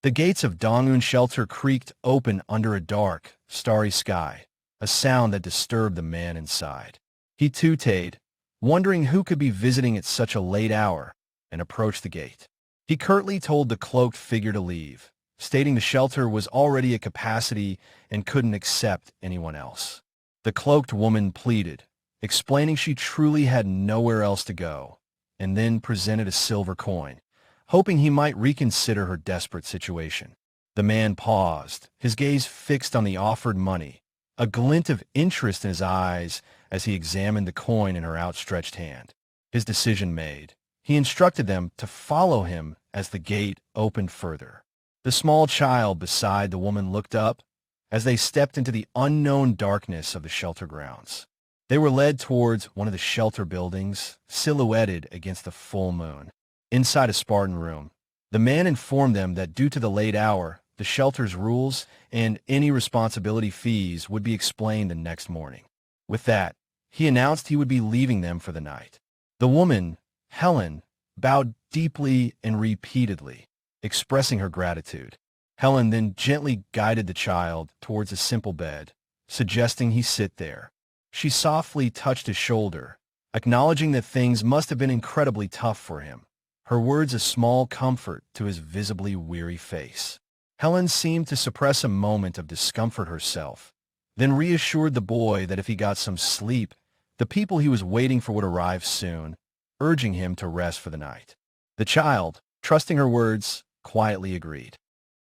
The gates of Dongun's shelter creaked open under a dark, starry sky, a sound that disturbed the man inside. He tooted, wondering who could be visiting at such a late hour, and approached the gate. He curtly told the cloaked figure to leave, stating the shelter was already at capacity and couldn't accept anyone else. The cloaked woman pleaded, explaining she truly had nowhere else to go, and then presented a silver coin, hoping he might reconsider her desperate situation. The man paused, his gaze fixed on the offered money, a glint of interest in his eyes as he examined the coin in her outstretched hand. His decision made, he instructed them to follow him as the gate opened further. The small child beside the woman looked up as they stepped into the unknown darkness of the shelter grounds. They were led towards one of the shelter buildings, silhouetted against the full moon. Inside a Spartan room, the man informed them that due to the late hour, the shelter's rules and any responsibility fees would be explained the next morning. With that, he announced he would be leaving them for the night. The woman, Helen, bowed deeply and repeatedly, expressing her gratitude. Helen then gently guided the child towards a simple bed, suggesting he sit there. She softly touched his shoulder, acknowledging that things must have been incredibly tough for him, her words a small comfort to his visibly weary face. Helen seemed to suppress a moment of discomfort herself, then reassured the boy that if he got some sleep, the people he was waiting for would arrive soon, urging him to rest for the night. The child, trusting her words, quietly agreed.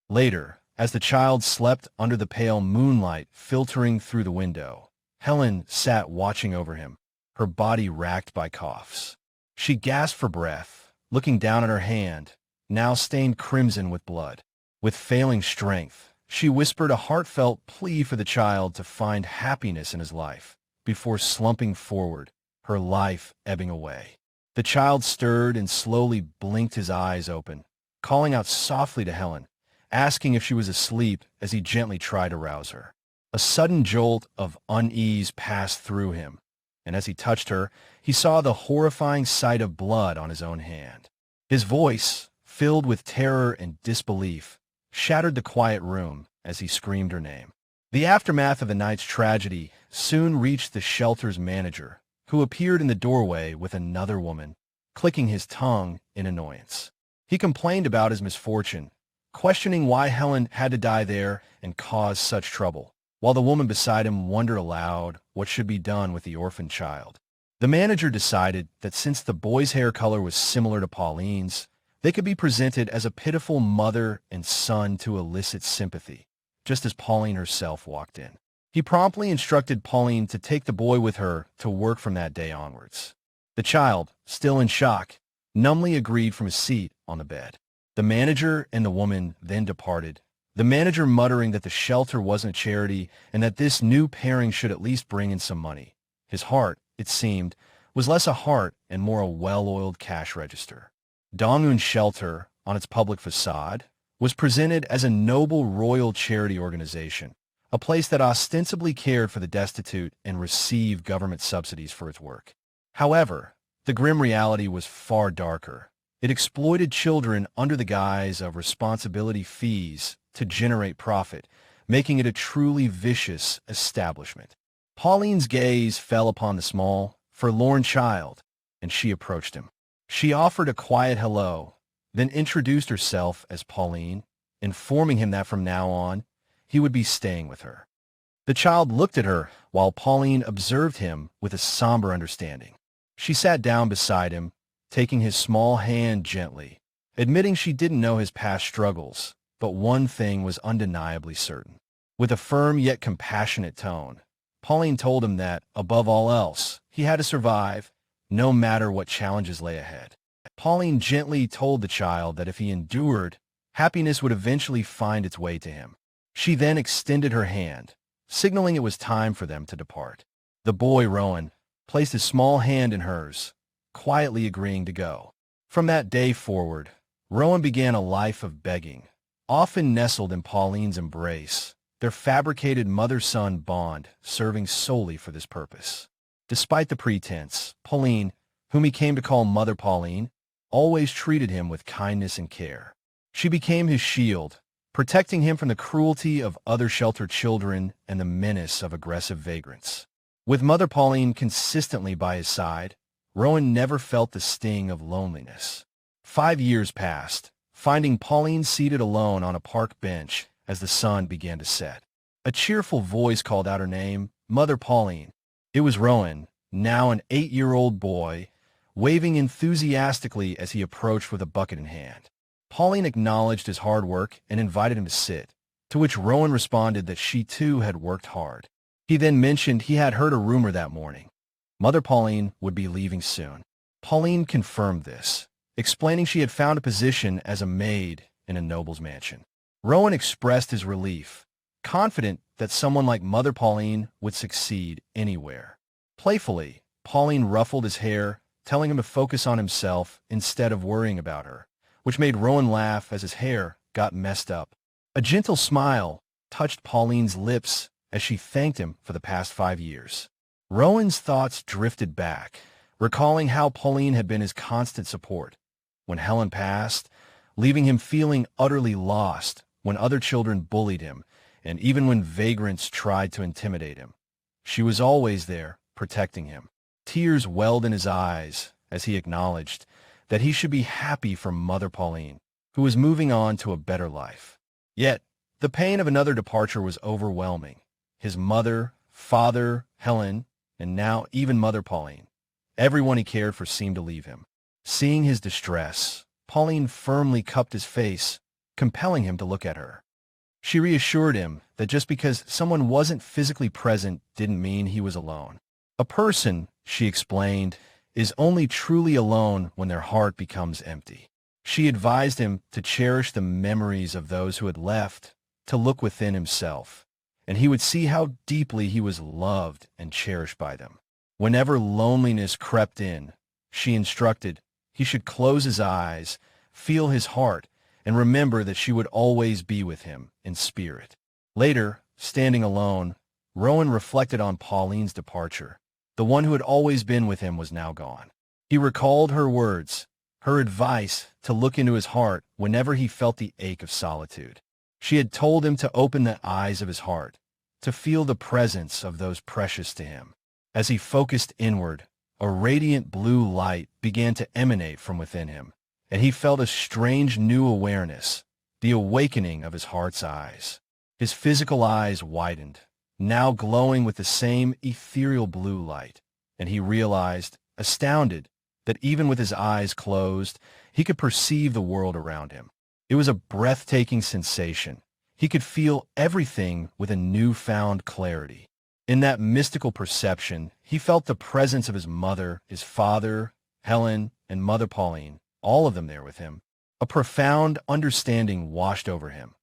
Later, as the child slept under the pale moonlight filtering through the window, Helen sat watching over him, her body racked by coughs. She gasped for breath, looking down at her hand, now stained crimson with blood. With failing strength, she whispered a heartfelt plea for the child to find happiness in his life, before slumping forward, her life ebbing away. The child stirred and slowly blinked his eyes open, calling out softly to Helen, asking if she was asleep as he gently tried to rouse her. A sudden jolt of unease passed through him, and as he touched her, he saw the horrifying sight of blood on his own hand. His voice, filled with terror and disbelief, shattered the quiet room as he screamed her name. The aftermath of the night's tragedy soon reached the shelter's manager, who appeared in the doorway with another woman, clicking his tongue in annoyance. He complained about his misfortune, questioning why Helen had to die there and cause such trouble, while the woman beside him wondered aloud what should be done with the orphaned child. The manager decided that since the boy's hair color was similar to Pauline's, they could be presented as a pitiful mother and son to elicit sympathy, just as Pauline herself walked in. He promptly instructed Pauline to take the boy with her to work from that day onwards. The child, still in shock, numbly agreed from his seat on the bed. The manager and the woman then departed, the manager muttering that the shelter wasn't a charity and that this new pairing should at least bring in some money. His heart, it seemed, was less a heart and more a well-oiled cash register. Dongun's shelter, on its public facade, was presented as a noble royal charity organization, a place that ostensibly cared for the destitute and received government subsidies for its work. However, the grim reality was far darker. It exploited children under the guise of responsibility fees to generate profit, making it a truly vicious establishment. Pauline's gaze fell upon the small, forlorn child, and she approached him. She offered a quiet hello, then introduced herself as Pauline, informing him that from now on, he would be staying with her. The child looked at her while Pauline observed him with a somber understanding. She sat down beside him, taking his small hand gently, admitting she didn't know his past struggles, but one thing was undeniably certain. With a firm yet compassionate tone, Pauline told him that, above all else, he had to survive, no matter what challenges lay ahead. Pauline gently told the child that if he endured, happiness would eventually find its way to him. She then extended her hand, signaling it was time for them to depart. The boy, Rowan, placed his small hand in hers, quietly agreeing to go. From that day forward, Rowan began a life of begging, often nestled in Pauline's embrace, their fabricated mother-son bond serving solely for this purpose. Despite the pretense, Pauline, whom he came to call Mother Pauline, always treated him with kindness and care. She became his shield, protecting him from the cruelty of other sheltered children and the menace of aggressive vagrants. With Mother Pauline consistently by his side, Rowan never felt the sting of loneliness. 5 years passed, finding Pauline seated alone on a park bench as the sun began to set. A cheerful voice called out her name, Mother Pauline. It was Rowan, now an 8-year-old boy, waving enthusiastically as he approached with a bucket in hand. Pauline acknowledged his hard work and invited him to sit, to which Rowan responded that she too had worked hard. He then mentioned he had heard a rumor that morning. Mother Pauline would be leaving soon. Pauline confirmed this, explaining she had found a position as a maid in a noble's mansion. Rowan expressed his relief, confident that someone like Mother Pauline would succeed anywhere. Playfully, Pauline ruffled his hair, telling him to focus on himself instead of worrying about her, which made Rowan laugh as his hair got messed up. A gentle smile touched Pauline's lips as she thanked him for the past 5 years. Rowan's thoughts drifted back, recalling how Pauline had been his constant support when Helen passed, leaving him feeling utterly lost when other children bullied him, and even when vagrants tried to intimidate him. She was always there, protecting him. Tears welled in his eyes as he acknowledged that he should be happy for Mother Pauline, who was moving on to a better life. Yet, the pain of another departure was overwhelming. His mother, father, Helen, and now even Mother Pauline. Everyone he cared for seemed to leave him. Seeing his distress, Pauline firmly cupped his face, compelling him to look at her. She reassured him that just because someone wasn't physically present didn't mean he was alone. A person, she explained, is only truly alone when their heart becomes empty. She advised him to cherish the memories of those who had left, to look within himself, and he would see how deeply he was loved and cherished by them. Whenever loneliness crept in, she instructed he should close his eyes, feel his heart, and remember that she would always be with him in spirit. Later, standing alone, Rowan reflected on Pauline's departure. The one who had always been with him was now gone. He recalled her words, her advice to look into his heart whenever he felt the ache of solitude. She had told him to open the eyes of his heart, to feel the presence of those precious to him. As he focused inward, a radiant blue light began to emanate from within him, and he felt a strange new awareness, the awakening of his heart's eyes. His physical eyes widened, now glowing with the same ethereal blue light, and he realized, astounded, that even with his eyes closed, he could perceive the world around him. It was a breathtaking sensation. He could feel everything with a newfound clarity. In that mystical perception, he felt the presence of his mother, his father, Helen, and Mother Pauline, all of them there with him. A profound understanding washed over him.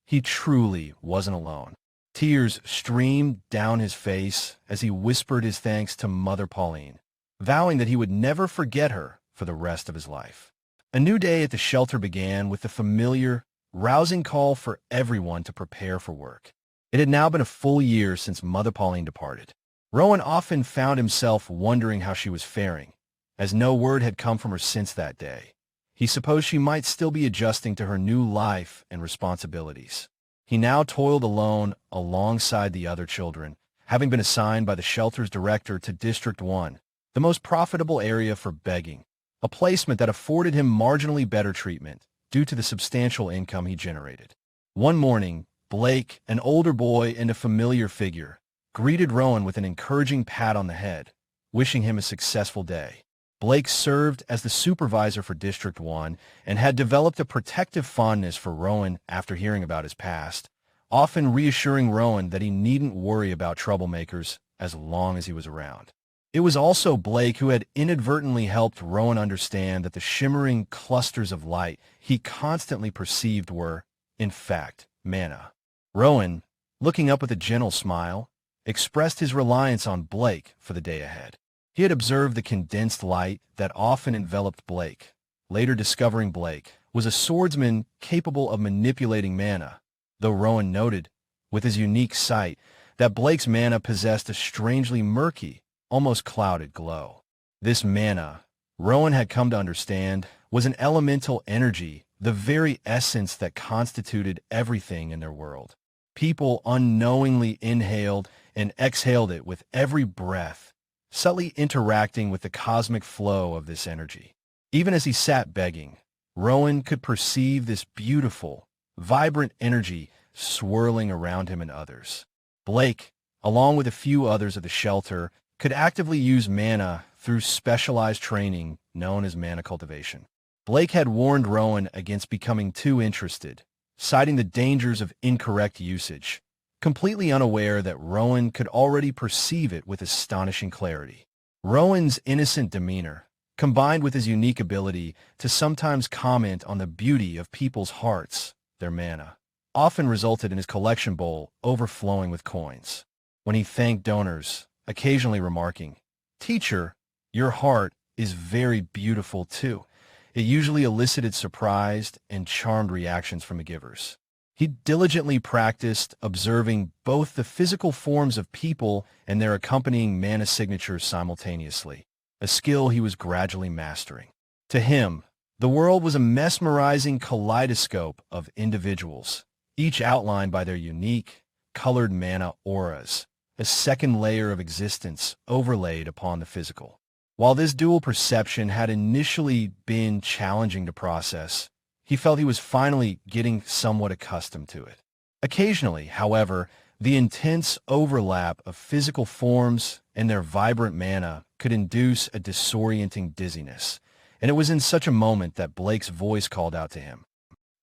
He truly wasn't alone. Tears streamed down his face as he whispered his thanks to Mother Pauline, vowing that he would never forget her for the rest of his life. A new day at the shelter began with the familiar, rousing call for everyone to prepare for work. It had now been a full year since Mother Pauline departed. Rowan often found himself wondering how she was faring, as no word had come from her since that day. He supposed she might still be adjusting to her new life and responsibilities. He now toiled alone alongside the other children, having been assigned by the shelter's director to District 1, the most profitable area for begging, a placement that afforded him marginally better treatment due to the substantial income he generated. One morning, Blake, an older boy and a familiar figure, greeted Rowan with an encouraging pat on the head, wishing him a successful day. Blake served as the supervisor for District 1 and had developed a protective fondness for Rowan after hearing about his past, often reassuring Rowan that he needn't worry about troublemakers as long as he was around. It was also Blake who had inadvertently helped Rowan understand that the shimmering clusters of light he constantly perceived were, in fact, mana. Rowan, looking up with a gentle smile, expressed his reliance on Blake for the day ahead. He had observed the condensed light that often enveloped Blake, later discovering Blake was a swordsman capable of manipulating mana, though Rowan noted, with his unique sight, that Blake's mana possessed a strangely murky, almost clouded glow. This mana, Rowan had come to understand, was an elemental energy the very essence that constituted everything in their world. People unknowingly inhaled and exhaled it with every breath, subtly interacting with the cosmic flow of this energy. Even as he sat begging, Rowan could perceive this beautiful, vibrant energy swirling around him and others. Blake, along with a few others of the shelter, could actively use mana through specialized training known as mana cultivation. Blake had warned Rowan against becoming too interested, citing the dangers of incorrect usage, completely unaware that Rowan could already perceive it with astonishing clarity. Rowan's innocent demeanor, combined with his unique ability to sometimes comment on the beauty of people's hearts, their mana, often resulted in his collection bowl overflowing with coins. When he thanked donors, occasionally remarking, "Teacher, your heart is very beautiful too," it usually elicited surprised and charmed reactions from the givers. He diligently practiced observing both the physical forms of people and their accompanying mana signatures simultaneously, a skill he was gradually mastering. To him, the world was a mesmerizing kaleidoscope of individuals, each outlined by their unique, colored mana auras, a second layer of existence overlaid upon the physical. While this dual perception had initially been challenging to process, he felt he was finally getting somewhat accustomed to it. Occasionally, however, the intense overlap of physical forms and their vibrant mana could induce a disorienting dizziness, and it was in such a moment that Blake's voice called out to him.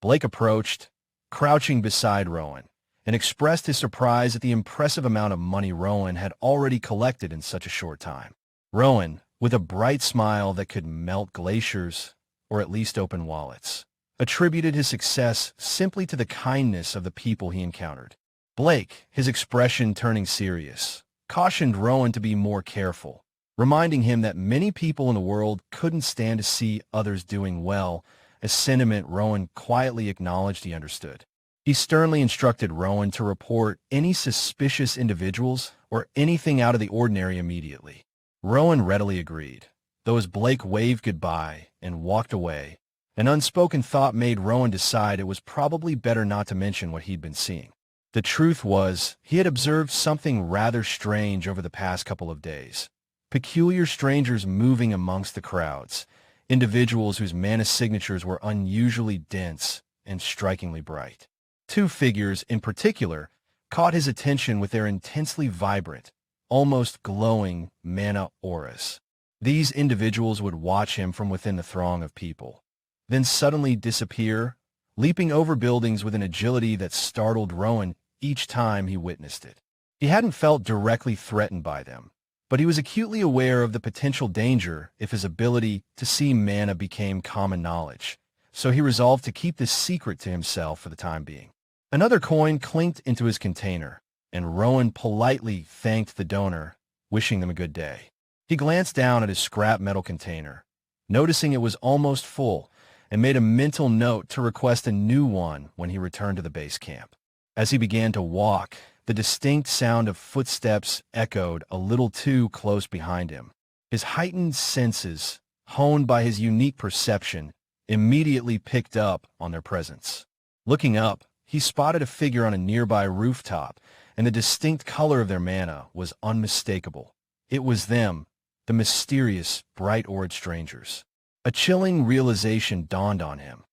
Blake approached, crouching beside Rowan, and expressed his surprise at the impressive amount of money Rowan had already collected in such a short time. Rowan, with a bright smile that could melt glaciers, or at least open wallets, attributed his success simply to the kindness of the people he encountered. Blake, his expression turning serious, cautioned Rowan to be more careful, reminding him that many people in the world couldn't stand to see others doing well, a sentiment Rowan quietly acknowledged he understood. He sternly instructed Rowan to report any suspicious individuals or anything out of the ordinary immediately. Rowan readily agreed, though as Blake waved goodbye and walked away, an unspoken thought made Rowan decide it was probably better not to mention what he'd been seeing. The truth was, he had observed something rather strange over the past couple of days. Peculiar strangers moving amongst the crowds, individuals whose mana signatures were unusually dense and strikingly bright. Two figures in particular caught his attention with their intensely vibrant, almost glowing mana auras. These individuals would watch him from within the throng of people, then suddenly disappear, leaping over buildings with an agility that startled Rowan each time he witnessed it. He hadn't felt directly threatened by them, but he was acutely aware of the potential danger if his ability to see mana became common knowledge, so he resolved to keep this secret to himself for the time being. Another coin clinked into his container, and Rowan politely thanked the donor, wishing them a good day. He glanced down at his scrap metal container, noticing it was almost full, and made a mental note to request a new one when he returned to the base camp. As he began to walk, the distinct sound of footsteps echoed a little too close behind him. His heightened senses, honed by his unique perception, immediately picked up on their presence. Looking up, he spotted a figure on a nearby rooftop, and the distinct color of their mana was unmistakable. It was them, the mysterious, bright-aured strangers. A chilling realization dawned on him.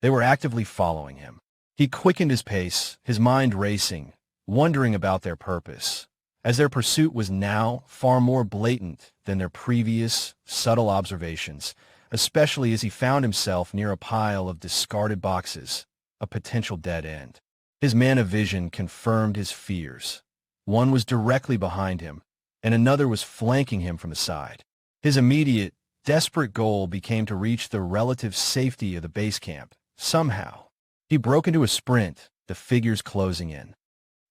They were actively following him. He quickened his pace, his mind racing, wondering about their purpose, as their pursuit was now far more blatant than their previous, subtle observations, especially as he found himself near a pile of discarded boxes, a potential dead end. His mana vision confirmed his fears. One was directly behind him, and another was flanking him from the side. His immediate, desperate goal became to reach the relative safety of the base camp, somehow. He broke into a sprint, the figures closing in.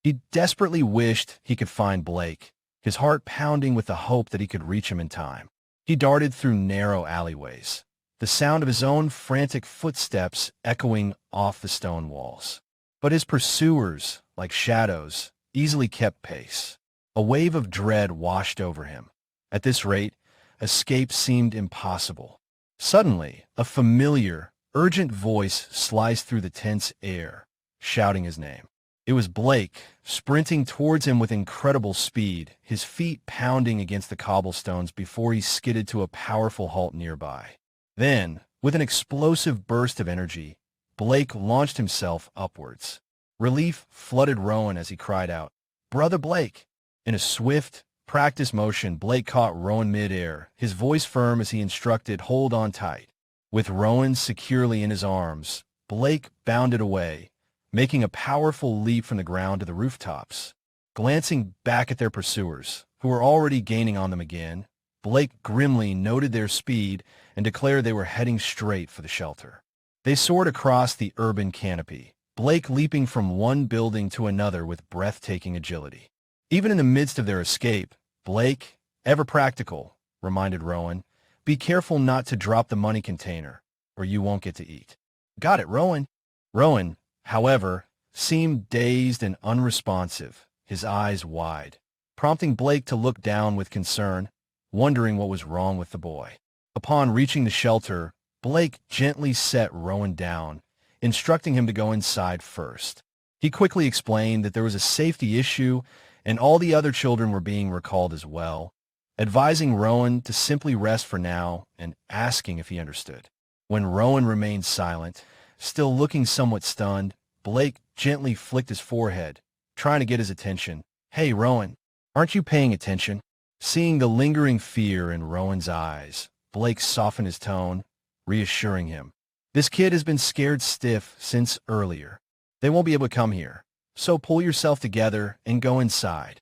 He desperately wished he could find Blake, his heart pounding with the hope that he could reach him in time. He darted through narrow alleyways, the sound of his own frantic footsteps echoing off the stone walls. But his pursuers, like shadows, easily kept pace. A wave of dread washed over him. At this rate, escape seemed impossible. Suddenly, a familiar, urgent voice sliced through the tense air, shouting his name. It was Blake, sprinting towards him with incredible speed, his feet pounding against the cobblestones before he skidded to a powerful halt nearby. Then, with an explosive burst of energy, Blake launched himself upwards. Relief flooded Rowan as he cried out, "Brother Blake!" In a swift, practice motion, Blake caught Rowan mid-air, his voice firm as he instructed, "Hold on tight." With Rowan securely in his arms, Blake bounded away, making a powerful leap from the ground to the rooftops. Glancing back at their pursuers, who were already gaining on them again, Blake grimly noted their speed and declared they were heading straight for the shelter. They soared across the urban canopy, Blake leaping from one building to another with breathtaking agility. Even in the midst of their escape, Blake, ever practical, reminded Rowan, "Be careful not to drop the money container, or you won't get to eat." "Got it, Rowan." Rowan, however, seemed dazed and unresponsive, his eyes wide, prompting Blake to look down with concern, wondering what was wrong with the boy. Upon reaching the shelter, Blake gently set Rowan down, instructing him to go inside first. He quickly explained that there was a safety issue and all the other children were being recalled as well, advising Rowan to simply rest for now and asking if he understood. When Rowan remained silent, still looking somewhat stunned, Blake gently flicked his forehead, trying to get his attention. "Hey, Rowan, aren't you paying attention?" Seeing the lingering fear in Rowan's eyes, Blake softened his tone, reassuring him. "This kid has been scared stiff since earlier. They won't be able to come here, so pull yourself together and go inside."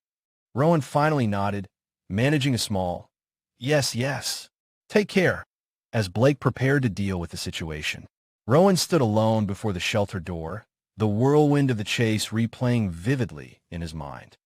Rowan finally nodded, managing a small, "Yes, yes. Take care," as Blake prepared to deal with the situation. Rowan stood alone before the shelter door, the whirlwind of the chase replaying vividly in his mind.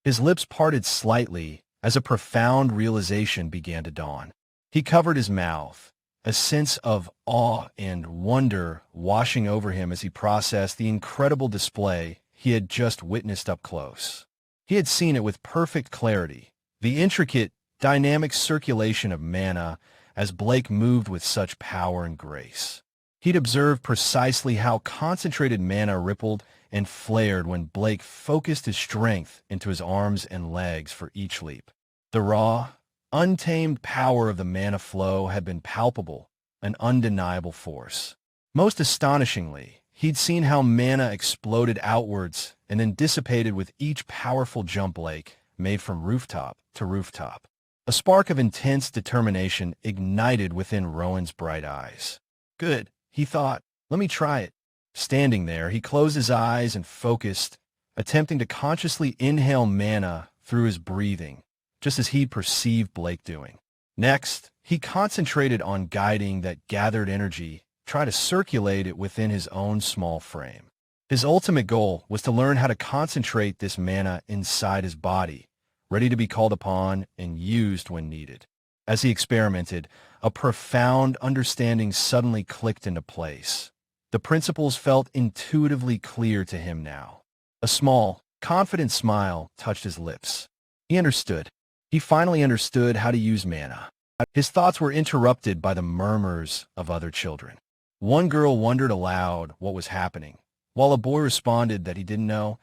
His lips parted slightly as a profound realization began to dawn. He covered his mouth, a sense of awe and wonder washing over him as he processed the incredible display he had just witnessed up close. He had seen it with perfect clarity, the intricate, dynamic circulation of mana as Blake moved with such power and grace. He'd observed precisely how concentrated mana rippled and flared when Blake focused his strength into his arms and legs for each leap. The raw, untamed power of the mana flow had been palpable, an undeniable force. Most astonishingly, he'd seen how mana exploded outwards and then dissipated with each powerful jump Blake made from rooftop to rooftop. A spark of intense determination ignited within Rowan's bright eyes. "Good," he thought. "Let me try it." Standing there, he closed his eyes and focused, attempting to consciously inhale mana through his breathing, just as he'd perceived Blake doing. Next, he concentrated on guiding that gathered energy, trying to circulate it within his own small frame. His ultimate goal was to learn how to concentrate this mana inside his body, ready to be called upon and used when needed. As he experimented, a profound understanding suddenly clicked into place. The principles felt intuitively clear to him now. A small, confident smile touched his lips. He understood. He finally understood how to use mana. His thoughts were interrupted by the murmurs of other children. One girl wondered aloud what was happening, while a boy responded that he didn't know,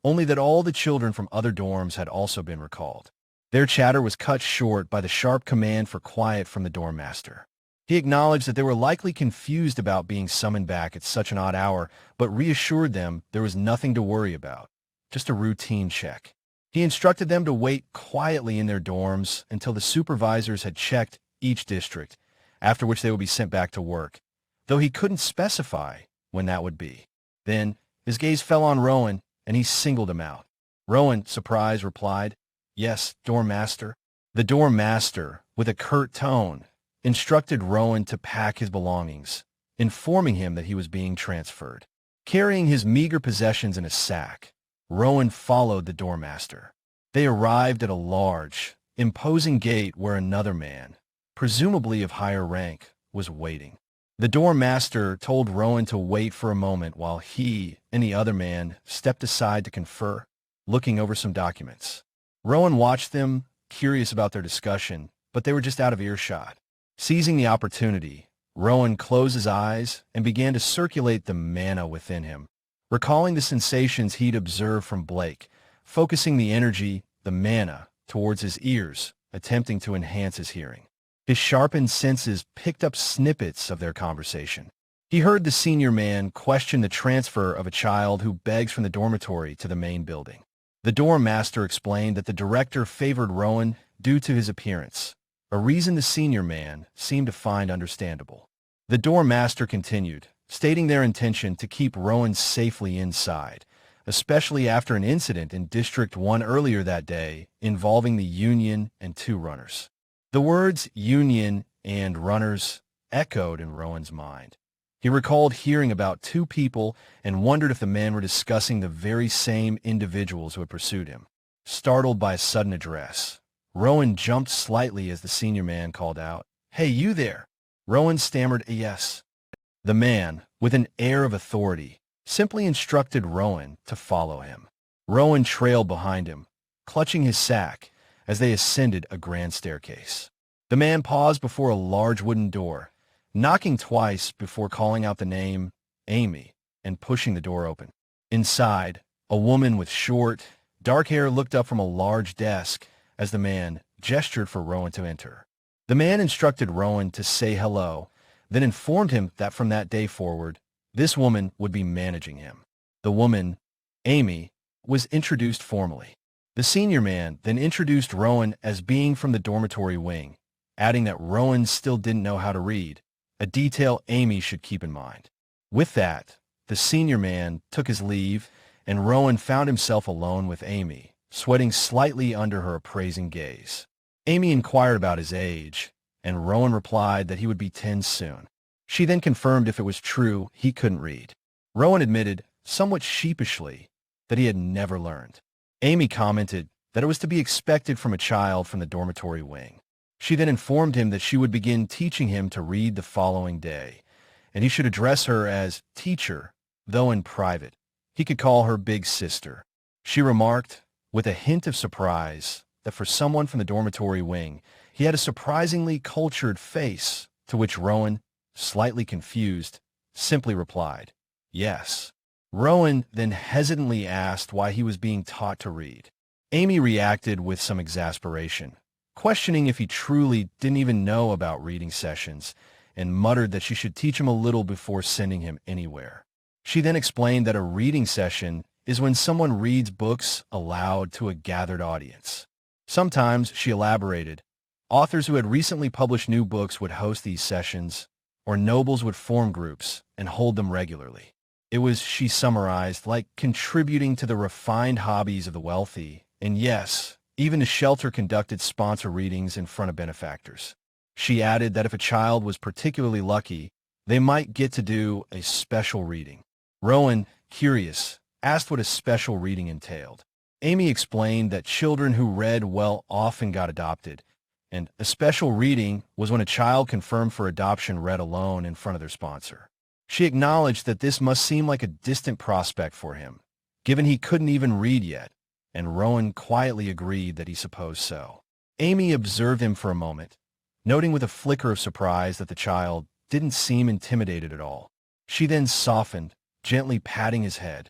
only that all the children from other dorms had also been recalled. Their chatter was cut short by the sharp command for quiet from the dorm master. He acknowledged that they were likely confused about being summoned back at such an odd hour, but reassured them there was nothing to worry about, just a routine check. He instructed them to wait quietly in their dorms until the supervisors had checked each district, after which they would be sent back to work, though he couldn't specify when that would be. Then, his gaze fell on Rowan, and he singled him out. Rowan, surprised, replied, "Yes, dorm master." The dorm master, with a curt tone, instructed Rowan to pack his belongings, informing him that he was being transferred. Carrying his meager possessions in a sack, Rowan followed the dorm master. They arrived at a large, imposing gate where another man, presumably of higher rank, was waiting. The dorm master told Rowan to wait for a moment while he and the other man stepped aside to confer, looking over some documents. Rowan watched them, curious about their discussion, but they were just out of earshot. Seizing the opportunity, Rowan closed his eyes and began to circulate the mana within him, recalling the sensations he'd observed from Blake, focusing the energy, the mana, towards his ears, attempting to enhance his hearing. His sharpened senses picked up snippets of their conversation. He heard the senior man question the transfer of a child who begs from the dormitory to the main building. The dorm master explained that the director favored Rowan due to his appearance, a reason the senior man seemed to find understandable. The dorm master continued, stating their intention to keep Rowan safely inside, especially after an incident in District 1 earlier that day involving the Union and two runners. The words Union and runners echoed in Rowan's mind. He recalled hearing about two people and wondered if the men were discussing the very same individuals who had pursued him. Startled by a sudden address, Rowan jumped slightly as the senior man called out, "Hey, you there!" Rowan stammered a yes. The man, with an air of authority, simply instructed Rowan to follow him. Rowan trailed behind him, clutching his sack as they ascended a grand staircase. The man paused before a large wooden door, knocking twice before calling out the name, Amy, and pushing the door open. Inside, a woman with short, dark hair looked up from a large desk as the man gestured for Rowan to enter. The man instructed Rowan to say hello, then informed him that from that day forward, this woman would be managing him. The woman, Amy, was introduced formally. The senior man then introduced Rowan as being from the dormitory wing, adding that Rowan still didn't know how to read, a detail Amy should keep in mind. With that, the senior man took his leave, and Rowan found himself alone with Amy, sweating slightly under her appraising gaze. Amy inquired about his age, and Rowan replied that he would be 10 soon. She then confirmed if it was true he couldn't read. Rowan admitted, somewhat sheepishly, that he had never learned. Amy commented that it was to be expected from a child from the dormitory wing. She then informed him that she would begin teaching him to read the following day, and he should address her as teacher, though in private. He could call her big sister. She remarked, with a hint of surprise, that for someone from the dormitory wing, he had a surprisingly cultured face, to which Rowan, slightly confused, simply replied, yes. Rowan then hesitantly asked why he was being taught to read. Amy reacted with some exasperation, questioning if he truly didn't even know about reading sessions, and muttered that she should teach him a little before sending him anywhere. She then explained that a reading session is when someone reads books aloud to a gathered audience. Sometimes, she elaborated, authors who had recently published new books would host these sessions, or nobles would form groups and hold them regularly. It was, she summarized, like contributing to the refined hobbies of the wealthy, and yes, even the shelter conducted sponsor readings in front of benefactors. She added that if a child was particularly lucky, they might get to do a special reading. Rowan, curious, asked what a special reading entailed. Amy explained that children who read well often got adopted, and a special reading was when a child confirmed for adoption read alone in front of their sponsor. She acknowledged that this must seem like a distant prospect for him, given he couldn't even read yet, and Rowan quietly agreed that he supposed so. Amy observed him for a moment, noting with a flicker of surprise that the child didn't seem intimidated at all. She then softened, gently patting his head.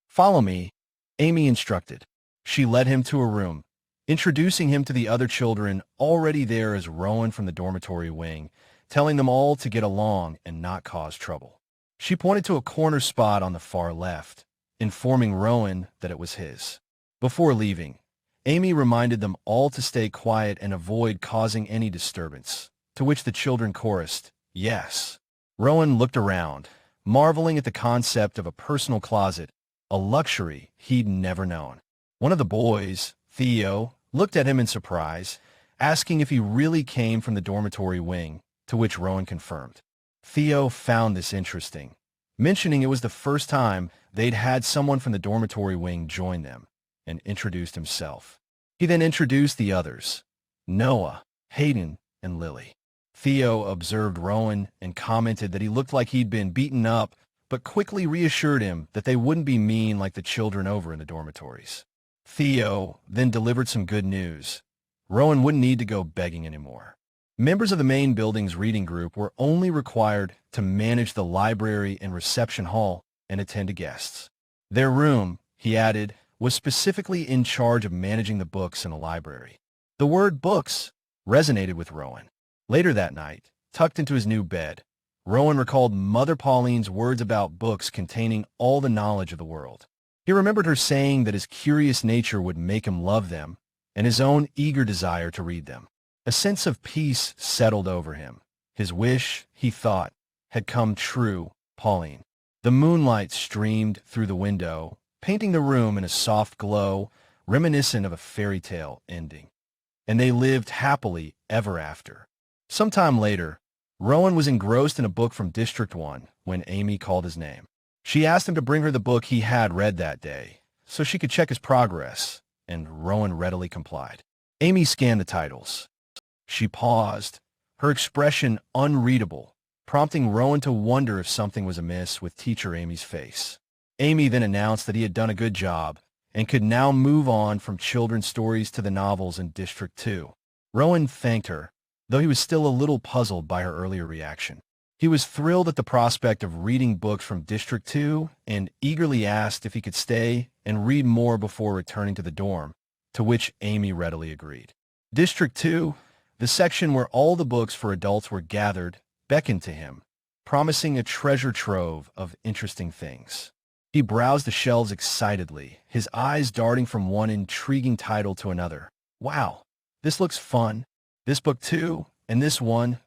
"Follow me," Amy instructed. She led him to a room, introducing him to the other children already there as Rowan from the dormitory wing, telling them all to get along and not cause trouble. She pointed to a corner spot on the far left, informing Rowan that it was his. Before leaving, Amy reminded them all to stay quiet and avoid causing any disturbance, to which the children chorused, yes. Rowan looked around, marveling at the concept of a personal closet, a luxury he'd never known. One of the boys, Theo, looked at him in surprise, asking if he really came from the dormitory wing, to which Rowan confirmed. Theo found this interesting, mentioning it was the first time they'd had someone from the dormitory wing join them, and introduced himself. He then introduced the others, Noah, Hayden, and Lily. Theo observed Rowan and commented that he looked like he'd been beaten up, but quickly reassured him that they wouldn't be mean like the children over in the dormitories. Theo then delivered some good news. Rowan wouldn't need to go begging anymore. Members of the main building's reading group were only required to manage the library and reception hall and attend to guests. Their room, he added, was specifically in charge of managing the books in the library. The word books resonated with Rowan. Later that night, tucked into his new bed, Rowan recalled Mother Pauline's words about books containing all the knowledge of the world. He remembered her saying that his curious nature would make him love them, and his own eager desire to read them. A sense of peace settled over him. His wish, he thought, had come true. Pauline. The moonlight streamed through the window, painting the room in a soft glow, reminiscent of a fairy tale ending. And they lived happily ever after. Sometime later, Rowan was engrossed in a book from District 1 when Amy called his name. She asked him to bring her the book he had read that day, so she could check his progress, and Rowan readily complied. Amy scanned the titles. She paused, her expression unreadable, prompting Rowan to wonder if something was amiss with teacher Amy's face. Amy then announced that he had done a good job and could now move on from children's stories to the novels in District 2. Rowan thanked her, though he was still a little puzzled by her earlier reaction. He was thrilled at the prospect of reading books from District 2 and eagerly asked if he could stay and read more before returning to the dorm, to which Amy readily agreed. District 2, the section where all the books for adults were gathered, beckoned to him, promising a treasure trove of interesting things. He browsed the shelves excitedly, his eyes darting from one intriguing title to another. Wow, this looks fun. This book too, and this one.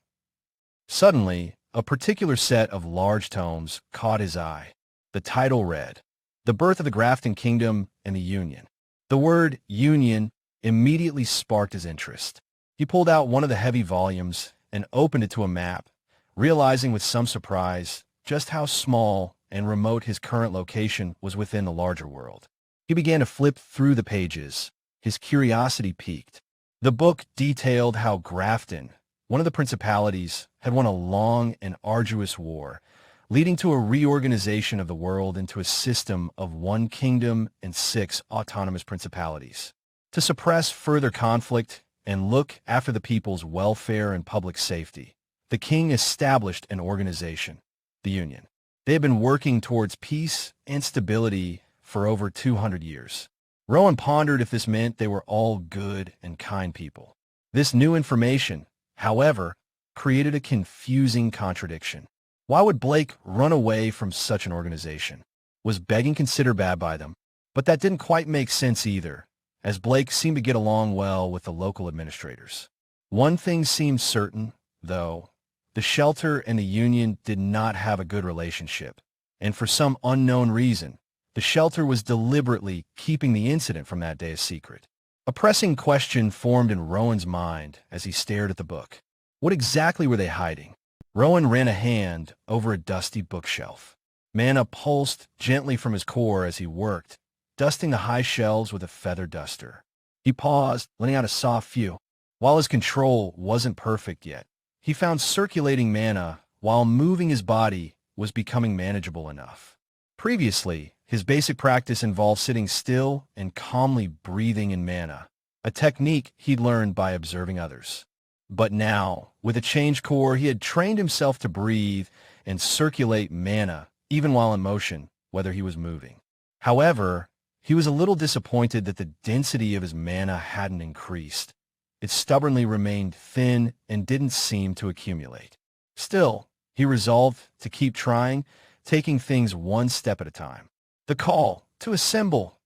Suddenly, a particular set of large tomes caught his eye. The title read, The Birth of the Grafton Kingdom and the Union. The word Union immediately sparked his interest. He pulled out one of the heavy volumes and opened it to a map, realizing with some surprise just how small and remote his current location was within the larger world. He began to flip through the pages, his curiosity piqued. The book detailed how Grafton, one of the principalities, had won a long and arduous war, leading to a reorganization of the world into a system of one kingdom and 6 autonomous principalities. To suppress further conflict and look after the people's welfare and public safety, the king established an organization, the Union. They had been working towards peace and stability for over 200 years. Rowan pondered if this meant they were all good and kind people. This new information, however, created a confusing contradiction. Why would Blake run away from such an organization? Was begging considered bad by them? But that didn't quite make sense either, as Blake seemed to get along well with the local administrators. One thing seemed certain, though. The shelter and the Union did not have a good relationship, and for some unknown reason, the shelter was deliberately keeping the incident from that day a secret. A pressing question formed in Rowan's mind as he stared at the book. What exactly were they hiding? Rowan ran a hand over a dusty bookshelf. Mana pulsed gently from his core as he worked, dusting the high shelves with a feather duster. He paused, letting out a soft phew. While his control wasn't perfect yet, he found circulating mana while moving his body was becoming manageable enough. Previously, his basic practice involved sitting still and calmly breathing in mana, a technique he'd learned by observing others. But now, with a changed core, he had trained himself to breathe and circulate mana, even while in motion, whether he was moving. However, he was a little disappointed that the density of his mana hadn't increased. It stubbornly remained thin and didn't seem to accumulate. Still, he resolved to keep trying, taking things one step at a time. The call to assemble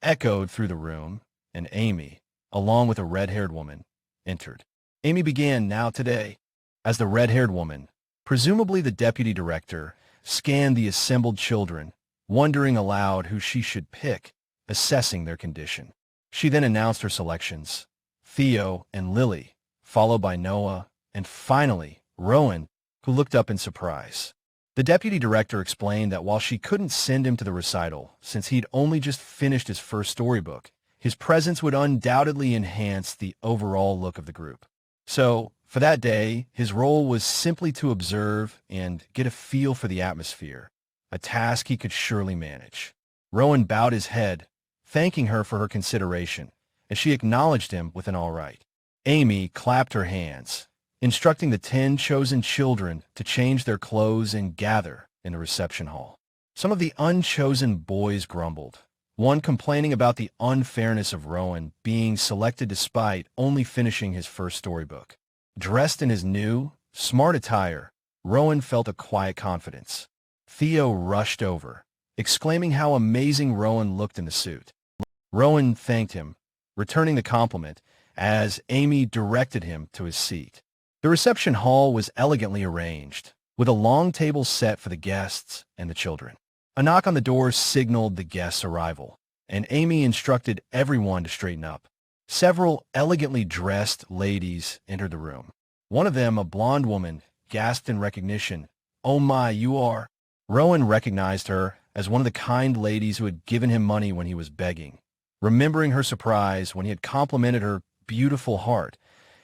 echoed through the room, and Amy, along with a red-haired woman, entered. Amy began now today, as the red-haired woman, presumably the deputy director, scanned the assembled children, wondering aloud who she should pick, assessing their condition. She then announced her selections, Theo and Lily, followed by Noah, and finally, Rowan, who looked up in surprise. The deputy director explained that while she couldn't send him to the recital, since he'd only just finished his first storybook, his presence would undoubtedly enhance the overall look of the group. So, for that day, his role was simply to observe and get a feel for the atmosphere, a task he could surely manage. Rowan bowed his head, thanking her for her consideration, and she acknowledged him with an all right. Amy clapped her hands, instructing the 10 chosen children to change their clothes and gather in the reception hall. Some of the unchosen boys grumbled, one complaining about the unfairness of Rowan being selected despite only finishing his first storybook. Dressed in his new, smart attire, Rowan felt a quiet confidence. Theo rushed over, exclaiming how amazing Rowan looked in the suit. Rowan thanked him, returning the compliment, as Amy directed him to his seat. The reception hall was elegantly arranged, with a long table set for the guests and the children. A knock on the door signaled the guests' arrival, and Amy instructed everyone to straighten up. Several elegantly dressed ladies entered the room. One of them, a blonde woman, gasped in recognition. "Oh my, you are..." Rowan recognized her as one of the kind ladies who had given him money when he was begging, remembering her surprise when he had complimented her beautiful heart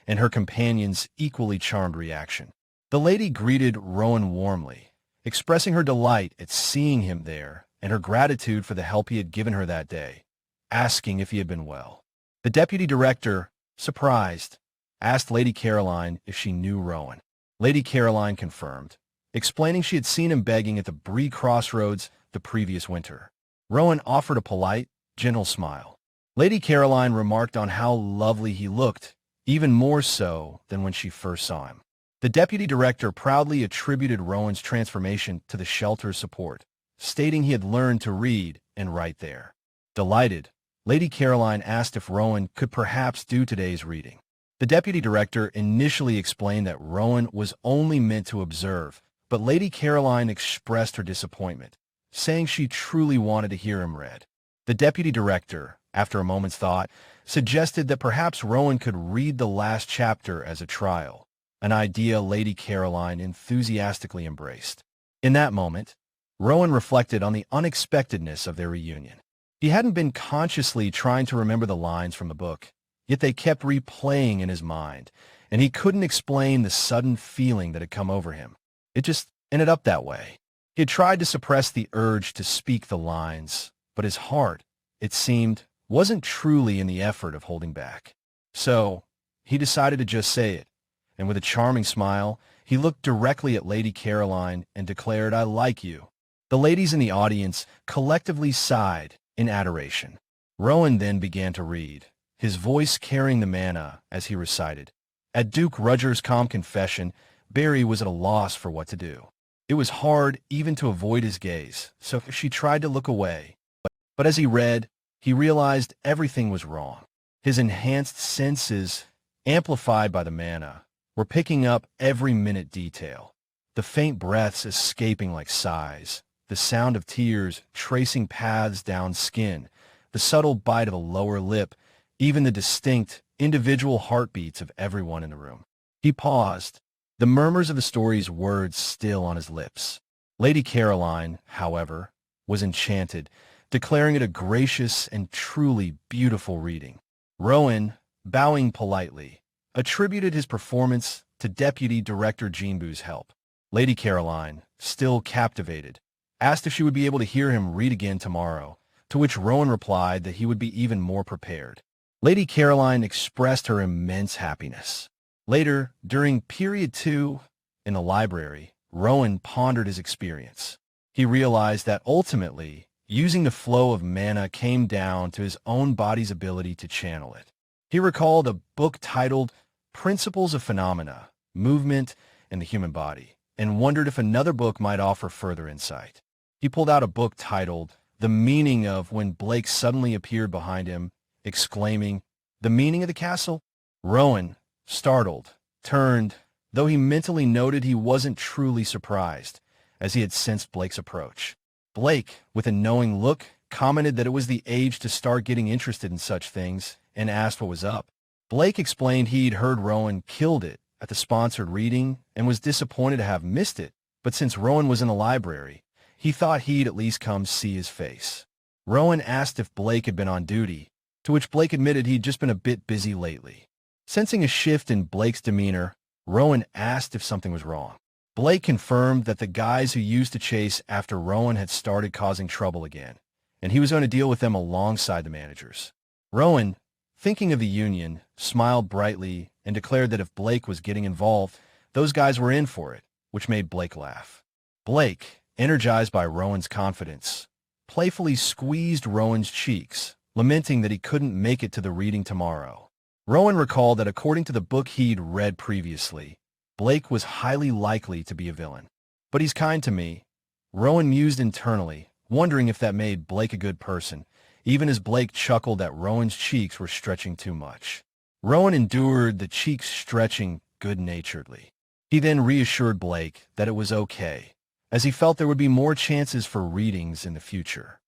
and her companion's equally charmed reaction. The lady greeted Rowan warmly, expressing her delight at seeing him there and her gratitude for the help he had given her that day, asking if he had been well. The deputy director, surprised, asked Lady Caroline if she knew Rowan. Lady Caroline confirmed, explaining she had seen him begging at the Bree Crossroads the previous winter. Rowan offered a polite, gentle smile. Lady Caroline remarked on how lovely he looked, even more so than when she first saw him. The deputy director proudly attributed Rowan's transformation to the shelter's support, stating he had learned to read and write there. Delighted, Lady Caroline asked if Rowan could perhaps do today's reading. The deputy director initially explained that Rowan was only meant to observe, but Lady Caroline expressed her disappointment, saying she truly wanted to hear him read. The deputy director, after a moment's thought, suggested that perhaps Rowan could read the last chapter as a trial, an idea Lady Caroline enthusiastically embraced. In that moment, Rowan reflected on the unexpectedness of their reunion. He hadn't been consciously trying to remember the lines from the book, yet they kept replaying in his mind, and he couldn't explain the sudden feeling that had come over him. It just ended up that way. He had tried to suppress the urge to speak the lines, but his heart, it seemed, wasn't truly in the effort of holding back. So, he decided to just say it, and with a charming smile, he looked directly at Lady Caroline and declared, "I like you." The ladies in the audience collectively sighed in adoration. Rowan then began to read, his voice carrying the manna as he recited. At Duke Rudger's calm confession, Barry was at a loss for what to do. It was hard even to avoid his gaze, so she tried to look away. But as he read, he realized everything was wrong. His enhanced senses, amplified by the manna, were picking up every minute detail. The faint breaths escaping like sighs, the sound of tears tracing paths down skin, the subtle bite of a lower lip, even the distinct, individual heartbeats of everyone in the room. He paused, the murmurs of the story's words still on his lips. Lady Caroline, however, was enchanted, declaring it a gracious and truly beautiful reading. Rowan, bowing politely, attributed his performance to Deputy Director Jinbu's help. Lady Caroline, still captivated, asked if she would be able to hear him read again tomorrow, to which Rowan replied that he would be even more prepared. Lady Caroline expressed her immense happiness. Later, during Period 2 in the library, Rowan pondered his experience. He realized that ultimately, using the flow of mana came down to his own body's ability to channel it. He recalled a book titled Principles of Phenomena, Movement, and the Human Body, and wondered if another book might offer further insight. He pulled out a book titled The Meaning of When Blake suddenly appeared behind him, exclaiming, "The meaning of the castle?" Rowan, startled, turned, though he mentally noted he wasn't truly surprised, as he had sensed Blake's approach. Blake, with a knowing look, commented that it was the age to start getting interested in such things, and asked what was up. Blake explained he'd heard Rowan killed it at the sponsored reading and was disappointed to have missed it, but since Rowan was in the library, he thought he'd at least come see his face. Rowan asked if Blake had been on duty, to which Blake admitted he'd just been a bit busy lately. Sensing a shift in Blake's demeanor, Rowan asked if something was wrong. Blake confirmed that the guys who used to chase after Rowan had started causing trouble again, and he was going to deal with them alongside the managers. Rowan, thinking of the Union, smiled brightly and declared that if Blake was getting involved, those guys were in for it, which made Blake laugh. Blake, energized by Rowan's confidence, playfully squeezed Rowan's cheeks, lamenting that he couldn't make it to the reading tomorrow. Rowan recalled that according to the book he'd read previously, Blake was highly likely to be a villain. But he's kind to me, Rowan mused internally, wondering if that made Blake a good person, even as Blake chuckled that Rowan's cheeks were stretching too much. Rowan endured the cheeks stretching good-naturedly. He then reassured Blake that it was okay, as he felt there would be more chances for readings in the future.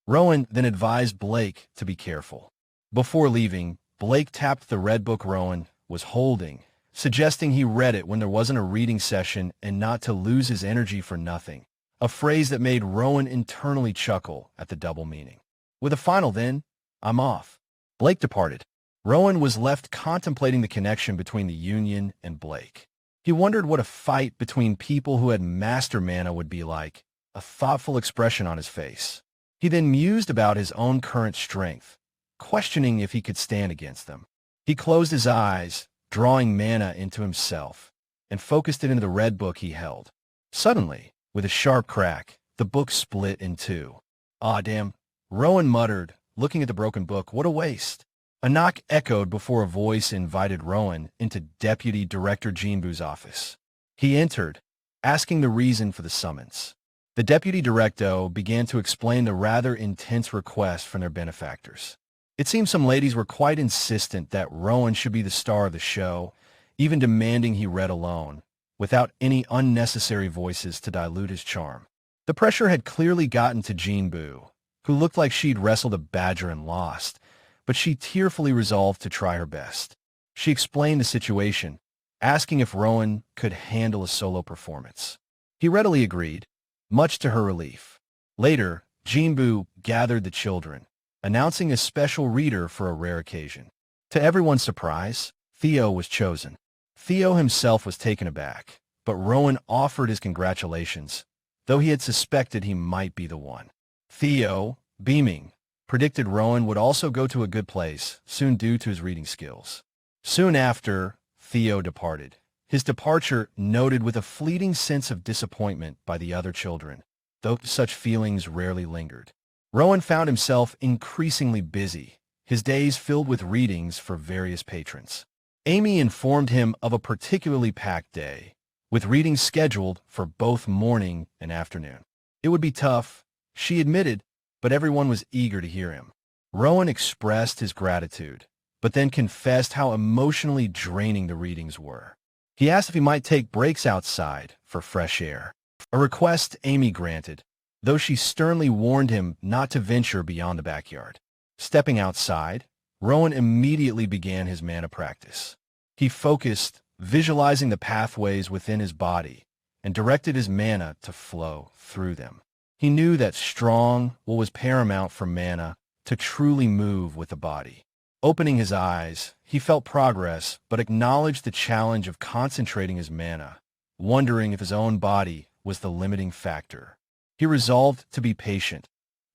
Rowan then advised Blake to be careful. Before leaving, Blake tapped the red book Rowan was holding, suggesting he read it when there wasn't a reading session and not to lose his energy for nothing, a phrase that made Rowan internally chuckle at the double meaning. With a final then, I'm off. Blake departed. Rowan was left contemplating the connection between the Union and Blake. He wondered what a fight between people who had master mana would be like, a thoughtful expression on his face. He then mused about his own current strength, questioning if he could stand against them. He closed his eyes, drawing mana into himself, and focused it into the red book he held. Suddenly, with a sharp crack, the book split in two. "Ah, damn," Rowan muttered, looking at the broken book. "What a waste." A knock echoed before a voice invited Rowan into Deputy Director Jinbu's office. He entered, asking the reason for the summons. The Deputy Director began to explain the rather intense request from their benefactors. It seemed some ladies were quite insistent that Rowan should be the star of the show, even demanding he read alone, without any unnecessary voices to dilute his charm. The pressure had clearly gotten to Jinbu, who looked like she'd wrestled a badger and lost, but she tearfully resolved to try her best. She explained the situation, asking if Rowan could handle a solo performance. He readily agreed, much to her relief. Later, Jinbu gathered the children, announcing a special reader for a rare occasion. To everyone's surprise, Theo was chosen. Theo himself was taken aback, but Rowan offered his congratulations, though he had suspected he might be the one. Theo, beaming, predicted Rowan would also go to a good place, soon due to his reading skills. Soon after, Theo departed. His departure noted with a fleeting sense of disappointment by the other children, though such feelings rarely lingered. Rowan found himself increasingly busy, his days filled with readings for various patrons. Amy informed him of a particularly packed day, with readings scheduled for both morning and afternoon. It would be tough, she admitted, but everyone was eager to hear him. Rowan expressed his gratitude, but then confessed how emotionally draining the readings were. He asked if he might take breaks outside for fresh air, a request Amy granted, though she sternly warned him not to venture beyond the backyard. Stepping outside, Rowan immediately began his mana practice. He focused, visualizing the pathways within his body, and directed his mana to flow through them. He knew that strong will was paramount for mana to truly move with the body. Opening his eyes, he felt progress, but acknowledged the challenge of concentrating his mana, wondering if his own body was the limiting factor. He resolved to be patient,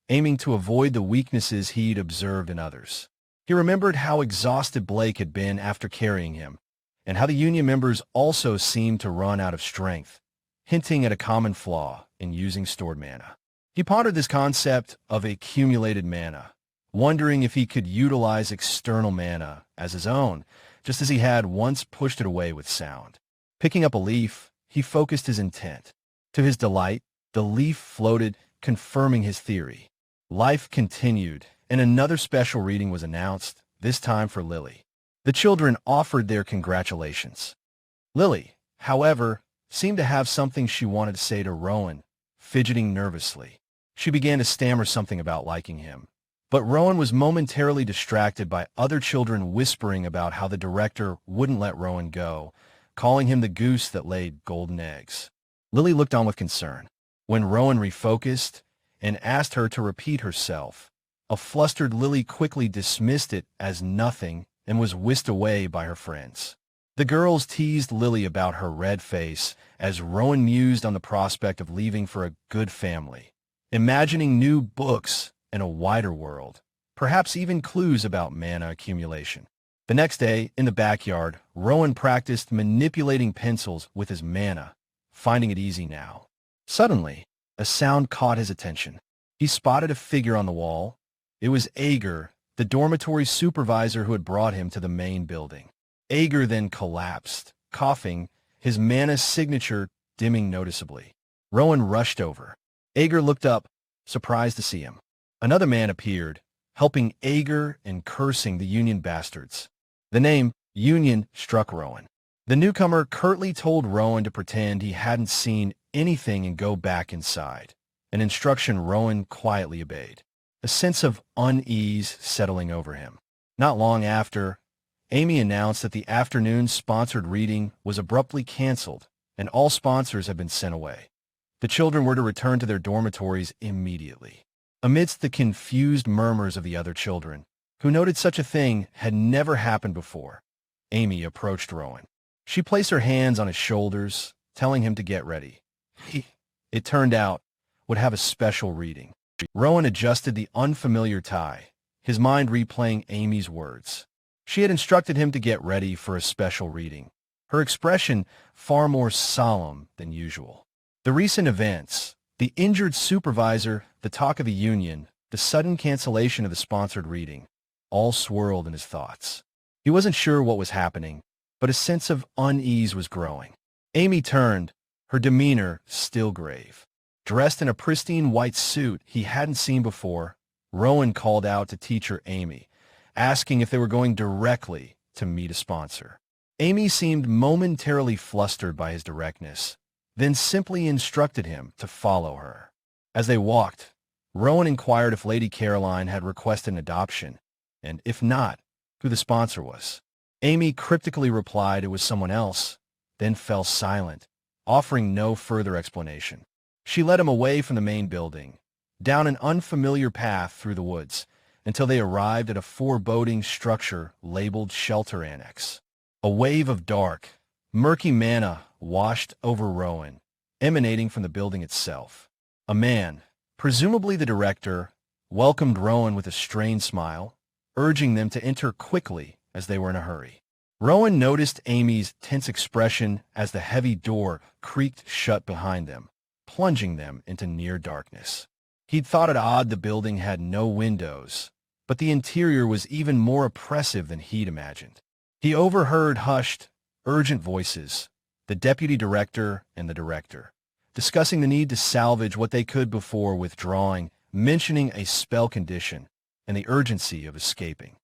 aiming to avoid the weaknesses he'd observed in others. He remembered how exhausted Blake had been after carrying him, and how the Union members also seemed to run out of strength, hinting at a common flaw in using stored mana. He pondered this concept of accumulated mana, wondering if he could utilize external mana as his own, just as he had once pushed it away with sound. Picking up a leaf, he focused his intent. To his delight, the leaf floated, confirming his theory. Life continued, and another special reading was announced, this time for Lily. The children offered their congratulations. Lily, however, seemed to have something she wanted to say to Rowan, fidgeting nervously. She began to stammer something about liking him, but Rowan was momentarily distracted by other children whispering about how the director wouldn't let Rowan go, calling him the goose that laid golden eggs. Lily looked on with concern. When Rowan refocused and asked her to repeat herself, a flustered Lily quickly dismissed it as nothing and was whisked away by her friends. The girls teased Lily about her red face as Rowan mused on the prospect of leaving for a good family, imagining new books and a wider world, perhaps even clues about mana accumulation. The next day, in the backyard, Rowan practiced manipulating pencils with his mana, finding it easy now. Suddenly, a sound caught his attention. He spotted a figure on the wall. It was Ager, the dormitory supervisor who had brought him to the main building. Ager then collapsed, coughing, his mana signature dimming noticeably. Rowan rushed over. Ager looked up, surprised to see him. Another man appeared, helping Ager and cursing the Union bastards. The name, Union, struck Rowan. The newcomer curtly told Rowan to pretend he hadn't seen anything and go back inside, an instruction Rowan quietly obeyed, a sense of unease settling over him. Not long after, Amy announced that the afternoon sponsored reading was abruptly canceled and all sponsors had been sent away. The children were to return to their dormitories immediately. Amidst the confused murmurs of the other children, who noted such a thing had never happened before, Amy approached Rowan. She placed her hands on his shoulders, telling him to get ready. He, it turned out, would have a special reading. Rowan adjusted the unfamiliar tie, his mind replaying Amy's words. She had instructed him to get ready for a special reading, her expression far more solemn than usual. The recent events, the injured supervisor, the talk of the union, the sudden cancellation of the sponsored reading, all swirled in his thoughts. He wasn't sure what was happening, but a sense of unease was growing. Amy turned, her demeanor still grave. Dressed in a pristine white suit he hadn't seen before, Rowan called out to teacher Amy, asking if they were going directly to meet a sponsor. Amy seemed momentarily flustered by his directness, then simply instructed him to follow her. As they walked, Rowan inquired if Lady Caroline had requested an adoption, and if not, who the sponsor was. Amy cryptically replied it was someone else, then fell silent, offering no further explanation. She led him away from the main building, down an unfamiliar path through the woods, until they arrived at a foreboding structure labeled Shelter Annex. A wave of dark, murky mana washed over Rowan, emanating from the building itself. A man, presumably the director, welcomed Rowan with a strained smile, urging them to enter quickly as they were in a hurry. Rowan noticed Amy's tense expression as the heavy door creaked shut behind them, plunging them into near darkness. He'd thought it odd the building had no windows, but the interior was even more oppressive than he'd imagined. He overheard hushed, urgent voices, the deputy director and the director, discussing the need to salvage what they could before withdrawing, mentioning a spell condition and the urgency of escaping.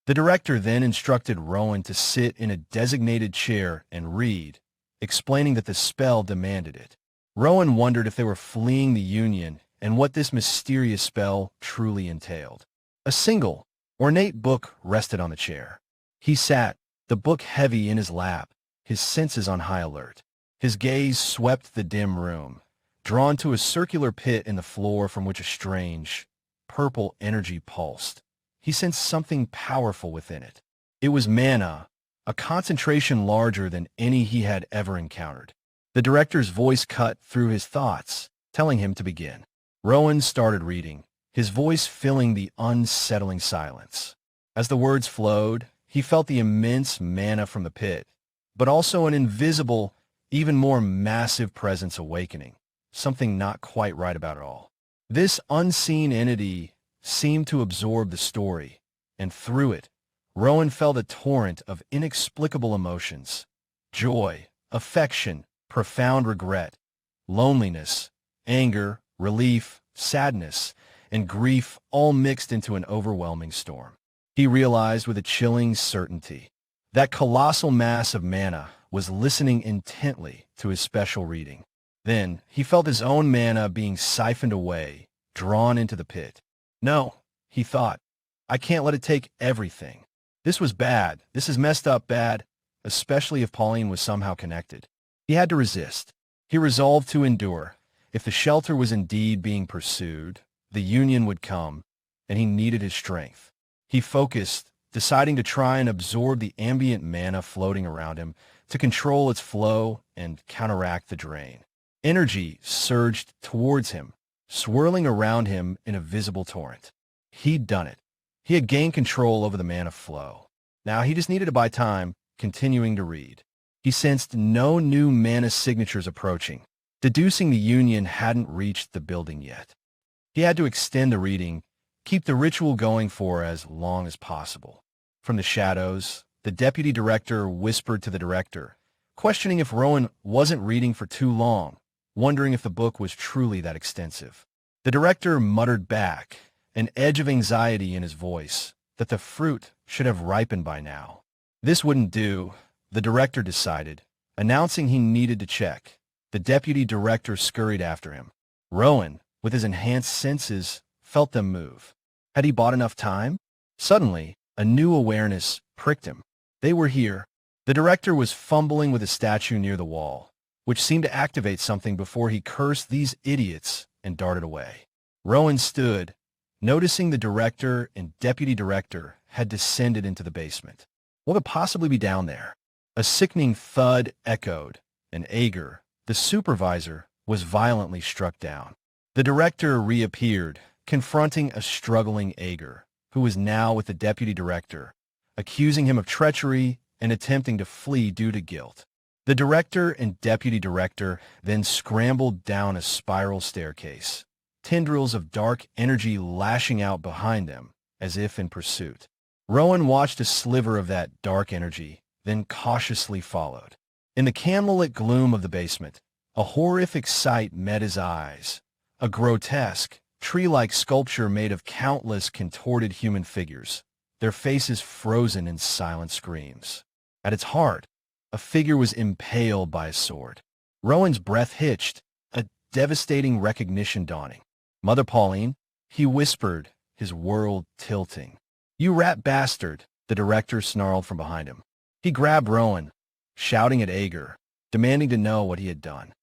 The director then instructed Rowan to sit in a designated chair and read, explaining that the spell demanded it. Rowan wondered if they were fleeing the Union and what this mysterious spell truly entailed. A single, ornate book rested on the chair. He sat, the book heavy in his lap, his senses on high alert. His gaze swept the dim room, drawn to a circular pit in the floor from which a strange, purple energy pulsed. He sensed something powerful within it. It was mana, a concentration larger than any he had ever encountered. The director's voice cut through his thoughts, telling him to begin. Rowan started reading, his voice filling the unsettling silence. As the words flowed, he felt the immense mana from the pit, but also an invisible, even more massive presence awakening, something not quite right about it all. This unseen entity seemed to absorb the story, and through it, Rowan felt a torrent of inexplicable emotions: joy, affection, profound regret, loneliness, anger, relief, sadness, and grief all mixed into an overwhelming storm. He realized with a chilling certainty that colossal mass of mana was listening intently to his special reading. Then he felt his own mana being siphoned away, drawn into the pit. No, he thought, I can't let it take everything. This was bad. This is messed up bad, especially if Pauline was somehow connected. He had to resist. He resolved to endure. If the shelter was indeed being pursued, the Union would come, and he needed his strength. He focused, deciding to try and absorb the ambient mana floating around him, to control its flow and counteract the drain. Energy surged towards him, swirling around him in a visible torrent. He'd done it. He had gained control over the mana flow. Now he just needed to buy time, continuing to read. He sensed no new mana signatures approaching, deducing the Union hadn't reached the building yet. He had to extend the reading, keep the ritual going for as long as possible. From the shadows, the deputy director whispered to the director, questioning if Rowan wasn't reading for too long, wondering if the book was truly that extensive. The director muttered back, an edge of anxiety in his voice, that the fruit should have ripened by now. This wouldn't do, the director decided, announcing he needed to check. The deputy director scurried after him. Rowan, with his enhanced senses, felt them move. Had he bought enough time? Suddenly, a new awareness pricked him. They were here. The director was fumbling with a statue near the wall, which seemed to activate something before he cursed these idiots and darted away. Rowan stood, noticing the director and deputy director had descended into the basement. What could possibly be down there? A sickening thud echoed, and Ager, the supervisor, was violently struck down. The director reappeared, confronting a struggling Ager, who was now with the deputy director, accusing him of treachery and attempting to flee due to guilt. The director and deputy director then scrambled down a spiral staircase, tendrils of dark energy lashing out behind them, as if in pursuit. Rowan watched a sliver of that dark energy, then cautiously followed. In the candlelit gloom of the basement, a horrific sight met his eyes. A grotesque, tree-like sculpture made of countless contorted human figures, their faces frozen in silent screams. At its heart, a figure was impaled by a sword. Rowan's breath hitched, a devastating recognition dawning. "Mother Pauline," he whispered, his world tilting. "You rat bastard," the director snarled from behind him. He grabbed Rowan, shouting at Ager, demanding to know what he had done.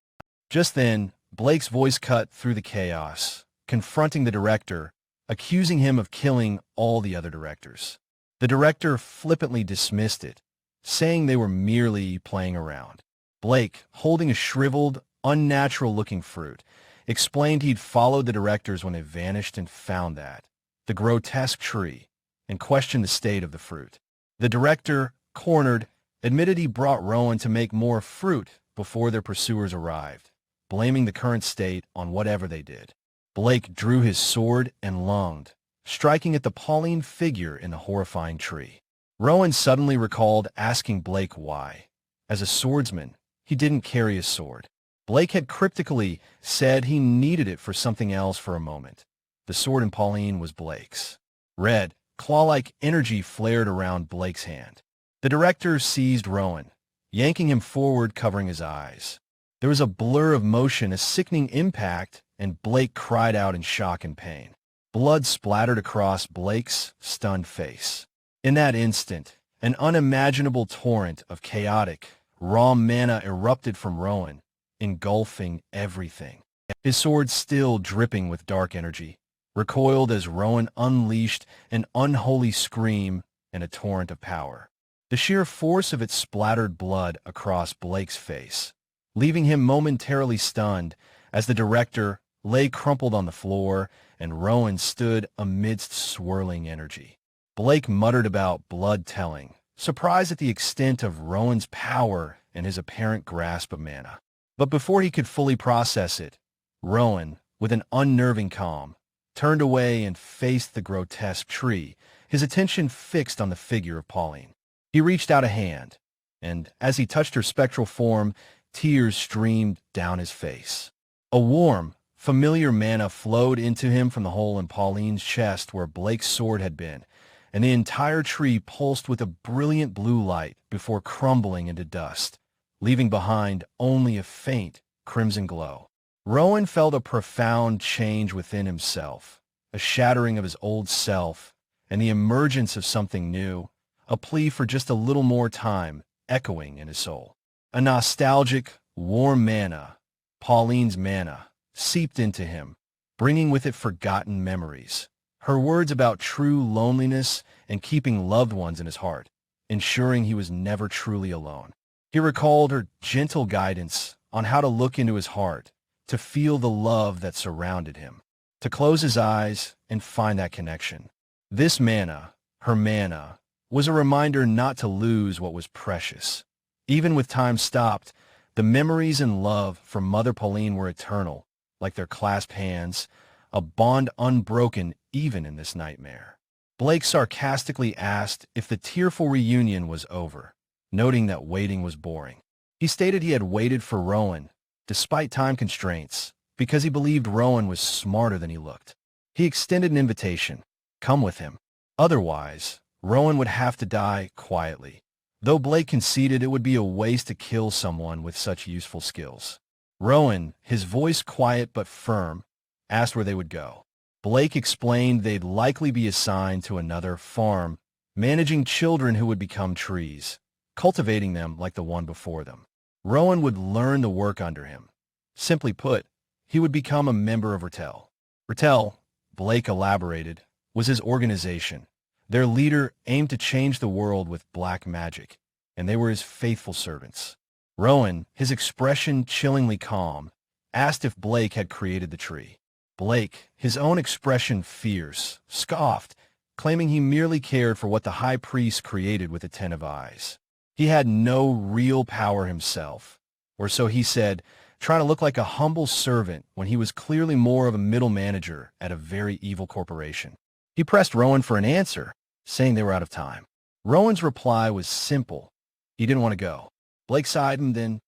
Just then, Blake's voice cut through the chaos, confronting the director, accusing him of killing all the other directors. The director flippantly dismissed it, saying they were merely playing around. Blake, holding a shriveled, unnatural-looking fruit, explained he'd followed the directors when they vanished and found the grotesque tree, and questioned the state of the fruit. The director, cornered, admitted he brought Rowan to make more fruit before their pursuers arrived, blaming the current state on whatever they did. Blake drew his sword and lunged, striking at the Pauline figure in the horrifying tree. Rowan suddenly recalled asking Blake why. As a swordsman, he didn't carry a sword. Blake had cryptically said he needed it for something else for a moment. The sword in Pauline was Blake's. Red, claw-like energy flared around Blake's hand. The director seized Rowan, yanking him forward, covering his eyes. There was a blur of motion, a sickening impact, and Blake cried out in shock and pain. Blood splattered across Blake's stunned face. In that instant, an unimaginable torrent of chaotic, raw mana erupted from Rowan, engulfing everything. His sword, still dripping with dark energy, recoiled as Rowan unleashed an unholy scream and a torrent of power. The sheer force of it splattered blood across Blake's face, leaving him momentarily stunned as the director lay crumpled on the floor and Rowan stood amidst swirling energy. Blake muttered about blood telling, surprised at the extent of Rowan's power and his apparent grasp of mana. But before he could fully process it, Rowan, with an unnerving calm, turned away and faced the grotesque tree, his attention fixed on the figure of Pauline. He reached out a hand, and as he touched her spectral form, tears streamed down his face. A warm, familiar mana flowed into him from the hole in Pauline's chest where Blake's sword had been, and the entire tree pulsed with a brilliant blue light before crumbling into dust, leaving behind only a faint crimson glow. Rowan felt a profound change within himself, a shattering of his old self, and the emergence of something new, a plea for just a little more time echoing in his soul. A nostalgic, warm mana, Pauline's mana, seeped into him, bringing with it forgotten memories. Her words about true loneliness and keeping loved ones in his heart, ensuring he was never truly alone. He recalled her gentle guidance on how to look into his heart, to feel the love that surrounded him, to close his eyes and find that connection. This mana, her mana, was a reminder not to lose what was precious. Even with time stopped, the memories and love from Mother Pauline were eternal, like their clasped hands, a bond unbroken even in this nightmare. Blake sarcastically asked if the tearful reunion was over, noting that waiting was boring. He stated he had waited for Rowan, despite time constraints, because he believed Rowan was smarter than he looked. He extended an invitation, come with him. Otherwise, Rowan would have to die quietly, though Blake conceded it would be a waste to kill someone with such useful skills. Rowan, his voice quiet but firm, asked where they would go. Blake explained they'd likely be assigned to another farm, managing children who would become trees, cultivating them like the one before them. Rowan would learn the work under him. Simply put, he would become a member of Recap. Recap, Blake elaborated, was his organization. Their leader aimed to change the world with black magic, and they were his faithful servants. Rowan, his expression chillingly calm, asked if Blake had created the tree. Blake, his own expression fierce, scoffed, claiming he merely cared for what the high priest created with attentive eyes. He had no real power himself, or so he said, trying to look like a humble servant when he was clearly more of a middle manager at a very evil corporation. He pressed Rowan for an answer, saying they were out of time. Rowan's reply was simple. He didn't want to go. Blake sighed and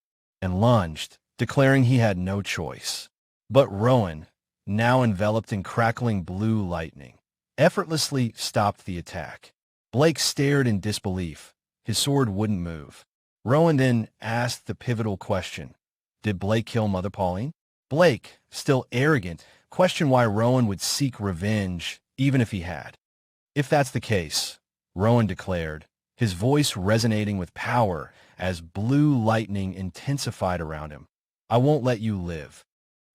lunged, declaring he had no choice. But Rowan, now enveloped in crackling blue lightning, effortlessly stopped the attack. Blake stared in disbelief. His sword wouldn't move. Rowan then asked the pivotal question. Did Blake kill Mother Pauline? Blake, still arrogant, questioned why Rowan would seek revenge, even if he had. If that's the case, Rowan declared, his voice resonating with power as blue lightning intensified around him. I won't let you live.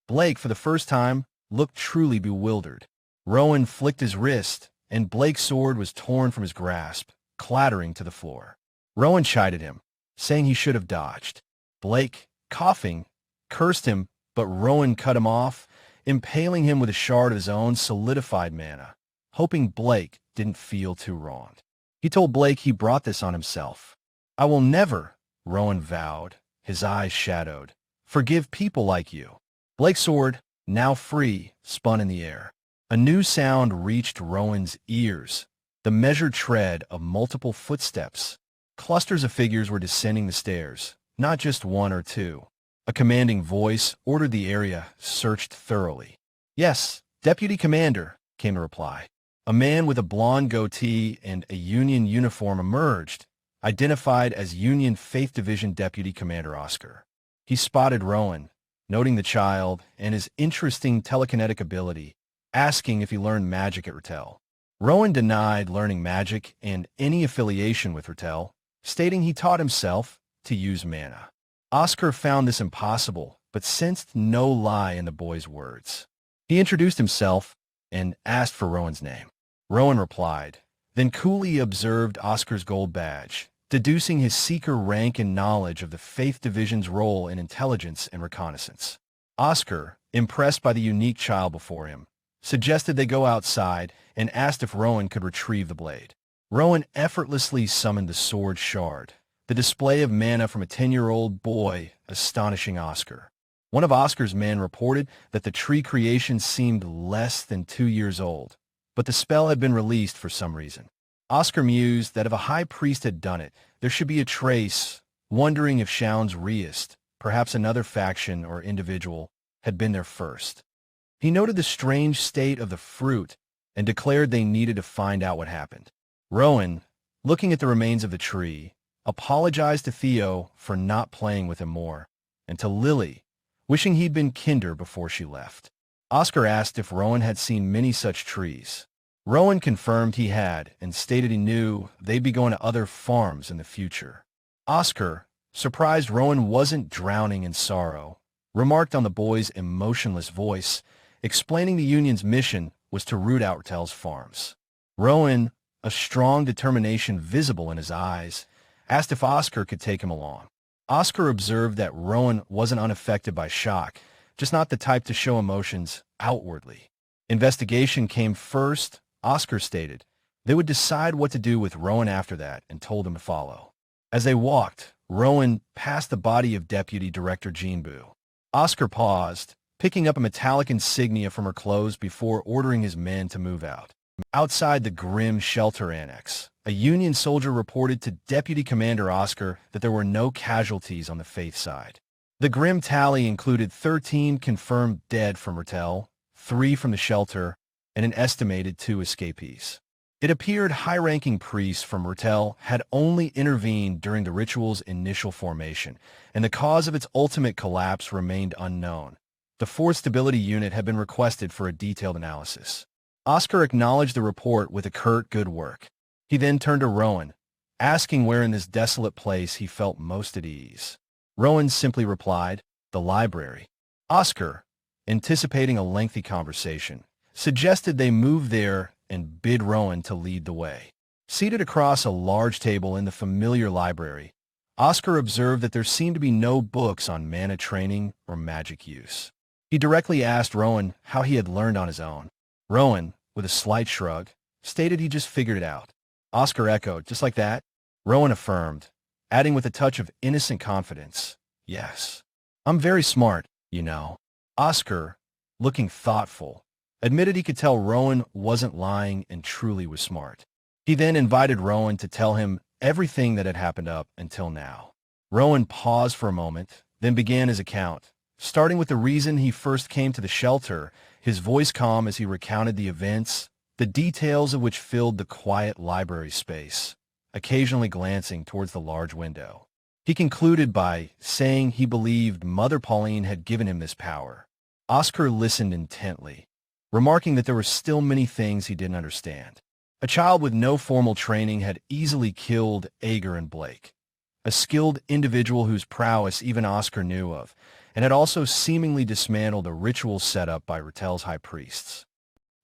Blake, for the first time, looked truly bewildered. Rowan flicked his wrist, and Blake's sword was torn from his grasp, clattering to the floor. Rowan chided him, saying he should have dodged. Blake, coughing, cursed him, but Rowan cut him off, impaling him with a shard of his own solidified mana, hoping Blake didn't feel too wronged. He told Blake he brought this on himself. I will never, Rowan vowed, his eyes shadowed, forgive people like you. Blake's sword, now free, spun in the air. A new sound reached Rowan's ears, the measured tread of multiple footsteps. Clusters of figures were descending the stairs, not just one or two. A commanding voice ordered the area searched thoroughly. Yes, Deputy Commander, came the reply. A man with a blonde goatee and a Union uniform emerged, identified as Union Faith Division Deputy Commander Oscar. He spotted Rowan, noting the child and his interesting telekinetic ability, asking if he learned magic at Recap. Rowan denied learning magic and any affiliation with Recap, stating he taught himself to use mana. Oscar found this impossible, but sensed no lie in the boy's words. He introduced himself and asked for Rowan's name. Rowan replied, then coolly observed Oscar's gold badge, deducing his seeker rank and knowledge of the Faith Division's role in intelligence and reconnaissance. Oscar, impressed by the unique child before him, suggested they go outside and asked if Rowan could retrieve the blade. Rowan effortlessly summoned the sword shard, the display of mana from a 10-year-old boy astonishing Oscar. One of Oscar's men reported that the tree creation seemed less than 2 years old, but the spell had been released for some reason. Oscar mused that if a high priest had done it, there should be a trace, wondering if Shaun's Reist, perhaps another faction or individual, had been there first. He noted the strange state of the fruit and declared they needed to find out what happened. Rowan, looking at the remains of the tree, apologized to Theo for not playing with him more, and to Lily, wishing he'd been kinder before she left. Oscar asked if Rowan had seen many such trees. Rowan confirmed he had and stated he knew they'd be going to other farms in the future. Oscar, surprised Rowan wasn't drowning in sorrow, remarked on the boy's emotionless voice, explaining the Union's mission was to root out Recap's farms. Rowan, a strong determination visible in his eyes, asked if Oscar could take him along. Oscar observed that Rowan wasn't unaffected by shock, just not the type to show emotions outwardly. Investigation came first, Oscar stated, They would decide what to do with Rowan after that and told him to follow. As they walked, Rowan passed the body of Deputy Director Jinbu. Oscar paused, picking up a metallic insignia from her clothes before ordering his men to move out. Outside the grim shelter annex, a Union soldier reported to Deputy Commander Oscar that there were no casualties on the Faith side. The grim tally included 13 confirmed dead from Ratel, 3 from the shelter, and an estimated 2 escapees. It appeared high-ranking priests from Ratel had only intervened during the ritual's initial formation, and the cause of its ultimate collapse remained unknown. The 4th Stability Unit had been requested for a detailed analysis. Oscar acknowledged the report with a curt "good work." He then turned to Rowan, asking where in this desolate place he felt most at ease. Rowan simply replied, "The library." Oscar, anticipating a lengthy conversation, suggested they move there and bid Rowan to lead the way. Seated across a large table in the familiar library, Oscar observed that there seemed to be no books on mana training or magic use. He directly asked Rowan how he had learned on his own. Rowan, with a slight shrug, stated he just figured it out. Oscar echoed, "Just like that?" Rowan affirmed, adding with a touch of innocent confidence, "Yes. I'm very smart, you know." Oscar, looking thoughtful, admitted he could tell Rowan wasn't lying and truly was smart. He then invited Rowan to tell him everything that had happened up until now. Rowan paused for a moment, then began his account, starting with the reason he first came to the shelter, his voice calm as he recounted the events, the details of which filled the quiet library space, occasionally glancing towards the large window. He concluded by saying he believed Mother Pauline had given him this power. Oscar listened intently, remarking that there were still many things he didn't understand. A child with no formal training had easily killed Ager and Blake, a skilled individual whose prowess even Oscar knew of, and had also seemingly dismantled a ritual set up by Ratel's high priests.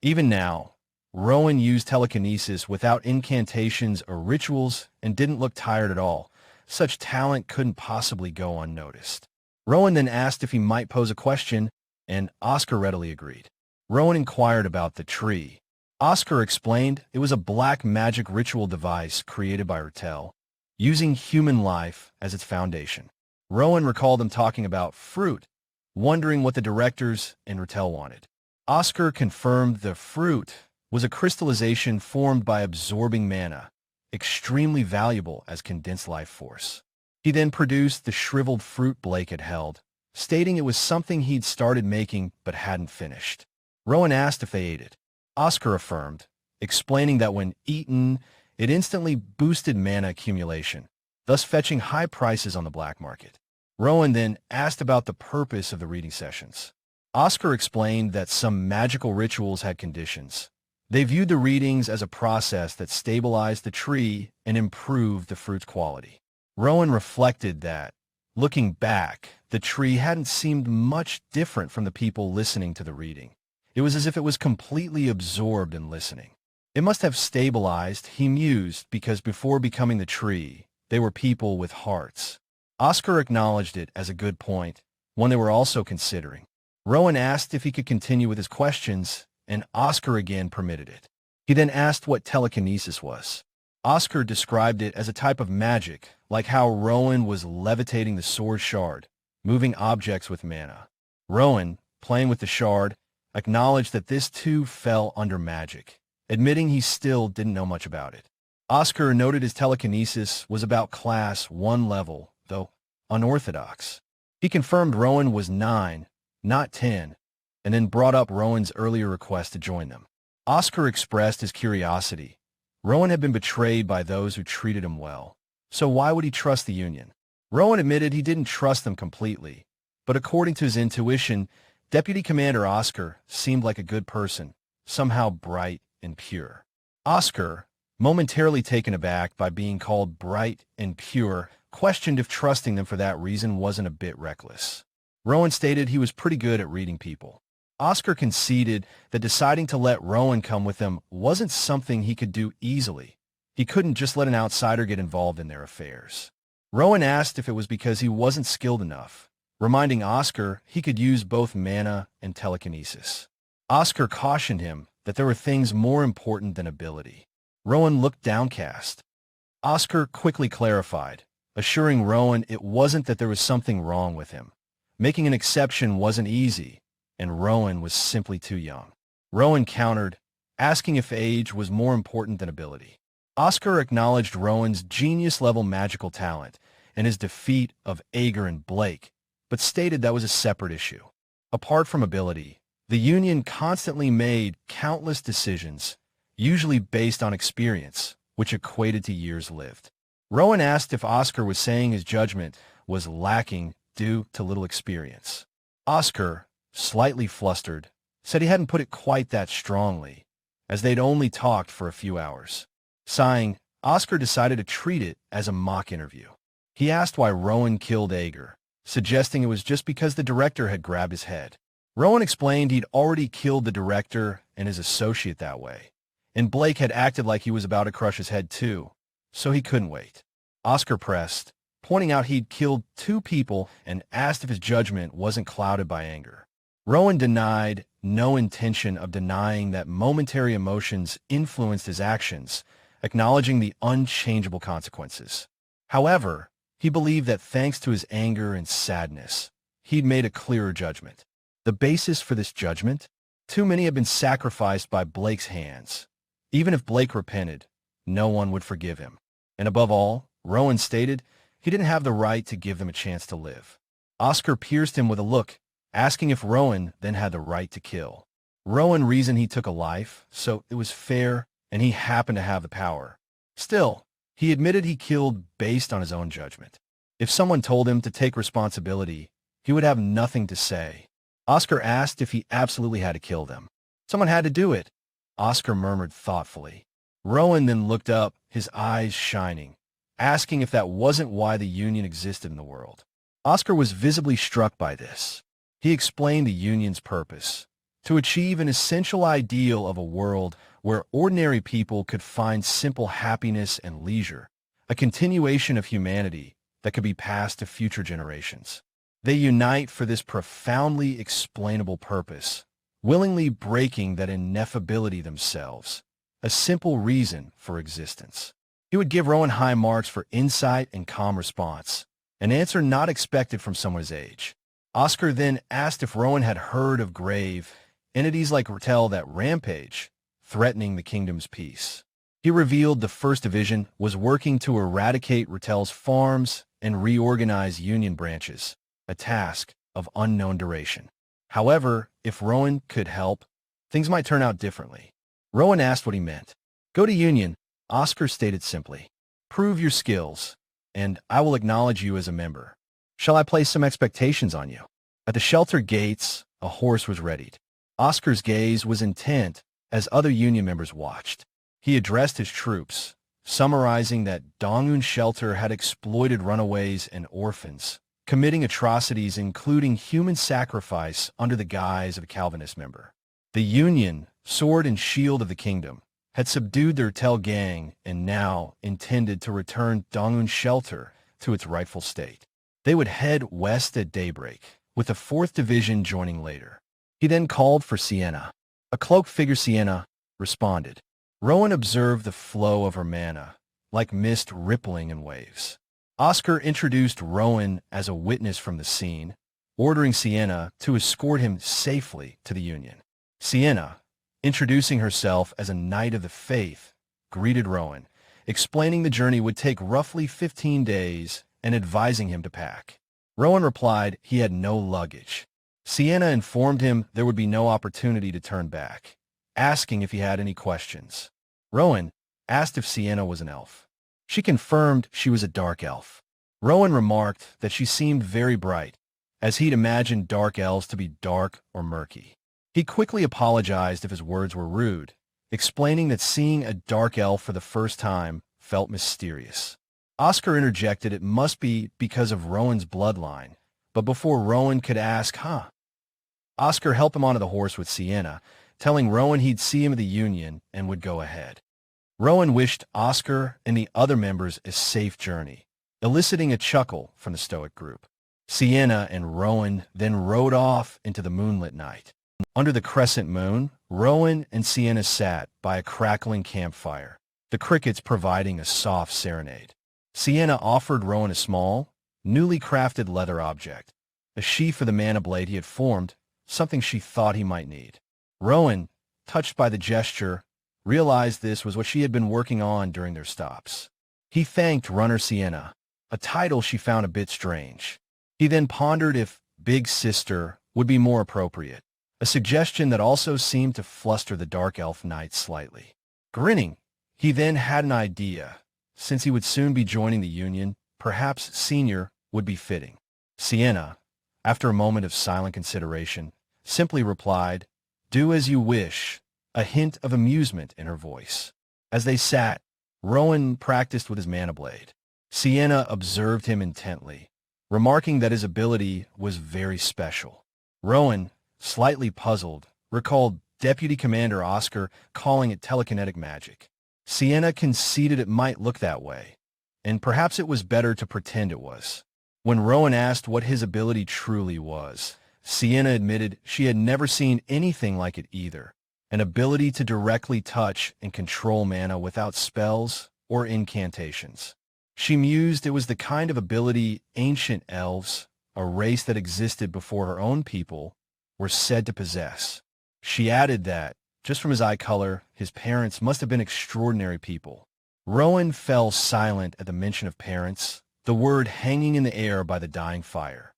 Even now, Rowan used telekinesis without incantations or rituals and didn't look tired at all. Such talent couldn't possibly go unnoticed. Rowan then asked if he might pose a question, and Oscar readily agreed. Rowan inquired about the tree. Oscar explained it was a black magic ritual device created by Ratel, using human life as its foundation. Rowan recalled them talking about fruit, wondering what the directors and Ratel wanted. Oscar confirmed the fruit was a crystallization formed by absorbing mana, extremely valuable as condensed life force. He then produced the shriveled fruit Blake had held, stating it was something he'd started making but hadn't finished. Rowan asked if they ate it. Oscar affirmed, explaining that when eaten, it instantly boosted mana accumulation, thus fetching high prices on the black market. Rowan then asked about the purpose of the reading sessions. Oscar explained that some magical rituals had conditions. They viewed the readings as a process that stabilized the tree and improved the fruit's quality. Rowan reflected that, looking back, the tree hadn't seemed much different from the people listening to the reading. It was as if it was completely absorbed in listening. It must have stabilized, he mused, because before becoming the tree, they were people with hearts. Oscar acknowledged it as a good point, one they were also considering. Rowan asked if he could continue with his questions, and Oscar again permitted it. He then asked what telekinesis was. Oscar described it as a type of magic, like how Rowan was levitating the sword shard, moving objects with mana. Rowan, playing with the shard, acknowledged that this too fell under magic, admitting he still didn't know much about it. Oscar noted his telekinesis was about Class 1 level, though unorthodox. He confirmed Rowan was 9, not 10, and then brought up Rowan's earlier request to join them. Oscar expressed his curiosity. Rowan had been betrayed by those who treated him well, so why would he trust the Union? Rowan admitted he didn't trust them completely, but according to his intuition, Deputy Commander Oscar seemed like a good person, somehow bright and pure. Oscar, momentarily taken aback by being called bright and pure, questioned if trusting them for that reason wasn't a bit reckless. Rowan stated he was pretty good at reading people. Oscar conceded that deciding to let Rowan come with them wasn't something he could do easily. He couldn't just let an outsider get involved in their affairs. Rowan asked if it was because he wasn't skilled enough, reminding Oscar he could use both mana and telekinesis. Oscar cautioned him that there were things more important than ability. Rowan looked downcast. Oscar quickly clarified, assuring Rowan it wasn't that there was something wrong with him. Making an exception wasn't easy, and Rowan was simply too young. Rowan countered, asking if age was more important than ability. Oscar acknowledged Rowan's genius-level magical talent and his defeat of Ager and Blake, but stated that was a separate issue. Apart from ability, the Union constantly made countless decisions, usually based on experience, which equated to years lived. Rowan asked if Oscar was saying his judgment was lacking due to little experience. Oscar, slightly flustered, said he hadn't put it quite that strongly, as they'd only talked for a few hours. Sighing, Oscar decided to treat it as a mock interview. He asked why Rowan killed Ager, suggesting it was just because the director had grabbed his head. Rowan explained he'd already killed the director and his associate that way, and Blake had acted like he was about to crush his head too, so he couldn't wait. Oscar pressed, pointing out he'd killed 2 people and asked if his judgment wasn't clouded by anger. Rowan denied no intention of denying that momentary emotions influenced his actions, acknowledging the unchangeable consequences. However, he believed that thanks to his anger and sadness, he'd made a clearer judgment. The basis for this judgment? Too many had been sacrificed by Blake's hands. Even if Blake repented, no one would forgive him. And above all, Rowan stated he didn't have the right to give them a chance to live. Oscar pierced him with a look, asking if Rowan then had the right to kill. Rowan reasoned he took a life, so it was fair, and he happened to have the power. Still, he admitted he killed based on his own judgment. If someone told him to take responsibility, he would have nothing to say. Oscar asked if he absolutely had to kill them. Someone had to do it, Oscar murmured thoughtfully. Rowan then looked up, his eyes shining, asking if that wasn't why the Union existed in the world. Oscar was visibly struck by this. He explained the Union's purpose, to achieve an essential ideal of a world where ordinary people could find simple happiness and leisure, a continuation of humanity that could be passed to future generations. They unite for this profoundly explainable purpose, willingly breaking that ineffability themselves, a simple reason for existence. He would give Rowan high marks for insight and calm response, an answer not expected from someone his age. Oscar then asked if Rowan had heard of grave entities like Rattel that rampage, threatening the kingdom's peace. He revealed the First Division was working to eradicate Rattel's farms and reorganize Union branches, a task of unknown duration. However, if Rowan could help, things might turn out differently. Rowan asked what he meant. Go to Union, Oscar stated simply. Prove your skills, and I will acknowledge you as a member. Shall I place some expectations on you? At the shelter gates, a horse was readied. Oscar's gaze was intent as other Union members watched. He addressed his troops, summarizing that Dongun shelter had exploited runaways and orphans, committing atrocities including human sacrifice under the guise of a Calvinist member. The Union, sword and shield of the kingdom, had subdued their Tel gang and now intended to return Dongun shelter to its rightful state. They would head west at daybreak, with the 4th Division joining later. He then called for Sienna. A cloaked figure Sienna responded. Rowan observed the flow of her mana, like mist rippling in waves. Oscar introduced Rowan as a witness from the scene, ordering Sienna to escort him safely to the Union. Sienna, introducing herself as a Knight of the Faith, greeted Rowan, explaining the journey would take roughly 15 days and advising him to pack. Rowan replied he had no luggage. Sienna informed him there would be no opportunity to turn back, asking if he had any questions. Rowan asked if Sienna was an elf. She confirmed she was a dark elf. Rowan remarked that she seemed very bright, as he'd imagined dark elves to be dark or murky. He quickly apologized if his words were rude, explaining that seeing a dark elf for the first time felt mysterious. Oscar interjected it must be because of Rowan's bloodline, but before Rowan could ask, Oscar helped him onto the horse with Sienna, telling Rowan he'd see him at the Union and would go ahead. Rowan wished Oscar and the other members a safe journey, eliciting a chuckle from the stoic group. Sienna and Rowan then rode off into the moonlit night. Under the crescent moon, Rowan and Sienna sat by a crackling campfire, the crickets providing a soft serenade. Sienna offered Rowan a small, newly crafted leather object, a sheath for the mana blade he had formed, something she thought he might need. Rowan, touched by the gesture, realized this was what she had been working on during their stops. He thanked Runner Sienna, a title she found a bit strange. He then pondered if Big Sister would be more appropriate, a suggestion that also seemed to fluster the Dark Elf Knight slightly. Grinning, he then had an idea. Since he would soon be joining the Union, perhaps Senior would be fitting. Sienna, after a moment of silent consideration, simply replied, "Do as you wish," a hint of amusement in her voice. As they sat, Rowan practiced with his mana blade. Sienna observed him intently, remarking that his ability was very special. Rowan, slightly puzzled, recalled Deputy Commander Oscar calling it telekinetic magic. Sienna conceded it might look that way, and perhaps it was better to pretend it was. When Rowan asked what his ability truly was, Sienna admitted she had never seen anything like it either, an ability to directly touch and control mana without spells or incantations. She mused it was the kind of ability ancient elves, a race that existed before her own people, were said to possess. She added that, just from his eye color, his parents must have been extraordinary people. Rowan fell silent at the mention of parents, the word hanging in the air by the dying fire.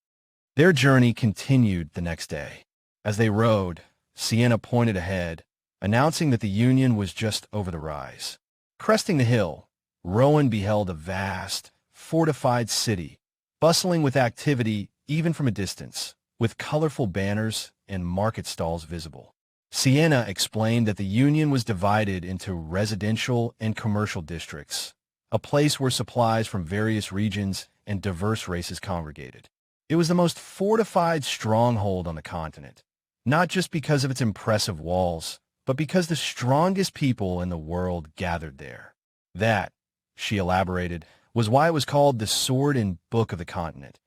Their journey continued the next day. As they rode, Sienna pointed ahead, announcing that the Union was just over the rise. Cresting the hill, Rowan beheld a vast, fortified city, bustling with activity even from a distance, with colorful banners and market stalls visible. Sienna explained that the Union was divided into residential and commercial districts, a place where supplies from various regions and diverse races congregated. It was the most fortified stronghold on the continent, not just because of its impressive walls, but because the strongest people in the world gathered there. That, she elaborated, was why it was called the Sword and Book of the Continent,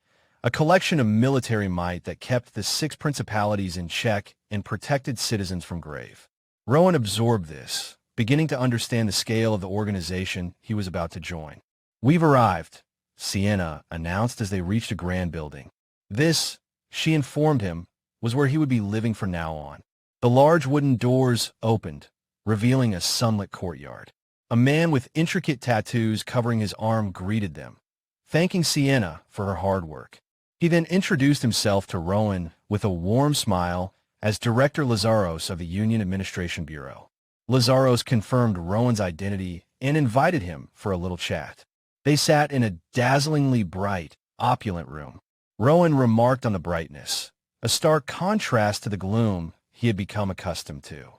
a collection of military might that kept the 6 principalities in check and protected citizens from grave. Rowan absorbed this, beginning to understand the scale of the organization he was about to join. "We've arrived," Sienna announced as they reached a grand building. This, she informed him, was where he would be living from now on. The large wooden doors opened, revealing a sunlit courtyard. A man with intricate tattoos covering his arm greeted them, thanking Sienna for her hard work. He then introduced himself to Rowan with a warm smile as Director Lazaros of the Union Administration Bureau. Lazaros confirmed Rowan's identity and invited him for a little chat. They sat in a dazzlingly bright, opulent room. Rowan remarked on the brightness, a stark contrast to the gloom he had become accustomed to.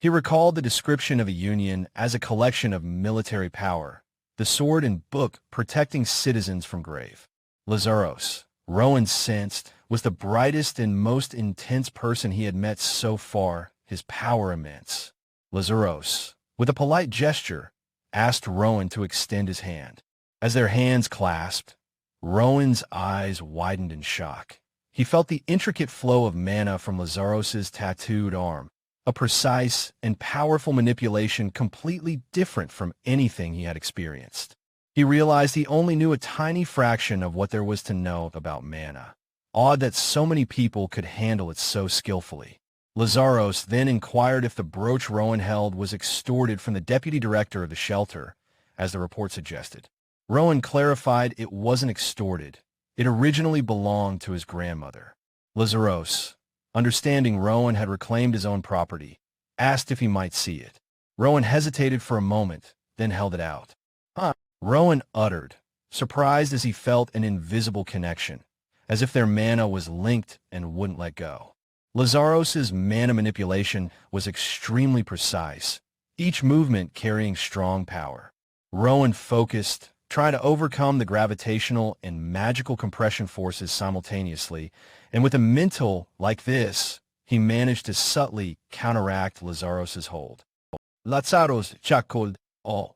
He recalled the description of a union as a collection of military power, the sword and book protecting citizens from grave. Lazaros, Rowan sensed, was the brightest and most intense person he had met so far, his power immense. Lazaros, with a polite gesture, asked Rowan to extend his hand. As their hands clasped, Rowan's eyes widened in shock. He felt the intricate flow of mana from Lazaros's tattooed arm, a precise and powerful manipulation completely different from anything he had experienced. He realized he only knew a tiny fraction of what there was to know about mana. Odd that so many people could handle it so skillfully. Lazaros then inquired if the brooch Rowan held was extorted from the deputy director of the shelter, as the report suggested. Rowan clarified it wasn't extorted. It originally belonged to his grandmother. Lazaros, understanding Rowan had reclaimed his own property, asked if he might see it. Rowan hesitated for a moment, then held it out. "Huh?" Rowan uttered, surprised as he felt an invisible connection, as if their mana was linked and wouldn't let go. Lazaros's mana manipulation was extremely precise, each movement carrying strong power. Rowan focused, trying to overcome the gravitational and magical compression forces simultaneously, and with a mental like this, he managed to subtly counteract Lazaros's hold. Lazaros chuckled, oh.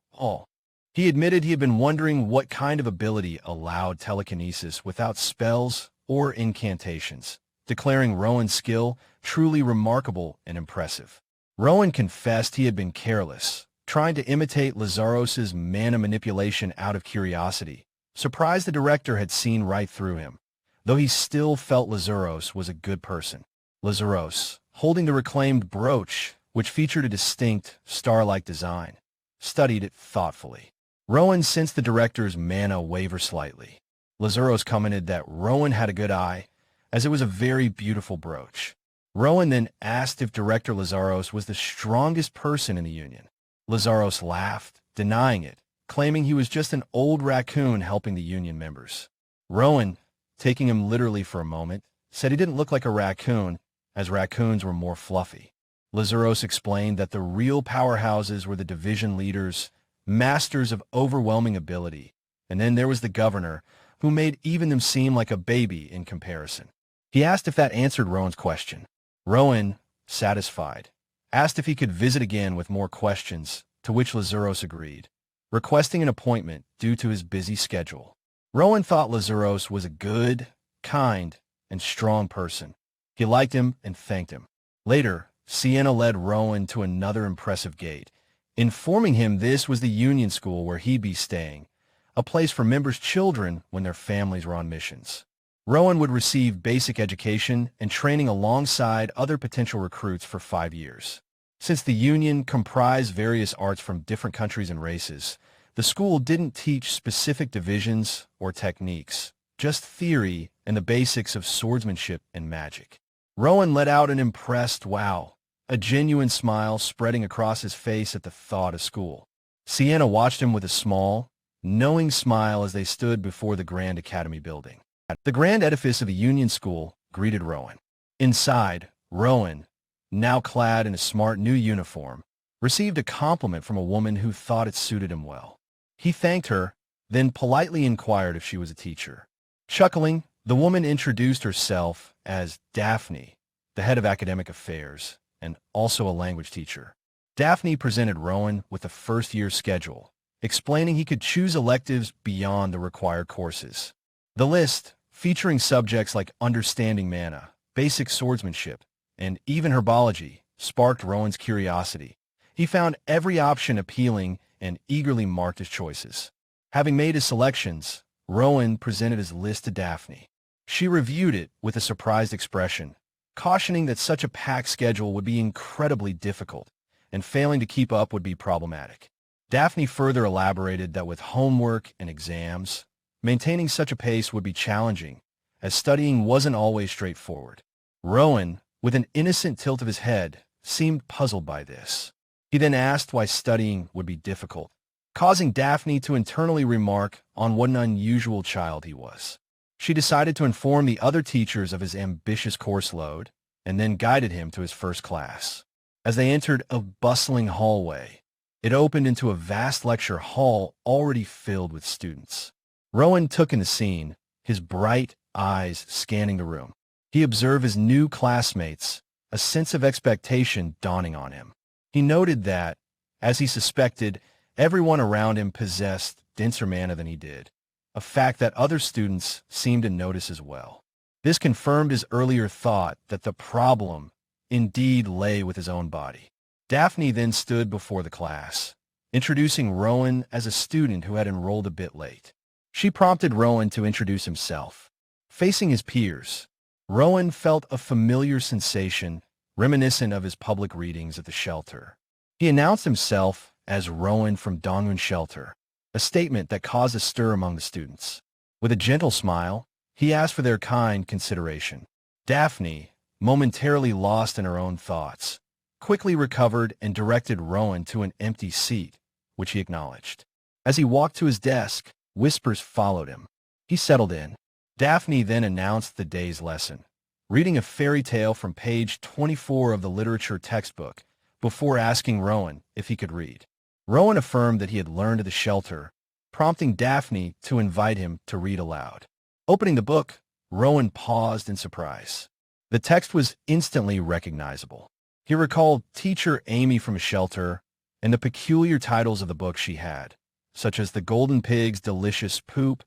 He admitted he had been wondering what kind of ability allowed telekinesis without spells or incantations, declaring Rowan's skill truly remarkable and impressive. Rowan confessed he had been careless, trying to imitate Lazaros's mana manipulation out of curiosity, surprised the director had seen right through him, though he still felt Lazaros was a good person. Lazaros, holding the reclaimed brooch, which featured a distinct, star-like design, studied it thoughtfully. Rowan sensed the director's mana waver slightly. Lazaros commented that Rowan had a good eye, as it was a very beautiful brooch. Rowan then asked if Director Lazaros was the strongest person in the Union. Lazaros laughed, denying it, claiming he was just an old raccoon helping the Union members. Rowan, taking him literally for a moment, said he didn't look like a raccoon, as raccoons were more fluffy. Lazaros explained that the real powerhouses were the division leaders, masters of overwhelming ability, and then there was the governor, who made even them seem like a baby in comparison. He asked if that answered Rowan's question. Rowan, satisfied, asked if he could visit again with more questions, to which Lazaros agreed, requesting an appointment due to his busy schedule. Rowan thought Lazaros was a good, kind, and strong person. He liked him and thanked him. Later, Sienna led Rowan to another impressive gate, informing him this was the Union School where he'd be staying, a place for members' children when their families were on missions. Rowan would receive basic education and training alongside other potential recruits for 5 years. Since the Union comprised various arts from different countries and races, the school didn't teach specific divisions or techniques, just theory and the basics of swordsmanship and magic. Rowan let out an impressed wow, a genuine smile spreading across his face at the thought of school. Sienna watched him with a small, knowing smile as they stood before the Grand Academy building. The grand edifice of the Union School greeted Rowan. Inside, Rowan, now clad in a smart new uniform, received a compliment from a woman who thought it suited him well. He thanked her, then politely inquired if she was a teacher. Chuckling, the woman introduced herself as Daphne, the head of academic affairs, and also a language teacher. Daphne presented Rowan with a first-year schedule, explaining he could choose electives beyond the required courses. The list, featuring subjects like understanding mana, basic swordsmanship, and even herbology, sparked Rowan's curiosity. He found every option appealing and eagerly marked his choices. Having made his selections, Rowan presented his list to Daphne. She reviewed it with a surprised expression, cautioning that such a packed schedule would be incredibly difficult, and failing to keep up would be problematic. Daphne further elaborated that with homework and exams, maintaining such a pace would be challenging, as studying wasn't always straightforward. Rowan, with an innocent tilt of his head, seemed puzzled by this. He then asked why studying would be difficult, causing Daphne to internally remark on what an unusual child he was. She decided to inform the other teachers of his ambitious course load, and then guided him to his first class. As they entered a bustling hallway, it opened into a vast lecture hall already filled with students. Rowan took in the scene, his bright eyes scanning the room. He observed his new classmates, a sense of expectation dawning on him. He noted that, as he suspected, everyone around him possessed denser mana than he did, a fact that other students seemed to notice as well. This confirmed his earlier thought that the problem indeed lay with his own body. Daphne then stood before the class, introducing Rowan as a student who had enrolled a bit late. She prompted Rowan to introduce himself. Facing his peers, Rowan felt a familiar sensation reminiscent of his public readings at the shelter. He announced himself as Rowan from Dongwon Shelter, a statement that caused a stir among the students. With a gentle smile, he asked for their kind consideration. Daphne, momentarily lost in her own thoughts, quickly recovered and directed Rowan to an empty seat, which he acknowledged. As he walked to his desk, whispers followed him. He settled in. Daphne then announced the day's lesson, reading a fairy tale from page 24 of the literature textbook before asking Rowan if he could read. Rowan affirmed that he had learned at the shelter, prompting Daphne to invite him to read aloud. Opening the book, Rowan paused in surprise. The text was instantly recognizable. He recalled Teacher Amy from shelter and the peculiar titles of the book she had, such as The Golden Pig's Delicious Poop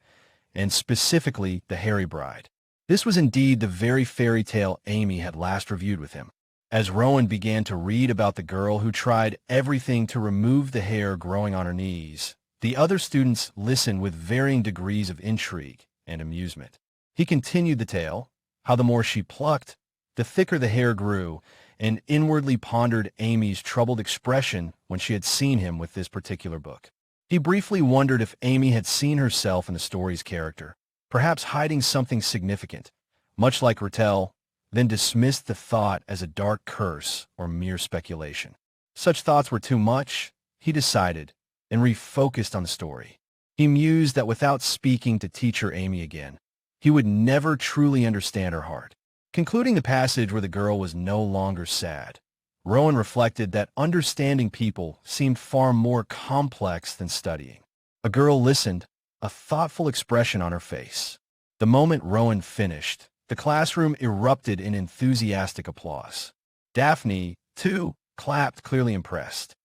and specifically The Hairy Bride. This was indeed the very fairy tale Amy had last reviewed with him. As Rowan began to read about the girl who tried everything to remove the hair growing on her knees, the other students listened with varying degrees of intrigue and amusement. He continued the tale, how the more she plucked, the thicker the hair grew, and inwardly pondered Amy's troubled expression when she had seen him with this particular book. He briefly wondered if Amy had seen herself in the story's character, perhaps hiding something significant, much like Rattel, then dismissed the thought as a dark curse or mere speculation. Such thoughts were too much, he decided, and refocused on the story. He mused that without speaking to teacher Amy again, he would never truly understand her heart. Concluding the passage where the girl was no longer sad, Rowan reflected that understanding people seemed far more complex than studying. A girl listened, a thoughtful expression on her face. The moment Rowan finished, the classroom erupted in enthusiastic applause. Daphne, too, clapped, clearly impressed.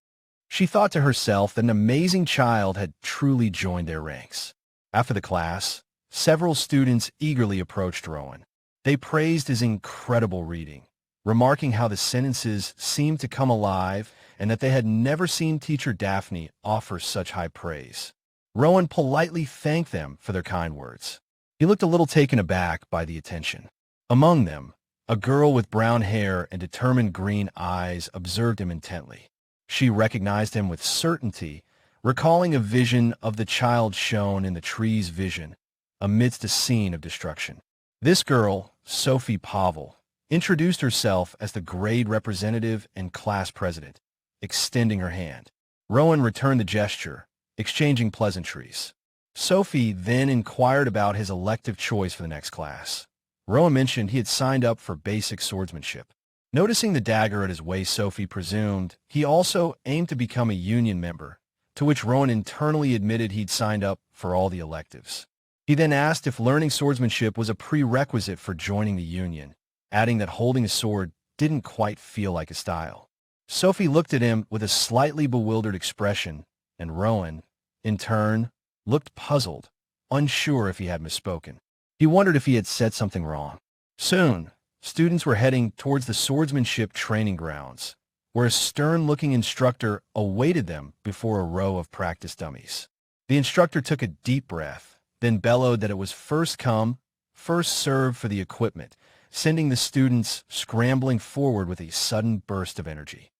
She thought to herself that an amazing child had truly joined their ranks. After the class, several students eagerly approached Rowan. They praised his incredible reading, remarking how the sentences seemed to come alive and that they had never seen teacher Daphne offer such high praise. Rowan politely thanked them for their kind words. He looked a little taken aback by the attention. Among them, a girl with brown hair and determined green eyes observed him intently. She recognized him with certainty, recalling a vision of the child shown in the tree's vision amidst a scene of destruction. This girl, Sophie Pavel, introduced herself as the grade representative and class president, extending her hand. Rowan returned the gesture, exchanging pleasantries. Sophie then inquired about his elective choice for the next class. Rowan mentioned he had signed up for basic swordsmanship. Noticing the dagger at his waist, Sophie presumed he also aimed to become a union member, to which Rowan internally admitted he'd signed up for all the electives. He then asked if learning swordsmanship was a prerequisite for joining the union, adding that holding a sword didn't quite feel like his style. Sophie looked at him with a slightly bewildered expression, and Rowan, in turn, looked puzzled, unsure if he had misspoken. He wondered if he had said something wrong. Soon, students were heading towards the swordsmanship training grounds, where a stern-looking instructor awaited them before a row of practice dummies. The instructor took a deep breath, then bellowed that it was first come, first served for the equipment, sending the students scrambling forward with a sudden burst of energy.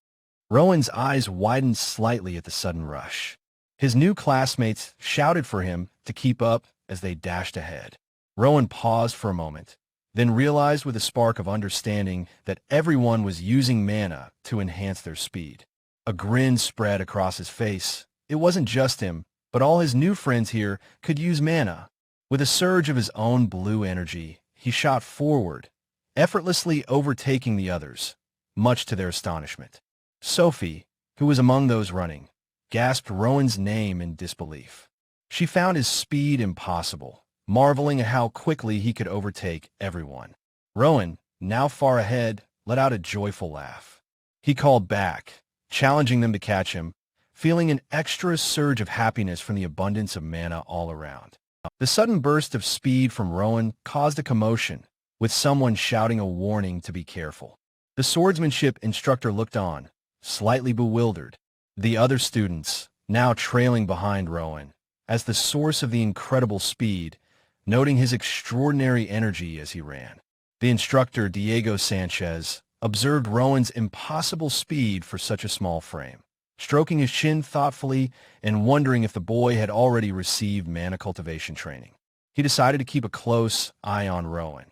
Rowan's eyes widened slightly at the sudden rush. His new classmates shouted for him to keep up as they dashed ahead. Rowan paused for a moment, then realized with a spark of understanding that everyone was using mana to enhance their speed. A grin spread across his face. It wasn't just him, but all his new friends here could use mana. With a surge of his own blue energy, he shot forward, effortlessly overtaking the others, much to their astonishment. Sophie, who was among those running, gasped Rowan's name in disbelief. She found his speed impossible, marveling at how quickly he could overtake everyone. Rowan, now far ahead, let out a joyful laugh. He called back, challenging them to catch him, feeling an extra surge of happiness from the abundance of mana all around. The sudden burst of speed from Rowan caused a commotion, with someone shouting a warning to be careful. The swordsmanship instructor looked on, slightly bewildered. The other students, now trailing behind Rowan, as the source of the incredible speed, noting his extraordinary energy as he ran. The instructor, Diego Sanchez, observed Rowan's impossible speed for such a small frame, stroking his chin thoughtfully and wondering if the boy had already received mana cultivation training. He decided to keep a close eye on Rowan,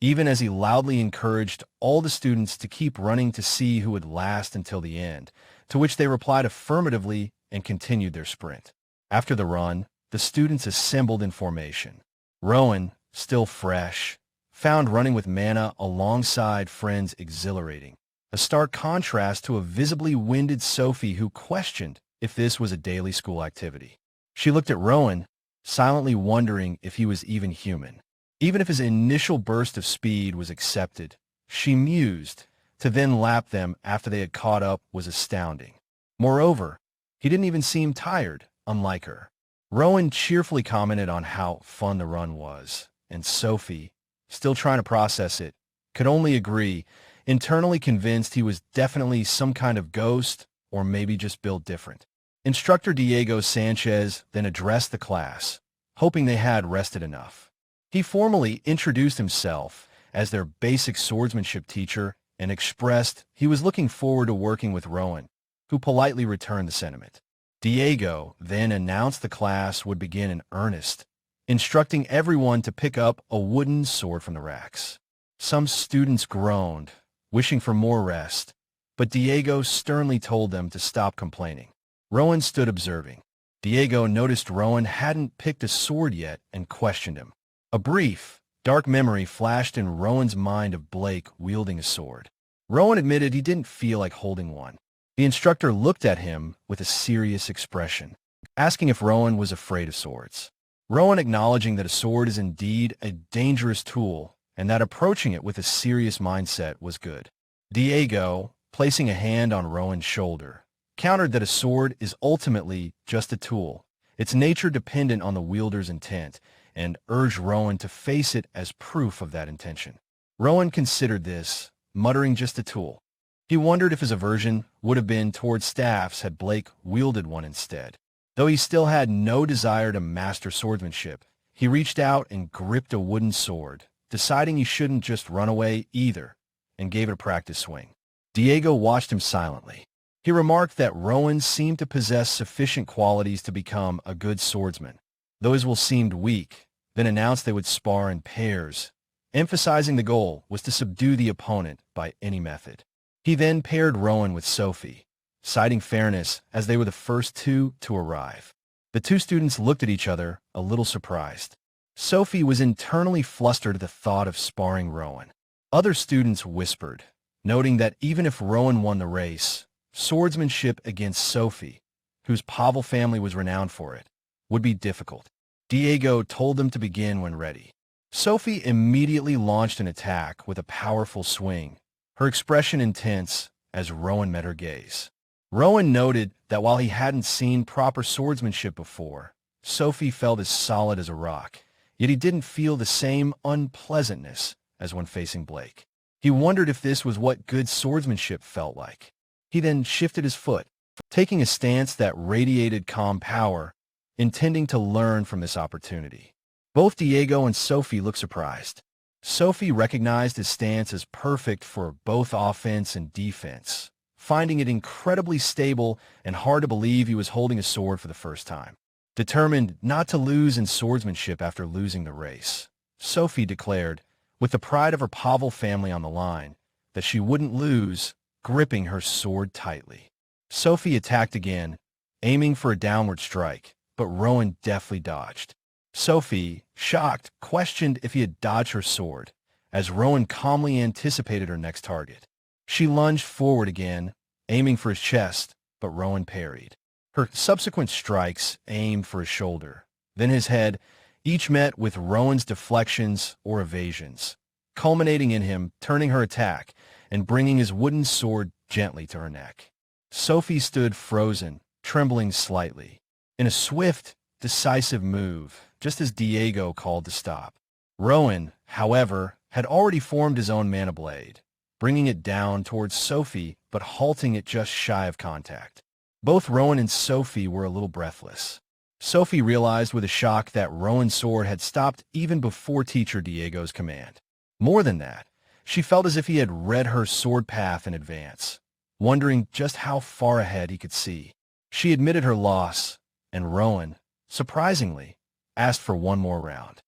even as he loudly encouraged all the students to keep running to see who would last until the end, to which they replied affirmatively and continued their sprint. After the run, the students assembled in formation. Rowan, still fresh, found running with mana alongside friends exhilarating, a stark contrast to a visibly winded Sophie who questioned if this was a daily school activity. She looked at Rowan, silently wondering if he was even human. Even if his initial burst of speed was accepted, she mused, to then lap them after they had caught up was astounding. Moreover, he didn't even seem tired, unlike her. Rowan cheerfully commented on how fun the run was, and Sophie, still trying to process it, could only agree internally convinced he was definitely some kind of ghost or maybe just built different. Instructor Diego Sanchez then addressed the class, hoping they had rested enough. He formally introduced himself as their basic swordsmanship teacher and expressed he was looking forward to working with Rowan, who politely returned the sentiment. Diego then announced the class would begin in earnest, instructing everyone to pick up a wooden sword from the racks. Some students groaned, wishing for more rest, but Diego sternly told them to stop complaining. Rowan stood observing. Diego noticed Rowan hadn't picked a sword yet and questioned him. A brief, dark memory flashed in Rowan's mind of Blake wielding a sword. Rowan admitted he didn't feel like holding one. The instructor looked at him with a serious expression, asking if Rowan was afraid of swords. Rowan acknowledging that a sword is indeed a dangerous tool and that approaching it with a serious mindset was good. Diego, placing a hand on Rowan's shoulder, countered that a sword is ultimately just a tool, its nature dependent on the wielder's intent, and urged Rowan to face it as proof of that intention. Rowan considered this, muttering just a tool. He wondered if his aversion would have been toward staffs had Blake wielded one instead. Though he still had no desire to master swordsmanship, he reached out and gripped a wooden sword, deciding he shouldn't just run away either, and gave it a practice swing. Diego watched him silently. He remarked that Rowan seemed to possess sufficient qualities to become a good swordsman, though his will seemed weak, then announced they would spar in pairs, emphasizing the goal was to subdue the opponent by any method. He then paired Rowan with Sophie, citing fairness as they were the first two to arrive. The two students looked at each other, a little surprised. Sophie was internally flustered at the thought of sparring Rowan. Other students whispered, noting that even if Rowan won the race, swordsmanship against Sophie, whose Pavel family was renowned for it, would be difficult. Diego told them to begin when ready. Sophie immediately launched an attack with a powerful swing, her expression intense as Rowan met her gaze. Rowan noted that while he hadn't seen proper swordsmanship before, Sophie felt as solid as a rock, yet he didn't feel the same unpleasantness as when facing Blake. He wondered if this was what good swordsmanship felt like. He then shifted his foot, taking a stance that radiated calm power, intending to learn from this opportunity. Both Diego and Sophie looked surprised. Sophie recognized his stance as perfect for both offense and defense, finding it incredibly stable and hard to believe he was holding a sword for the first time. Determined not to lose in swordsmanship after losing the race, Sophie declared, with the pride of her Pavel family on the line, that she wouldn't lose, gripping her sword tightly. Sophie attacked again, aiming for a downward strike, but Rowan deftly dodged. Sophie, shocked, questioned if he had dodged her sword, as Rowan calmly anticipated her next target. She lunged forward again, aiming for his chest, but Rowan parried. Her subsequent strikes aimed for his shoulder, then his head, each met with Rowan's deflections or evasions, culminating in him turning her attack and bringing his wooden sword gently to her neck. Sophie stood frozen, trembling slightly, in a swift, decisive move, just as Diego called to stop. Rowan, however, had already formed his own mana blade, bringing it down towards Sophie but halting it just shy of contact. Both Rowan and Sophie were a little breathless. Sophie realized with a shock that Rowan's sword had stopped even before teacher Diego's command. More than that, she felt as if he had read her sword path in advance, wondering just how far ahead he could see. She admitted her loss, and Rowan, surprisingly, asked for one more round.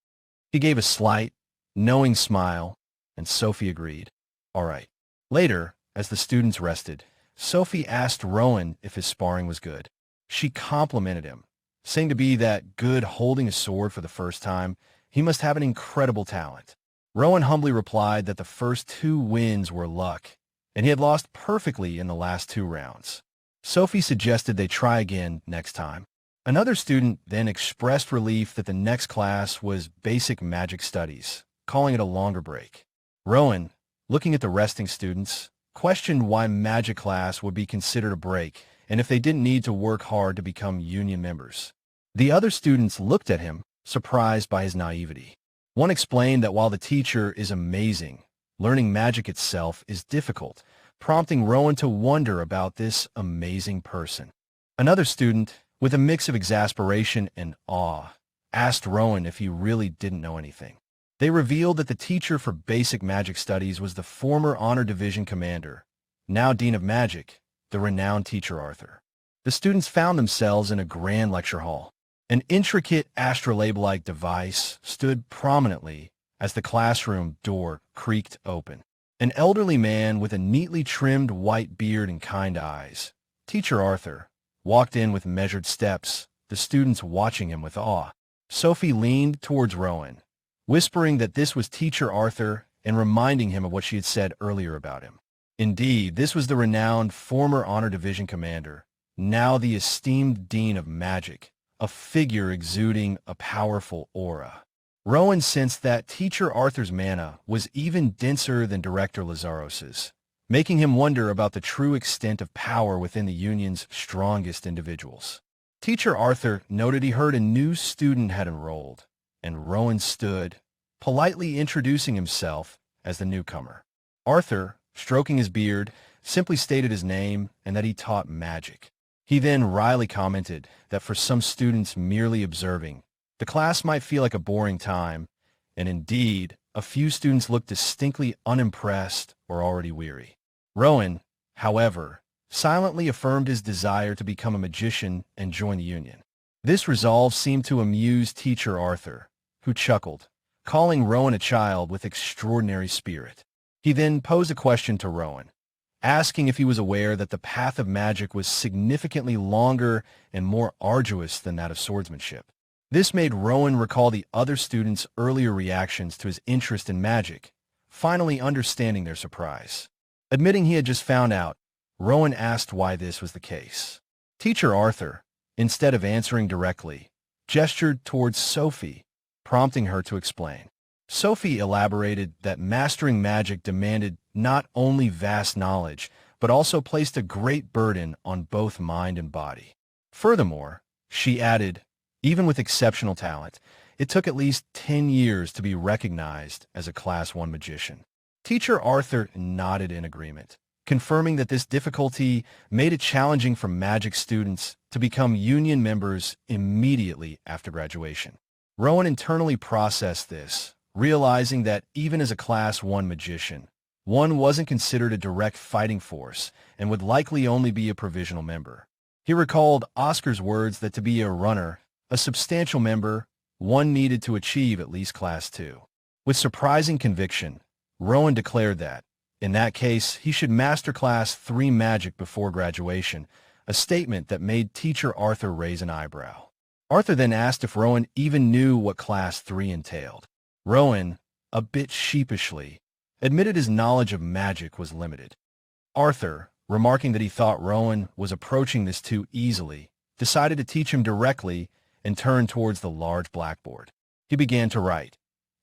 He gave a slight, knowing smile, and Sophie agreed. All right. Later, as the students rested, Sophie asked Rowan if his sparring was good. She complimented him, saying to be that good holding a sword for the first time, he must have an incredible talent. Rowan humbly replied that the first 2 wins were luck, and he had lost perfectly in the last 2 rounds. Sophie suggested they try again next time. Another student then expressed relief that the next class was basic magic studies, calling it a longer break. Rowan, looking at the resting students, questioned why magic class would be considered a break and if they didn't need to work hard to become union members. The other students looked at him, surprised by his naivety. One explained that while the teacher is amazing, Learning magic itself is difficult, prompting Rowan to wonder about this amazing person. Another student, with a mix of exasperation and awe, asked Rowan if he really didn't know anything. They revealed that the teacher for basic magic studies was the former Honor Division commander, now Dean of Magic, the renowned teacher Arthur. The students found themselves in a grand lecture hall. An intricate astrolabe-like device stood prominently as the classroom door creaked open. An elderly man with a neatly trimmed white beard and kind eyes, Teacher Arthur, walked in with measured steps, the students watching him with awe. Sophie leaned towards Rowan, whispering that this was Teacher Arthur and reminding him of what she had said earlier about him. Indeed, this was the renowned former Honor Division commander, now the esteemed Dean of Magic, a figure exuding a powerful aura. Rowan sensed that Teacher Arthur's mana was even denser than Director Lazaros's, making him wonder about the true extent of power within the Union's strongest individuals. Teacher Arthur noted he heard a new student had enrolled, and Rowan stood, politely introducing himself as the newcomer. Arthur, stroking his beard, simply stated his name and that he taught magic. He then wryly commented that for some students merely observing, the class might feel like a boring time, and indeed, a few students looked distinctly unimpressed or already weary. Rowan, however, silently affirmed his desire to become a magician and join the Union. This resolve seemed to amuse Teacher Arthur, who chuckled, calling Rowan a child with extraordinary spirit. He then posed a question to Rowan, asking if he was aware that the path of magic was significantly longer and more arduous than that of swordsmanship. This made Rowan recall the other students' earlier reactions to his interest in magic, finally understanding their surprise. Admitting he had just found out, Rowan asked why this was the case. Teacher Arthur, instead of answering directly, gestured towards Sophie, prompting her to explain. Sophie elaborated that mastering magic demanded not only vast knowledge, but also placed a great burden on both mind and body. Furthermore, she added, even with exceptional talent, it took at least 10 years to be recognized as a Class 1 magician. Teacher Arthur nodded in agreement, confirming that this difficulty made it challenging for magic students to become Union members immediately after graduation. Rowan internally processed this, realizing that even as a Class 1 magician, one wasn't considered a direct fighting force and would likely only be a provisional member. He recalled Oscar's words that to be a runner, a substantial member, one needed to achieve at least Class 2. With surprising conviction, Rowan declared that, in that case, he should master Class 3 magic before graduation, a statement that made Teacher Arthur raise an eyebrow. Arthur then asked if Rowan even knew what Class 3 entailed. Rowan, a bit sheepishly, admitted his knowledge of magic was limited. Arthur, remarking that he thought Rowan was approaching this too easily, decided to teach him directly and turned towards the large blackboard. He began to write,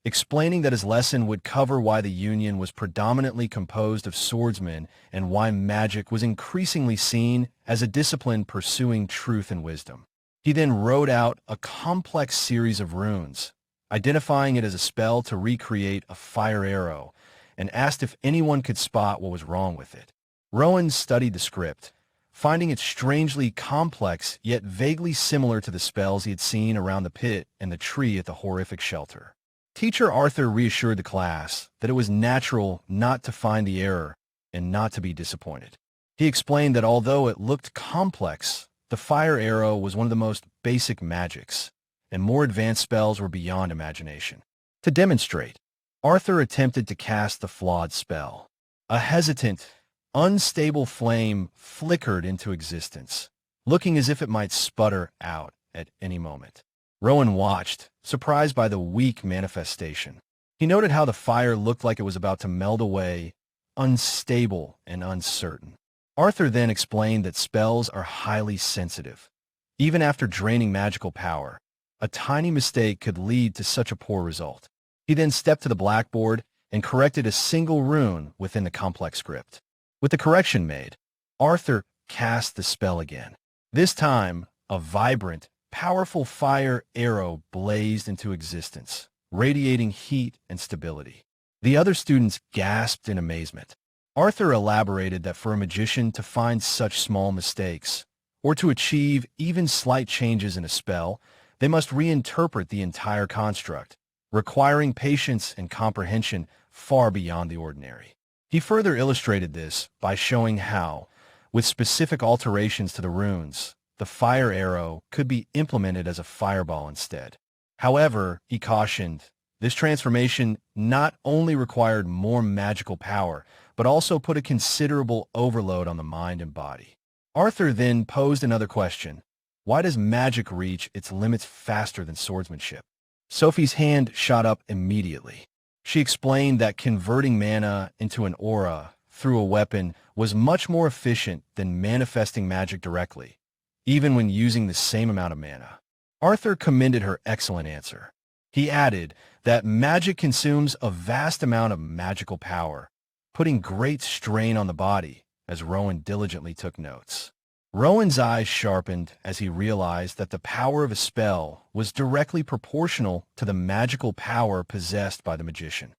explaining that his lesson would cover why the Union was predominantly composed of swordsmen and why magic was increasingly seen as a discipline pursuing truth and wisdom. He then wrote out a complex series of runes, identifying it as a spell to recreate a fire arrow, and asked if anyone could spot what was wrong with it. Rowan studied the script, finding it strangely complex yet vaguely similar to the spells he had seen around the pit and the tree at the horrific shelter. Teacher Arthur reassured the class that it was natural not to find the error and not to be disappointed. He explained that although it looked complex, the fire arrow was one of the most basic magics, and more advanced spells were beyond imagination. To demonstrate, Arthur attempted to cast the flawed spell. A hesitant, unstable flame flickered into existence, looking as if it might sputter out at any moment. Rowan watched, surprised by the weak manifestation. He noted how the fire looked like it was about to melt away, unstable and uncertain. Arthur then explained that spells are highly sensitive. Even after draining magical power, a tiny mistake could lead to such a poor result. He then stepped to the blackboard and corrected a single rune within the complex script. With the correction made, Arthur cast the spell again. This time, a vibrant, powerful fire arrow blazed into existence, radiating heat and stability. The other students gasped in amazement. Arthur elaborated that for a magician to find such small mistakes, or to achieve even slight changes in a spell, they must reinterpret the entire construct, requiring patience and comprehension far beyond the ordinary. He further illustrated this by showing how, with specific alterations to the runes, the fire arrow could be implemented as a fireball instead. However, he cautioned, this transformation not only required more magical power, but also put a considerable overload on the mind and body. Arthur then posed another question. Why does magic reach its limits faster than swordsmanship? Sophie's hand shot up immediately. She explained that converting mana into an aura through a weapon was much more efficient than manifesting magic directly, even when using the same amount of mana. Arthur commended her excellent answer. He added that magic consumes a vast amount of magical power, putting great strain on the body, as Rowan diligently took notes. Rowan's eyes sharpened as he realized that the power of a spell was directly proportional to the magical power possessed by the magician.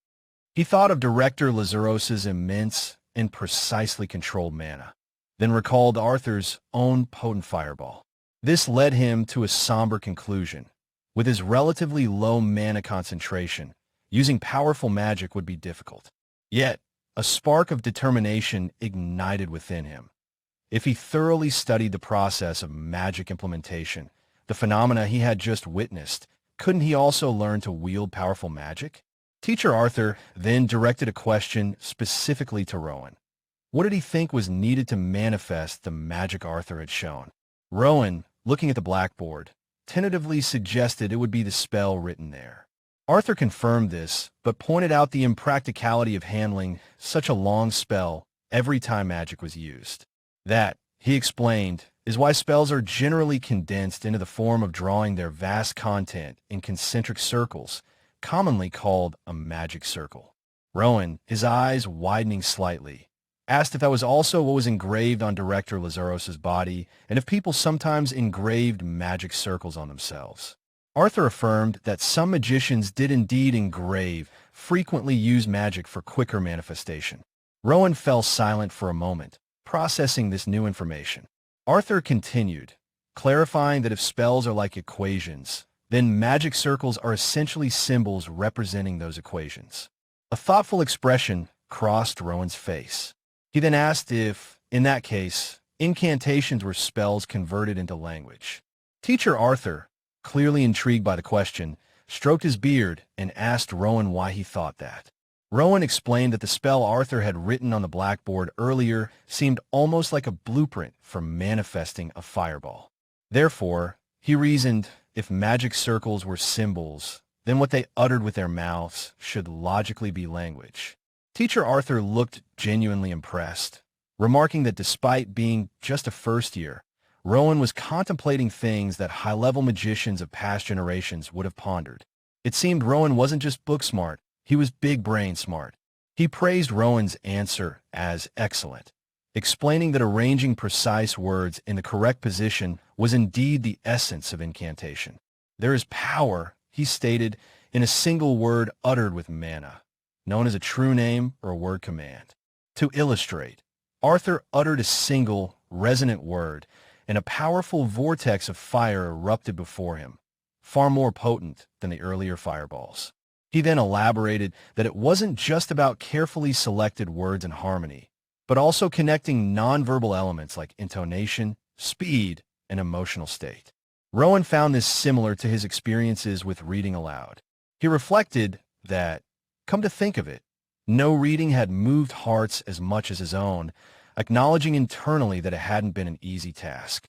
He thought of Director Lazaros's immense and precisely controlled mana, then recalled Arthur's own potent fireball. This led him to a somber conclusion. With his relatively low mana concentration, using powerful magic would be difficult. Yet, a spark of determination ignited within him. If he thoroughly studied the process of magic implementation, the phenomena he had just witnessed, couldn't he also learn to wield powerful magic? Teacher Arthur then directed a question specifically to Rowan. What did he think was needed to manifest the magic Arthur had shown? Rowan, looking at the blackboard, tentatively suggested it would be the spell written there. Arthur confirmed this, but pointed out the impracticality of handling such a long spell every time magic was used. That, he explained, is why spells are generally condensed into the form of drawing their vast content in concentric circles, commonly called a magic circle. Rowan, his eyes widening slightly, asked if that was also what was engraved on Director Lazaros's body, and if people sometimes engraved magic circles on themselves. Arthur affirmed that some magicians did indeed engrave, frequently use magic for quicker manifestation. Rowan fell silent for a moment, processing this new information. Arthur continued, clarifying that if spells are like equations, then magic circles are essentially symbols representing those equations. A thoughtful expression crossed Rowan's face. He then asked if, in that case, incantations were spells converted into language. Teacher Arthur, clearly intrigued by the question, stroked his beard and asked Rowan why he thought that. Rowan explained that the spell Arthur had written on the blackboard earlier seemed almost like a blueprint for manifesting a fireball. Therefore, he reasoned, if magic circles were symbols, then what they uttered with their mouths should logically be language. Teacher Arthur looked genuinely impressed, remarking that despite being just a first year, Rowan was contemplating things that high-level magicians of past generations would have pondered. It seemed Rowan wasn't just book smart, he was big-brain smart. He praised Rowan's answer as excellent, explaining that arranging precise words in the correct position was indeed the essence of incantation. There is power, he stated, in a single word uttered with mana, known as a true name or a word command. To illustrate, Arthur uttered a single, resonant word, and a powerful vortex of fire erupted before him, far more potent than the earlier fireballs. He then elaborated that it wasn't just about carefully selected words and harmony, but also connecting nonverbal elements like intonation, speed, and emotional state. Rowan found this similar to his experiences with reading aloud. He reflected that, come to think of it, no reading had moved hearts as much as his own, acknowledging internally that it hadn't been an easy task.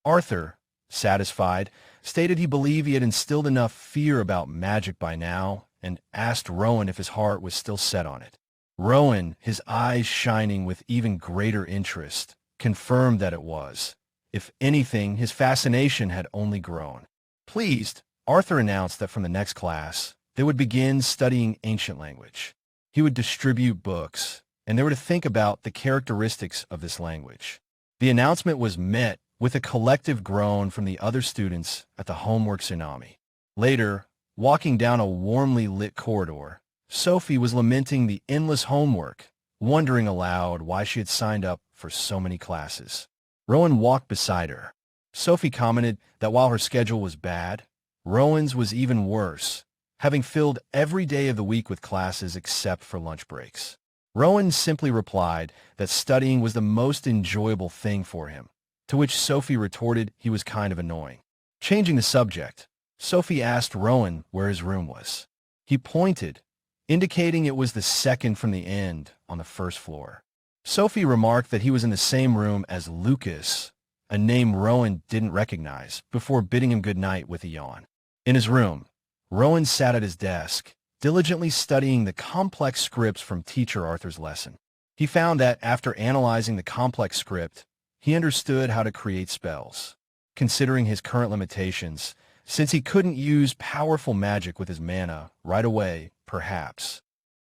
Arthur, satisfied, stated he believed he had instilled enough fear about magic by now, and asked Rowan if his heart was still set on it. Rowan, his eyes shining with even greater interest, confirmed that it was. If anything, his fascination had only grown. Pleased, Arthur announced that from the next class, they would begin studying ancient language. He would distribute books, and they were to think about the characteristics of this language. The announcement was met with a collective groan from the other students at the homework tsunami. Later, walking down a warmly lit corridor, Sophie was lamenting the endless homework, wondering aloud why she had signed up for so many classes. Rowan walked beside her. Sophie commented that while her schedule was bad, Rowan's was even worse, having filled every day of the week with classes except for lunch breaks. Rowan simply replied that studying was the most enjoyable thing for him, to which Sophie retorted he was kind of annoying. Changing the subject, Sophie asked Rowan where his room was. He pointed, indicating it was the second from the end on the first floor. Sophie remarked that he was in the same room as Lucas, a name Rowan didn't recognize, before bidding him good night with a yawn. In his room, Rowan sat at his desk, diligently studying the complex scripts from Teacher Arthur's lesson. He found that after analyzing the complex script, he understood how to create spells. Considering his current limitations, since he couldn't use powerful magic with his mana right away, perhaps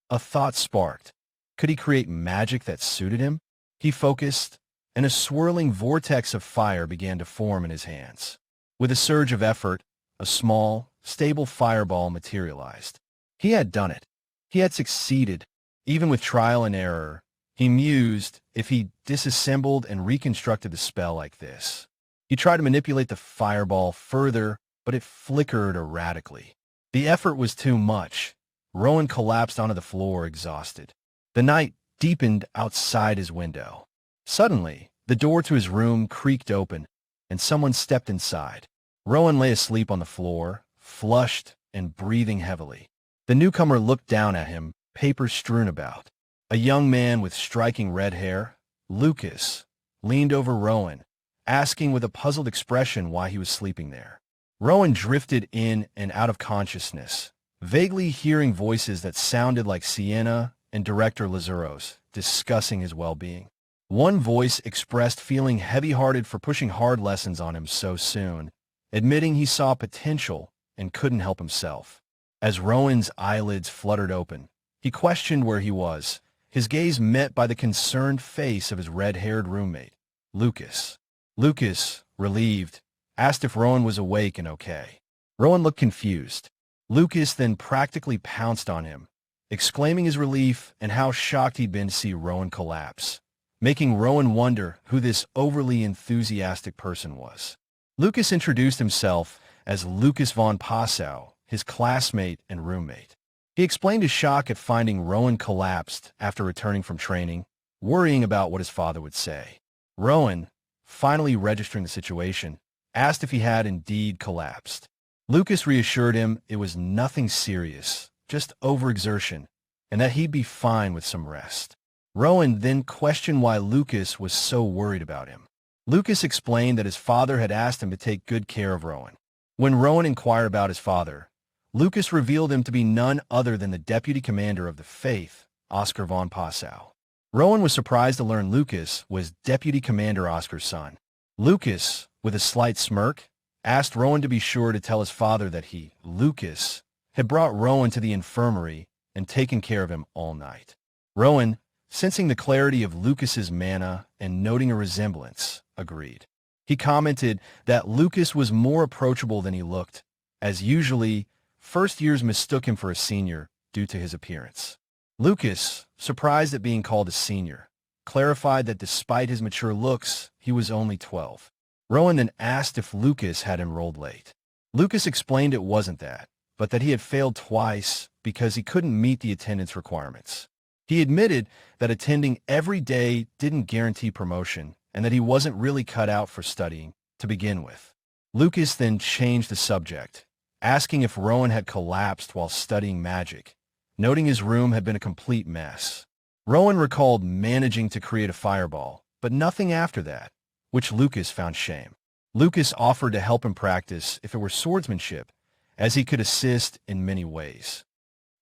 a thought sparked. Could he create magic that suited him? He focused, and a swirling vortex of fire began to form in his hands. With a surge of effort, a small, stable fireball materialized. He had done it. He had succeeded. Even with trial and error, he mused if he disassembled and reconstructed the spell like this. He tried to manipulate the fireball further, but it flickered erratically. The effort was too much. Rowan collapsed onto the floor, exhausted. The night deepened outside his window. Suddenly, the door to his room creaked open, and someone stepped inside. Rowan lay asleep on the floor, flushed and breathing heavily. The newcomer looked down at him, papers strewn about. A young man with striking red hair, Lucas, leaned over Rowan, asking with a puzzled expression why he was sleeping there. Rowan drifted in and out of consciousness, vaguely hearing voices that sounded like Sienna and Director Lazuros discussing his well-being. One voice expressed feeling heavy-hearted for pushing hard lessons on him so soon, admitting he saw potential and couldn't help himself. As Rowan's eyelids fluttered open, he questioned where he was, his gaze met by the concerned face of his red-haired roommate, Lucas. Lucas, relieved, asked if Rowan was awake and okay. Rowan looked confused. Lucas then practically pounced on him, exclaiming his relief and how shocked he'd been to see Rowan collapse, making Rowan wonder who this overly enthusiastic person was. Lucas introduced himself as Lucas von Passau, his classmate and roommate. He explained his shock at finding Rowan collapsed after returning from training, worrying about what his father would say. Rowan, finally registering the situation, asked if he had indeed collapsed. Lucas reassured him it was nothing serious, just overexertion, and that he'd be fine with some rest. Rowan then questioned why Lucas was so worried about him. Lucas explained that his father had asked him to take good care of Rowan. When Rowan inquired about his father, Lucas revealed him to be none other than the deputy commander of the Faith, Oscar von Passau. Rowan was surprised to learn Lucas was Deputy Commander Oscar's son. Lucas, with a slight smirk, asked Rowan to be sure to tell his father that he, Lucas, had brought Rowan to the infirmary and taken care of him all night. Rowan, sensing the clarity of Lucas's mana and noting a resemblance, agreed. He commented that Lucas was more approachable than he looked, as usually, first years mistook him for a senior due to his appearance. Lucas, surprised at being called a senior, clarified that despite his mature looks, he was only 12. Rowan then asked if Lucas had enrolled late. Lucas explained it wasn't that, but that he had failed twice because he couldn't meet the attendance requirements. He admitted that attending every day didn't guarantee promotion and that he wasn't really cut out for studying to begin with. Lucas then changed the subject, asking if Rowan had collapsed while studying magic, noting his room had been a complete mess. Rowan recalled managing to create a fireball, but nothing after that, which Lucas found shame. Lucas offered to help him practice if it were swordsmanship, as he could assist in many ways.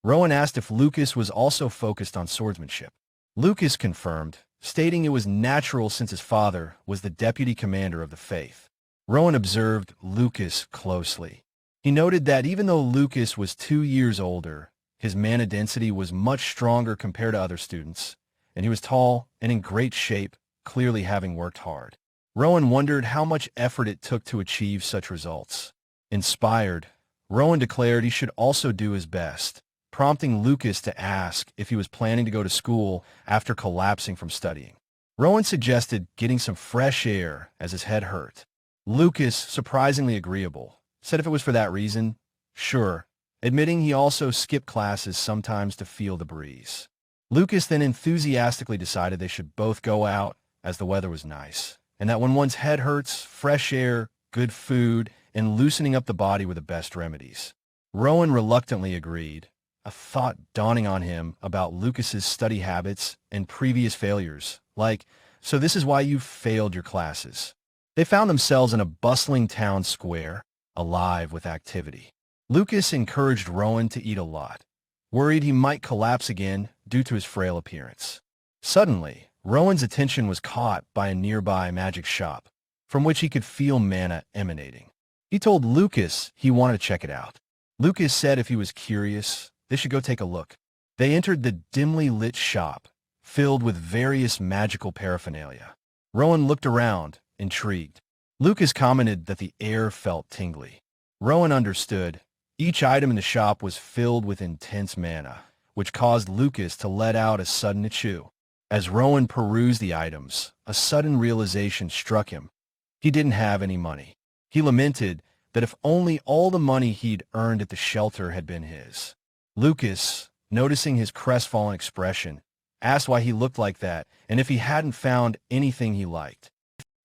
Rowan asked if Lucas was also focused on swordsmanship. Lucas confirmed, stating it was natural since his father was the deputy commander of the Faith. Rowan observed Lucas closely. He noted that even though Lucas was 2 years older, his mana density was much stronger compared to other students, and he was tall and in great shape, clearly having worked hard. Rowan wondered how much effort it took to achieve such results. Inspired, Rowan declared he should also do his best, prompting Lucas to ask if he was planning to go to school after collapsing from studying. Rowan suggested getting some fresh air as his head hurt. Lucas, surprisingly agreeable, said if it was for that reason, sure, admitting he also skipped classes sometimes to feel the breeze. Lucas then enthusiastically decided they should both go out as the weather was nice, and that when one's head hurts, fresh air, good food, and loosening up the body were the best remedies. Rowan reluctantly agreed, a thought dawning on him about Lucas's study habits and previous failures, like, so this is why you failed your classes. They found themselves in a bustling town square, alive with activity. Lucas encouraged Rowan to eat a lot, worried he might collapse again due to his frail appearance. Suddenly, Rowan's attention was caught by a nearby magic shop, from which he could feel mana emanating. He told Lucas he wanted to check it out. Lucas said if he was curious, they should go take a look. They entered the dimly lit shop, filled with various magical paraphernalia. Rowan looked around, intrigued. Lucas commented that the air felt tingly. Rowan understood. Each item in the shop was filled with intense mana, which caused Lucas to let out a sudden achoo. As Rowan perused the items, a sudden realization struck him. He didn't have any money. He lamented that if only all the money he'd earned at the shelter had been his. Lucas, noticing his crestfallen expression, asked why he looked like that and if he hadn't found anything he liked.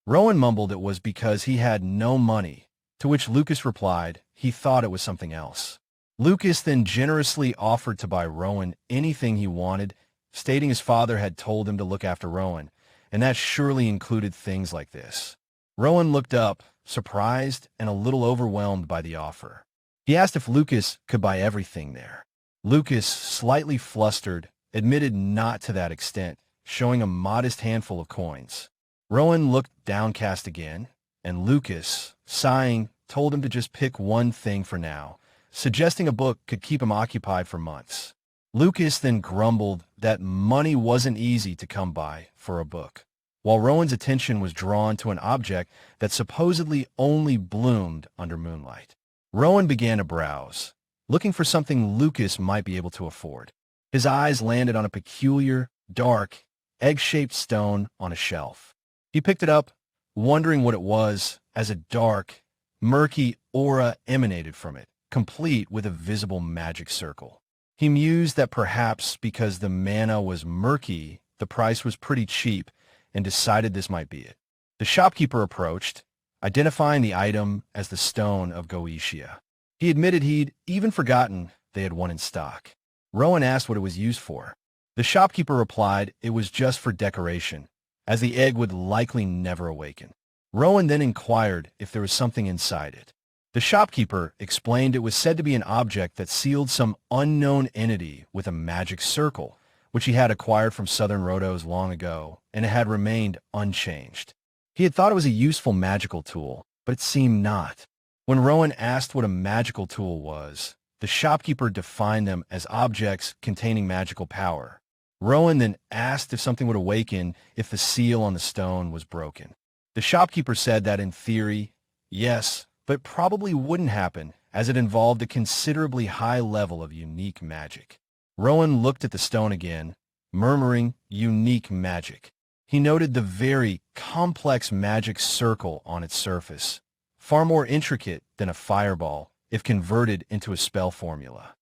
Rowan mumbled it was because he had no money, to which Lucas replied he thought it was something else. Lucas then generously offered to buy Rowan anything he wanted, stating his father had told him to look after Rowan, and that surely included things like this. Rowan looked up, surprised and a little overwhelmed by the offer. He asked if Lucas could buy everything there. Lucas, slightly flustered, admitted not to that extent, showing a modest handful of coins. Rowan looked downcast again, and Lucas, sighing, told him to just pick one thing for now, suggesting a book could keep him occupied for months. Lucas then grumbled that money wasn't easy to come by for a book, while Rowan's attention was drawn to an object that supposedly only bloomed under moonlight. Rowan began to browse, looking for something Lucas might be able to afford. His eyes landed on a peculiar, dark, egg-shaped stone on a shelf. He picked it up, wondering what it was, as a dark, murky aura emanated from it, complete with a visible magic circle. He mused that perhaps because the mana was murky, the price was pretty cheap, and decided this might be it. The shopkeeper approached, identifying the item as the Stone of Goetia. He admitted he'd even forgotten they had one in stock. Rowan asked what it was used for. The shopkeeper replied it was just for decoration, as the egg would likely never awaken. Rowan then inquired if there was something inside it. The shopkeeper explained it was said to be an object that sealed some unknown entity with a magic circle, which he had acquired from Southern Rodos long ago, and it had remained unchanged. He had thought it was a useful magical tool, but it seemed not. When Rowan asked what a magical tool was, the shopkeeper defined them as objects containing magical power. Rowan then asked if something would awaken if the seal on the stone was broken. The shopkeeper said that in theory, yes, but it probably wouldn't happen as it involved a considerably high level of unique magic. Rowan looked at the stone again, murmuring unique magic. He noted the very complex magic circle on its surface, far more intricate than a fireball if converted into a spell formula.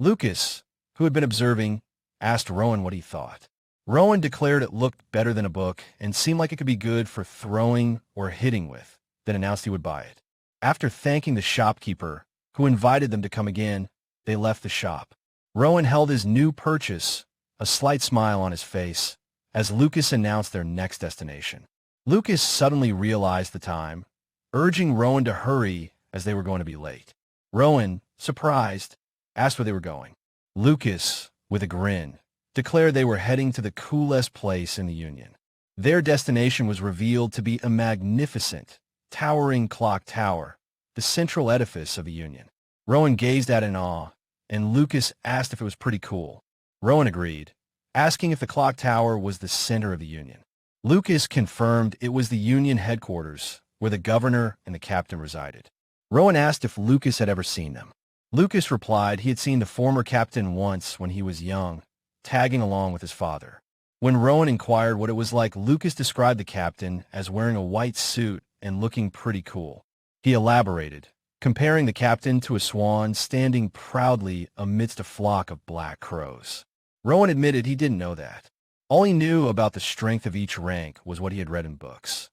Lucas, who had been observing, asked Rowan what he thought. Rowan declared it looked better than a book and seemed like it could be good for throwing or hitting with, then announced he would buy it. After thanking the shopkeeper, who invited them to come again, they left the shop. Rowan held his new purchase, a slight smile on his face, as Lucas announced their next destination. Lucas suddenly realized the time, urging Rowan to hurry as they were going to be late. Rowan, surprised, asked where they were going. Lucas, with a grin, declared they were heading to the coolest place in the Union. Their destination was revealed to be a magnificent, towering clock tower, the central edifice of the Union. Rowan gazed at it in awe, and Lucas asked if it was pretty cool. Rowan agreed, asking if the clock tower was the center of the Union. Lucas confirmed it was the Union headquarters, where the governor and the captain resided. Rowan asked if Lucas had ever seen them. Lucas replied he had seen the former captain once when he was young, tagging along with his father. When Rowan inquired what it was like, Lucas described the captain as wearing a white suit and looking pretty cool. He elaborated, comparing the captain to a swan standing proudly amidst a flock of black crows. Rowan admitted he didn't know that. All he knew about the strength of each rank was what he had read in books.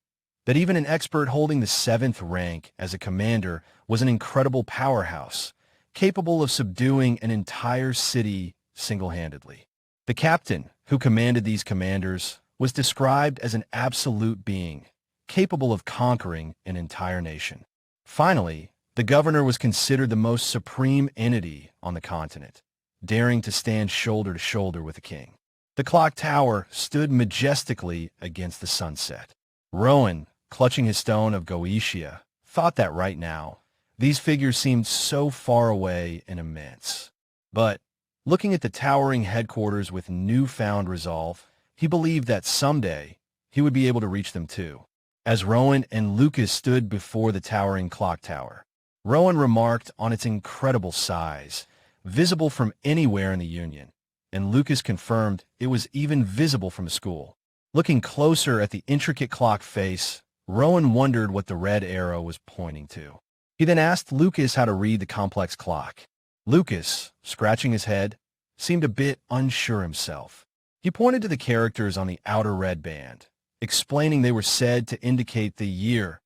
That even an expert holding the 7th rank as a commander was an incredible powerhouse, capable of subduing an entire city single-handedly. The captain, who commanded these commanders, was described as an absolute being, capable of conquering an entire nation. Finally, the governor was considered the most supreme entity on the continent, daring to stand shoulder to shoulder with the king. The clock tower stood majestically against the sunset. Rowan, clutching his stone of Goetia, thought that right now, these figures seemed so far away and immense. But, looking at the towering headquarters with newfound resolve, he believed that someday he would be able to reach them too. As Rowan and Lucas stood before the towering clock tower, Rowan remarked on its incredible size, visible from anywhere in the Union, and Lucas confirmed it was even visible from the school. Looking closer at the intricate clock face, Rowan wondered what the red arrow was pointing to. He then asked Lucas how to read the complex clock. Lucas, scratching his head, seemed a bit unsure himself. He pointed to the characters on the outer red band, explaining they were said to indicate the year,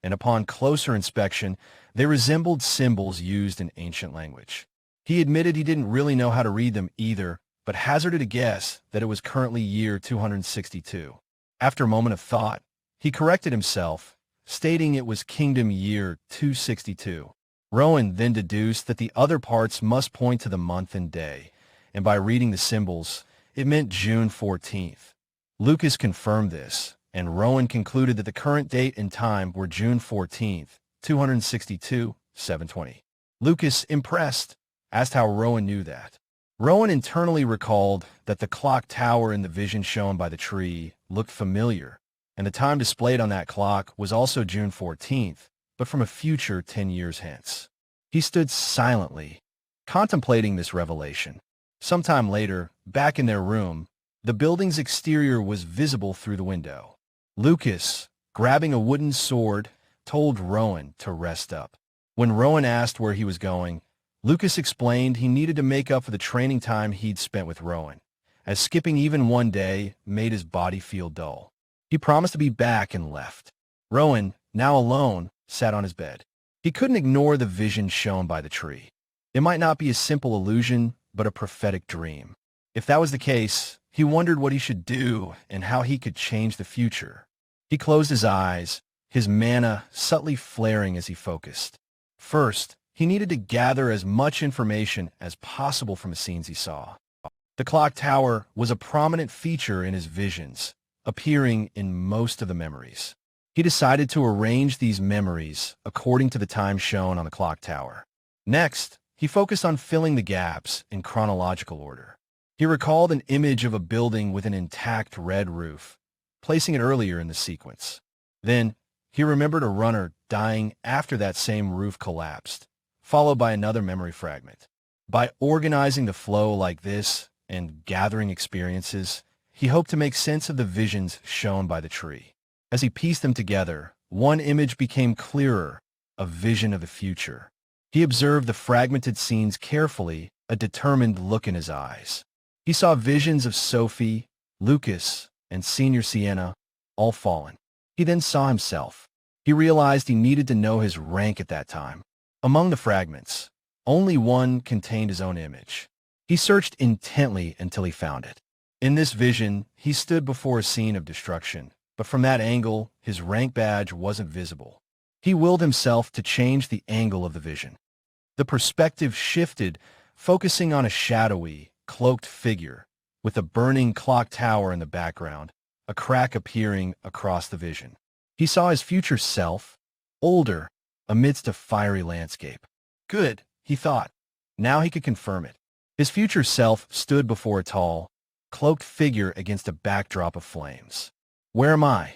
and upon closer inspection, they resembled symbols used in ancient language. He admitted he didn't really know how to read them either, but hazarded a guess that it was currently year 262. After a moment of thought, he corrected himself, stating it was kingdom year 262. Rowan then deduced that the other parts must point to the month and day, and by reading the symbols, it meant June 14th. Lucas confirmed this, and Rowan concluded that the current date and time were June 14th, 262, 720. Lucas, impressed, asked how Rowan knew that. Rowan internally recalled that the clock tower in the vision shown by the tree looked familiar, and the time displayed on that clock was also June 14th, but from a future 10 years hence. He stood silently, contemplating this revelation. Sometime later, back in their room, the building's exterior was visible through the window. Lucas, grabbing a wooden sword, told Rowan to rest up. When Rowan asked where he was going, Lucas explained he needed to make up for the training time he'd spent with Rowan, as skipping even one day made his body feel dull. He promised to be back and left. Rowan, now alone, sat on his bed. He couldn't ignore the vision shown by the tree. It might not be a simple illusion, but a prophetic dream. If that was the case, he wondered what he should do and how he could change the future. He closed his eyes, his mana subtly flaring as he focused. First, he needed to gather as much information as possible from the scenes he saw. The clock tower was a prominent feature in his visions, appearing in most of the memories. He decided to arrange these memories according to the time shown on the clock tower. Next, he focused on filling the gaps in chronological order. He recalled an image of a building with an intact red roof, placing it earlier in the sequence. Then, he remembered a runner dying after that same roof collapsed, followed by another memory fragment. By organizing the flow like this and gathering experiences, he hoped to make sense of the visions shown by the tree. As he pieced them together, one image became clearer, a vision of the future. He observed the fragmented scenes carefully, a determined look in his eyes. He saw visions of Sophie, Lucas, and Senior Sienna, all fallen. He then saw himself. He realized he needed to know his rank at that time. Among the fragments, only one contained his own image. He searched intently until he found it. In this vision, he stood before a scene of destruction, but from that angle, his rank badge wasn't visible. He willed himself to change the angle of the vision. The perspective shifted, focusing on a shadowy, cloaked figure, with a burning clock tower in the background, a crack appearing across the vision. He saw his future self, older, amidst a fiery landscape. Good, he thought. Now he could confirm it. His future self stood before a tall, cloaked figure against a backdrop of flames. Where am I?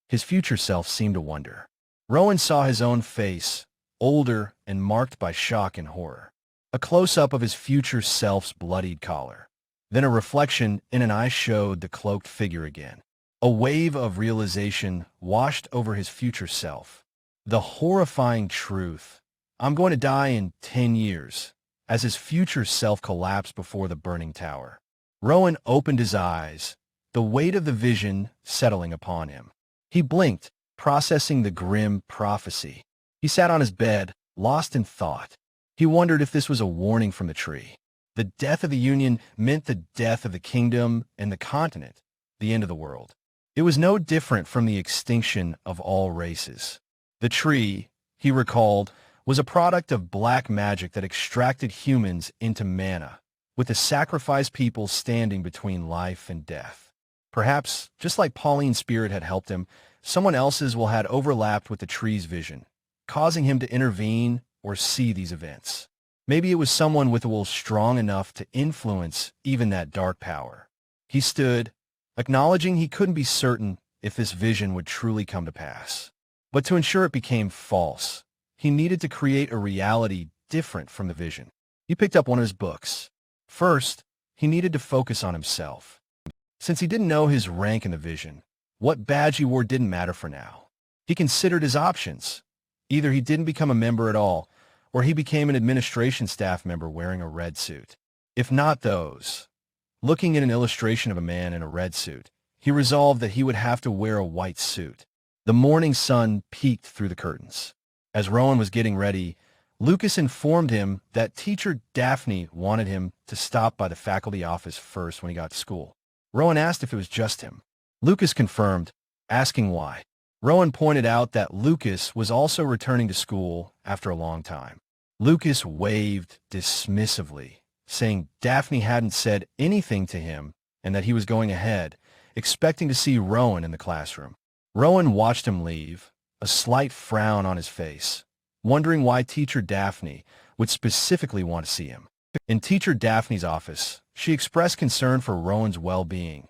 His future self seemed to wonder. Rowan saw his own face, older and marked by shock and horror. A close-up of his future self's bloodied collar. Then a reflection in an eye showed the cloaked figure again. A wave of realization washed over his future self. The horrifying truth. I'm going to die in 10 years, as his future self collapsed before the burning tower. Rowan opened his eyes, the weight of the vision settling upon him. He blinked, processing the grim prophecy. He sat on his bed, lost in thought. He wondered if this was a warning from the tree. The death of the Union meant the death of the kingdom and the continent, the end of the world. It was no different from the extinction of all races. The tree, he recalled, was a product of black magic that extracted humans into mana, with the sacrificed people standing between life and death. Perhaps, just like Pauline's spirit had helped him, someone else's will had overlapped with the tree's vision, causing him to intervene or see these events. Maybe it was someone with a will strong enough to influence even that dark power. He stood, acknowledging he couldn't be certain if this vision would truly come to pass. But to ensure it became false, he needed to create a reality different from the vision. He picked up one of his books. First, he needed to focus on himself. Since he didn't know his rank in the vision, what badge he wore didn't matter for now. He considered his options. Either he didn't become a member at all, or he became an administration staff member wearing a red suit. If not those, looking at an illustration of a man in a red suit, he resolved that he would have to wear a white suit. The morning sun peeked through the curtains. As Rowan was getting ready, Lucas informed him that teacher Daphne wanted him to stop by the faculty office first when he got to school. Rowan asked if it was just him. Lucas confirmed, asking why. Rowan pointed out that Lucas was also returning to school after a long time. Lucas waved dismissively, saying Daphne hadn't said anything to him and that he was going ahead, expecting to see Rowan in the classroom. Rowan watched him leave, a slight frown on his face, wondering why teacher Daphne would specifically want to see him. In teacher Daphne's office, she expressed concern for Rowan's well-being,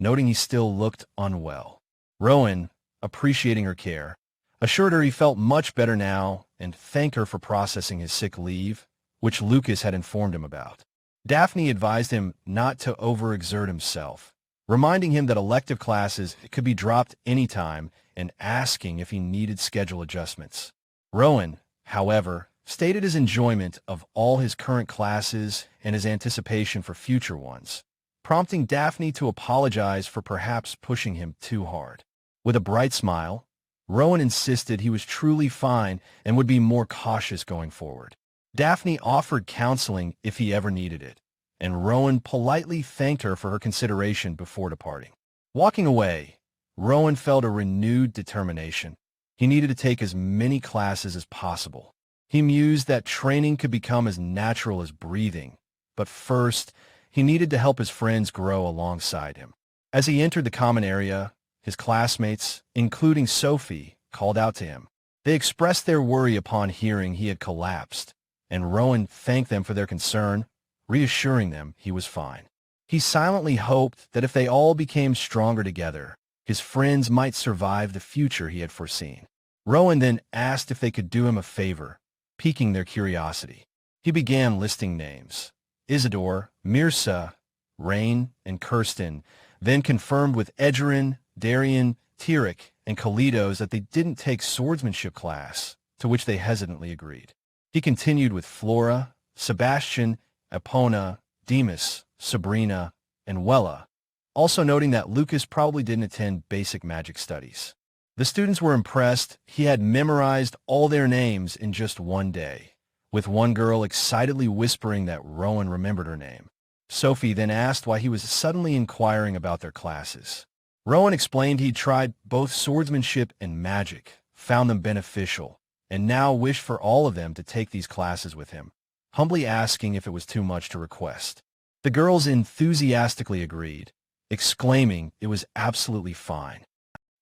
noting he still looked unwell. Rowan, appreciating her care, assured her he felt much better now and thanked her for processing his sick leave, which Lucas had informed him about. Daphne advised him not to overexert himself, reminding him that elective classes could be dropped anytime and asking if he needed schedule adjustments. Rowan, however, stated his enjoyment of all his current classes and his anticipation for future ones, prompting Daphne to apologize for perhaps pushing him too hard. With a bright smile, Rowan insisted he was truly fine and would be more cautious going forward. Daphne offered counseling if he ever needed it, and Rowan politely thanked her for her consideration before departing. Walking away, Rowan felt a renewed determination. He needed to take as many classes as possible. He mused that training could become as natural as breathing, but first, he needed to help his friends grow alongside him. As he entered the common area, his classmates, including Sophie, called out to him. They expressed their worry upon hearing he had collapsed, and Rowan thanked them for their concern, reassuring them he was fine. He silently hoped that if they all became stronger together, his friends might survive the future he had foreseen. Rowan then asked if they could do him a favor, piquing their curiosity. He began listing names. Isidore, Mirza, Rain, and Kirsten, then confirmed with Edgerin, Darian, Tirik, and Kalidos that they didn't take swordsmanship class, to which they hesitantly agreed. He continued with Flora, Sebastian, Epona, Demas, Sabrina, and Wella, also noting that Lucas probably didn't attend basic magic studies. The students were impressed. He had memorized all their names in just one day, with one girl excitedly whispering that Rowan remembered her name. Sophie then asked why he was suddenly inquiring about their classes. Rowan explained he'd tried both swordsmanship and magic, found them beneficial, and now wished for all of them to take these classes with him, humbly asking if it was too much to request. The girls enthusiastically agreed, exclaiming it was absolutely fine.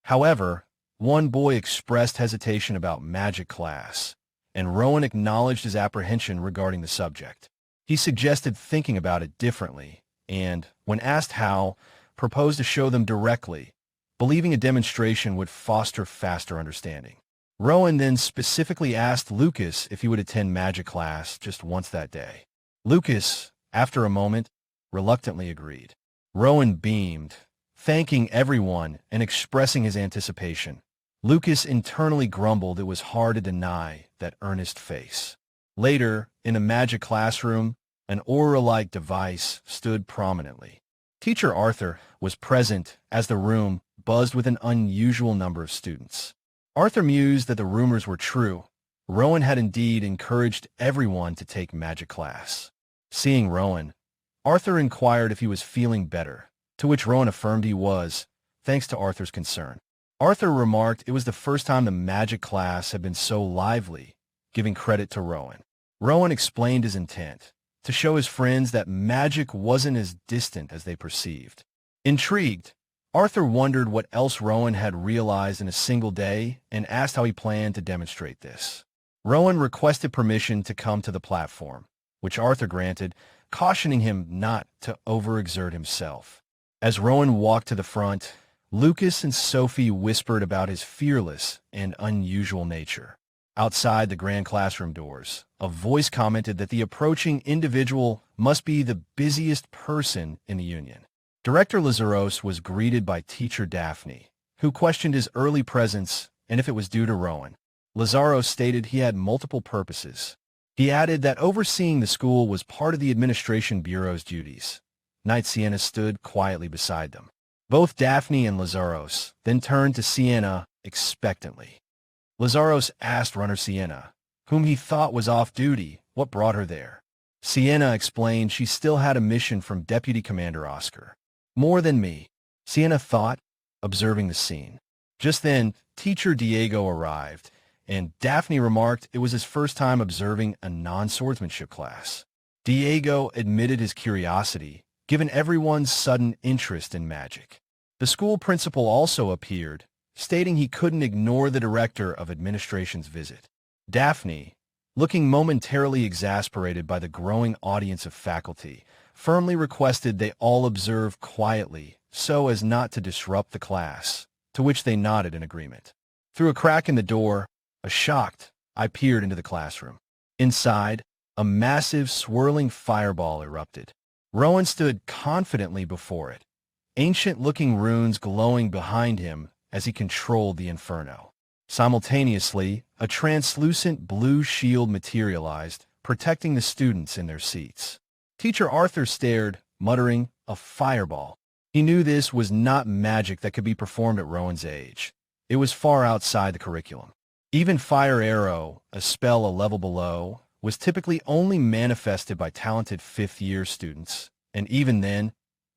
However, one boy expressed hesitation about magic class, and Rowan acknowledged his apprehension regarding the subject. He suggested thinking about it differently, and, when asked how, proposed to show them directly, believing a demonstration would foster faster understanding. Rowan then specifically asked Lucas if he would attend magic class just once that day. Lucas, after a moment, reluctantly agreed. Rowan beamed, thanking everyone and expressing his anticipation. Lucas internally grumbled it was hard to deny that earnest face. Later, in a magic classroom, an aura-like device stood prominently. Teacher Arthur was present as the room buzzed with an unusual number of students. Arthur mused that the rumors were true. Rowan had indeed encouraged everyone to take magic class. Seeing Rowan, Arthur inquired if he was feeling better, to which Rowan affirmed he was, thanks to Arthur's concern. Arthur remarked it was the first time the magic class had been so lively, giving credit to Rowan. Rowan explained his intent, to show his friends that magic wasn't as distant as they perceived. Intrigued, Arthur wondered what else Rowan had realized in a single day and asked how he planned to demonstrate this. Rowan requested permission to come to the platform, which Arthur granted, cautioning him not to overexert himself. As Rowan walked to the front, Lucas and Sophie whispered about his fearless and unusual nature. Outside the grand classroom doors, a voice commented that the approaching individual must be the busiest person in the Union. Director Lazaros was greeted by teacher Daphne, who questioned his early presence and if it was due to Rowan. Lazaros stated he had multiple purposes. He added that overseeing the school was part of the administration bureau's duties. Knight Sienna stood quietly beside them. Both Daphne and Lazaros then turned to Sienna expectantly. Lazaros asked runner Sienna, whom he thought was off duty, what brought her there. Sienna explained she still had a mission from Deputy Commander Oscar. More than me, Sienna thought, observing the scene. Just then, teacher Diego arrived, and Daphne remarked it was his first time observing a non-swordsmanship class. Diego admitted his curiosity, given everyone's sudden interest in magic. The school principal also appeared, stating he couldn't ignore the director of administration's visit. Daphne, looking momentarily exasperated by the growing audience of faculty, firmly requested they all observe quietly so as not to disrupt the class, to which they nodded in agreement. Through a crack in the door, a shocked eye peered into the classroom. Inside, a massive swirling fireball erupted. Rowan stood confidently before it, ancient-looking runes glowing behind him as he controlled the inferno. Simultaneously, a translucent blue shield materialized, protecting the students in their seats. Teacher Arthur stared, muttering, "A fireball." He knew this was not magic that could be performed at Rowan's age. It was far outside the curriculum. Even Fire Arrow, a spell a level below, was typically only manifested by talented fifth-year students, and even then,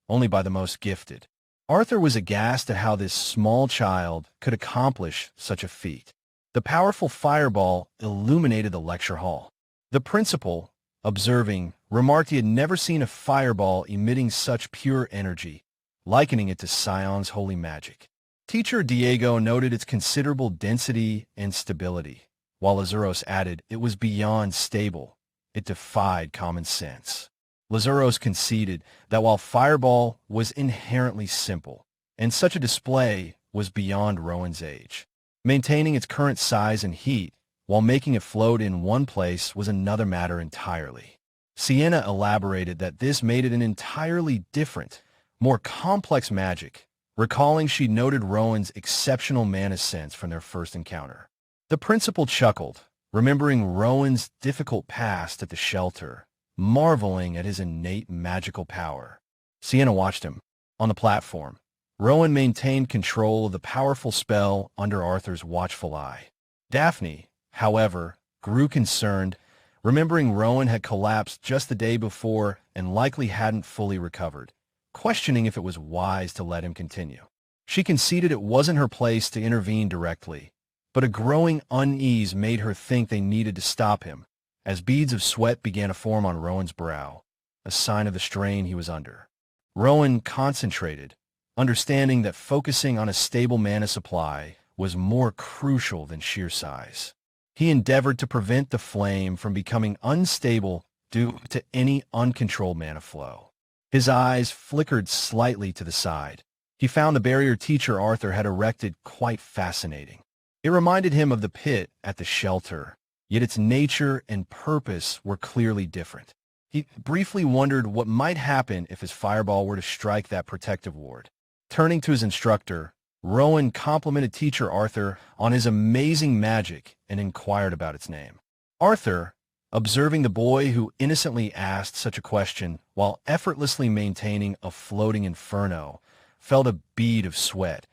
only by the most gifted. Arthur was aghast at how this small child could accomplish such a feat. The powerful fireball illuminated the lecture hall. The principal, observing, remarked he had never seen a fireball emitting such pure energy, likening it to Sion's holy magic. Teacher Diego noted its considerable density and stability, while Lazaros added it was beyond stable. It defied common sense. Lazaros conceded that while Fireball was inherently simple, and such a display was beyond Rowan's age, maintaining its current size and heat while making it float in one place was another matter entirely. Sienna elaborated that this made it an entirely different, more complex magic, recalling she noted Rowan's exceptional mana sense from their first encounter. The principal chuckled, remembering Rowan's difficult past at the shelter, marveling at his innate magical power. Sienna watched him. On the platform, Rowan maintained control of the powerful spell under Arthur's watchful eye. Daphne, however, grew concerned, remembering Rowan had collapsed just the day before and likely hadn't fully recovered, questioning if it was wise to let him continue. She conceded it wasn't her place to intervene directly, but a growing unease made her think they needed to stop him, as beads of sweat began to form on Rowan's brow, a sign of the strain he was under. Rowan concentrated, understanding that focusing on a stable mana supply was more crucial than sheer size. He endeavored to prevent the flame from becoming unstable due to any uncontrolled mana flow. His eyes flickered slightly to the side. He found the barrier teacher Arthur had erected quite fascinating. It reminded him of the pit at the shelter, yet its nature and purpose were clearly different. He briefly wondered what might happen if his fireball were to strike that protective ward. Turning to his instructor, Rowan complimented teacher Arthur on his amazing magic and inquired about its name. Arthur, observing the boy who innocently asked such a question while effortlessly maintaining a floating inferno, felt a bead of sweat,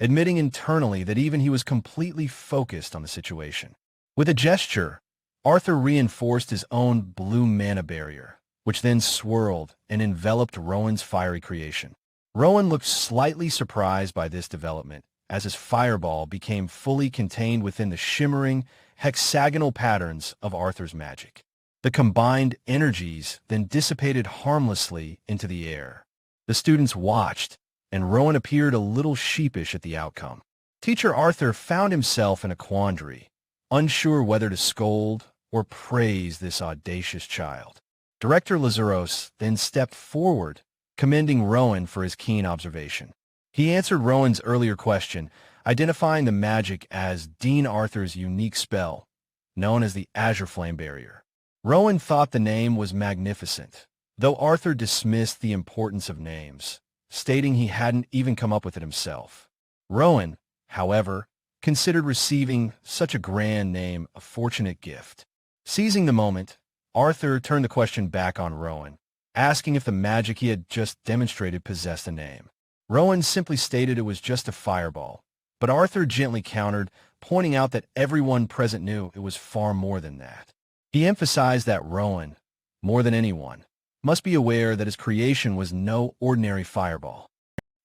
admitting internally that even he was completely focused on the situation. With a gesture, Arthur reinforced his own blue mana barrier, which then swirled and enveloped Rowan's fiery creation. Rowan looked slightly surprised by this development, as his fireball became fully contained within the shimmering, hexagonal patterns of Arthur's magic. The combined energies then dissipated harmlessly into the air. The students watched, and Rowan appeared a little sheepish at the outcome. Teacher Arthur found himself in a quandary, unsure whether to scold or praise this audacious child. Director Lazaros then stepped forward, commending Rowan for his keen observation. He answered Rowan's earlier question, identifying the magic as Dean Arthur's unique spell, known as the Azure Flame Barrier. Rowan thought the name was magnificent, though Arthur dismissed the importance of names, stating he hadn't even come up with it himself. Rowan, however, considered receiving such a grand name a fortunate gift. Seizing the moment, Arthur turned the question back on Rowan, asking if the magic he had just demonstrated possessed a name. Rowan simply stated it was just a fireball, but Arthur gently countered, pointing out that everyone present knew it was far more than that. He emphasized that Rowan, more than anyone, must be aware that his creation was no ordinary fireball.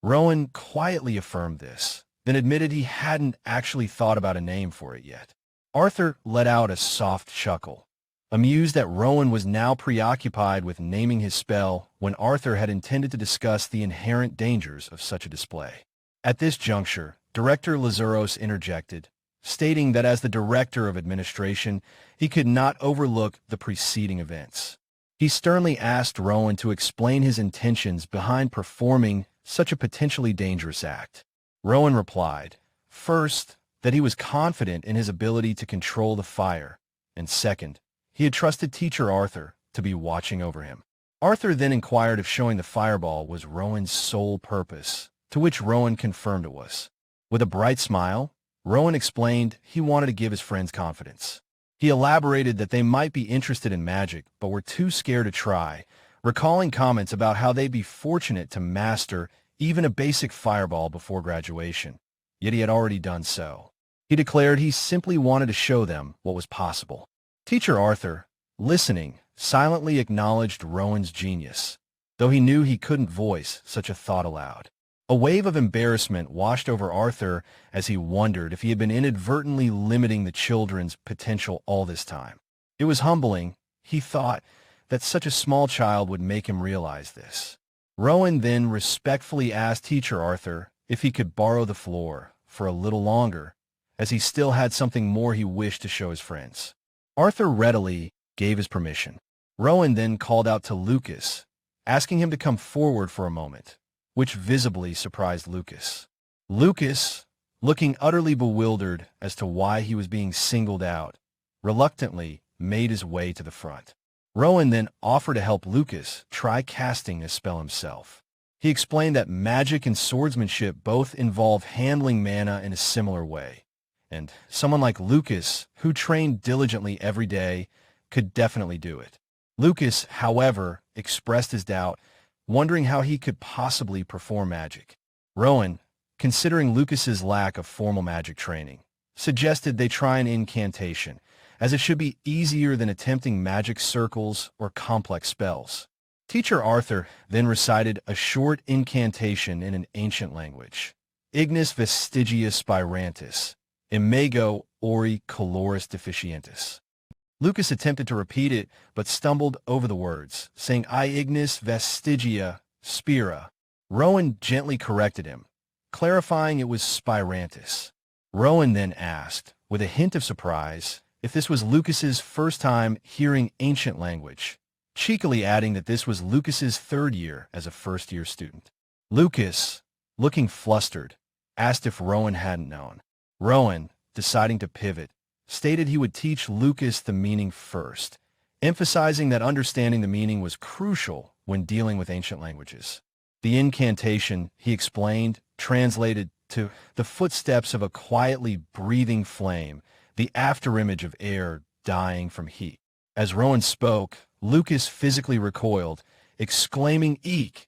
Rowan quietly affirmed this, then admitted he hadn't actually thought about a name for it yet. Arthur let out a soft chuckle, amused that Rowan was now preoccupied with naming his spell when Arthur had intended to discuss the inherent dangers of such a display. At this juncture, Director Lazaros interjected, stating that as the Director of Administration, he could not overlook the preceding events. He sternly asked Rowan to explain his intentions behind performing such a potentially dangerous act. Rowan replied, first, that he was confident in his ability to control the fire, and second, he had trusted teacher Arthur to be watching over him. Arthur then inquired if showing the fireball was Rowan's sole purpose, to which Rowan confirmed it was. With a bright smile, Rowan explained he wanted to give his friends confidence. He elaborated that they might be interested in magic but were too scared to try, recalling comments about how they'd be fortunate to master even a basic fireball before graduation, yet he had already done so. He declared he simply wanted to show them what was possible. Teacher Arthur, listening, silently acknowledged Rowan's genius, though he knew he couldn't voice such a thought aloud. A wave of embarrassment washed over Arthur as he wondered if he had been inadvertently limiting the children's potential all this time. It was humbling, he thought, that such a small child would make him realize this. Rowan then respectfully asked teacher Arthur if he could borrow the floor for a little longer, as he still had something more he wished to show his friends. Arthur readily gave his permission. Rowan then called out to Lucas, asking him to come forward for a moment, which visibly surprised Lucas. Lucas, looking utterly bewildered as to why he was being singled out, reluctantly made his way to the front. Rowan then offered to help Lucas try casting a spell himself. He explained that magic and swordsmanship both involve handling mana in a similar way, and someone like Lucas, who trained diligently every day, could definitely do it. Lucas, however, expressed his doubt, wondering how he could possibly perform magic. Rowan, considering Lucas's lack of formal magic training, suggested they try an incantation, as it should be easier than attempting magic circles or complex spells. Teacher Arthur then recited a short incantation in an ancient language, Ignis Vestigia Spirantis, Imago Ori Coloris Deficientis. Lucas attempted to repeat it, but stumbled over the words, saying I Ignis Vestigia Spira. Rowan gently corrected him, clarifying it was Spirantis. Rowan then asked, with a hint of surprise, if this was Lucas's first time hearing ancient language, cheekily adding that this was Lucas's third year as a first-year student. Lucas, looking flustered, asked if Rowan hadn't known. Rowan, deciding to pivot, stated he would teach Lucas the meaning first, emphasizing that understanding the meaning was crucial when dealing with ancient languages. The incantation, he explained, translated to the footsteps of a quietly breathing flame, the afterimage of air dying from heat. As Rowan spoke, Lucas physically recoiled, exclaiming "Eek!"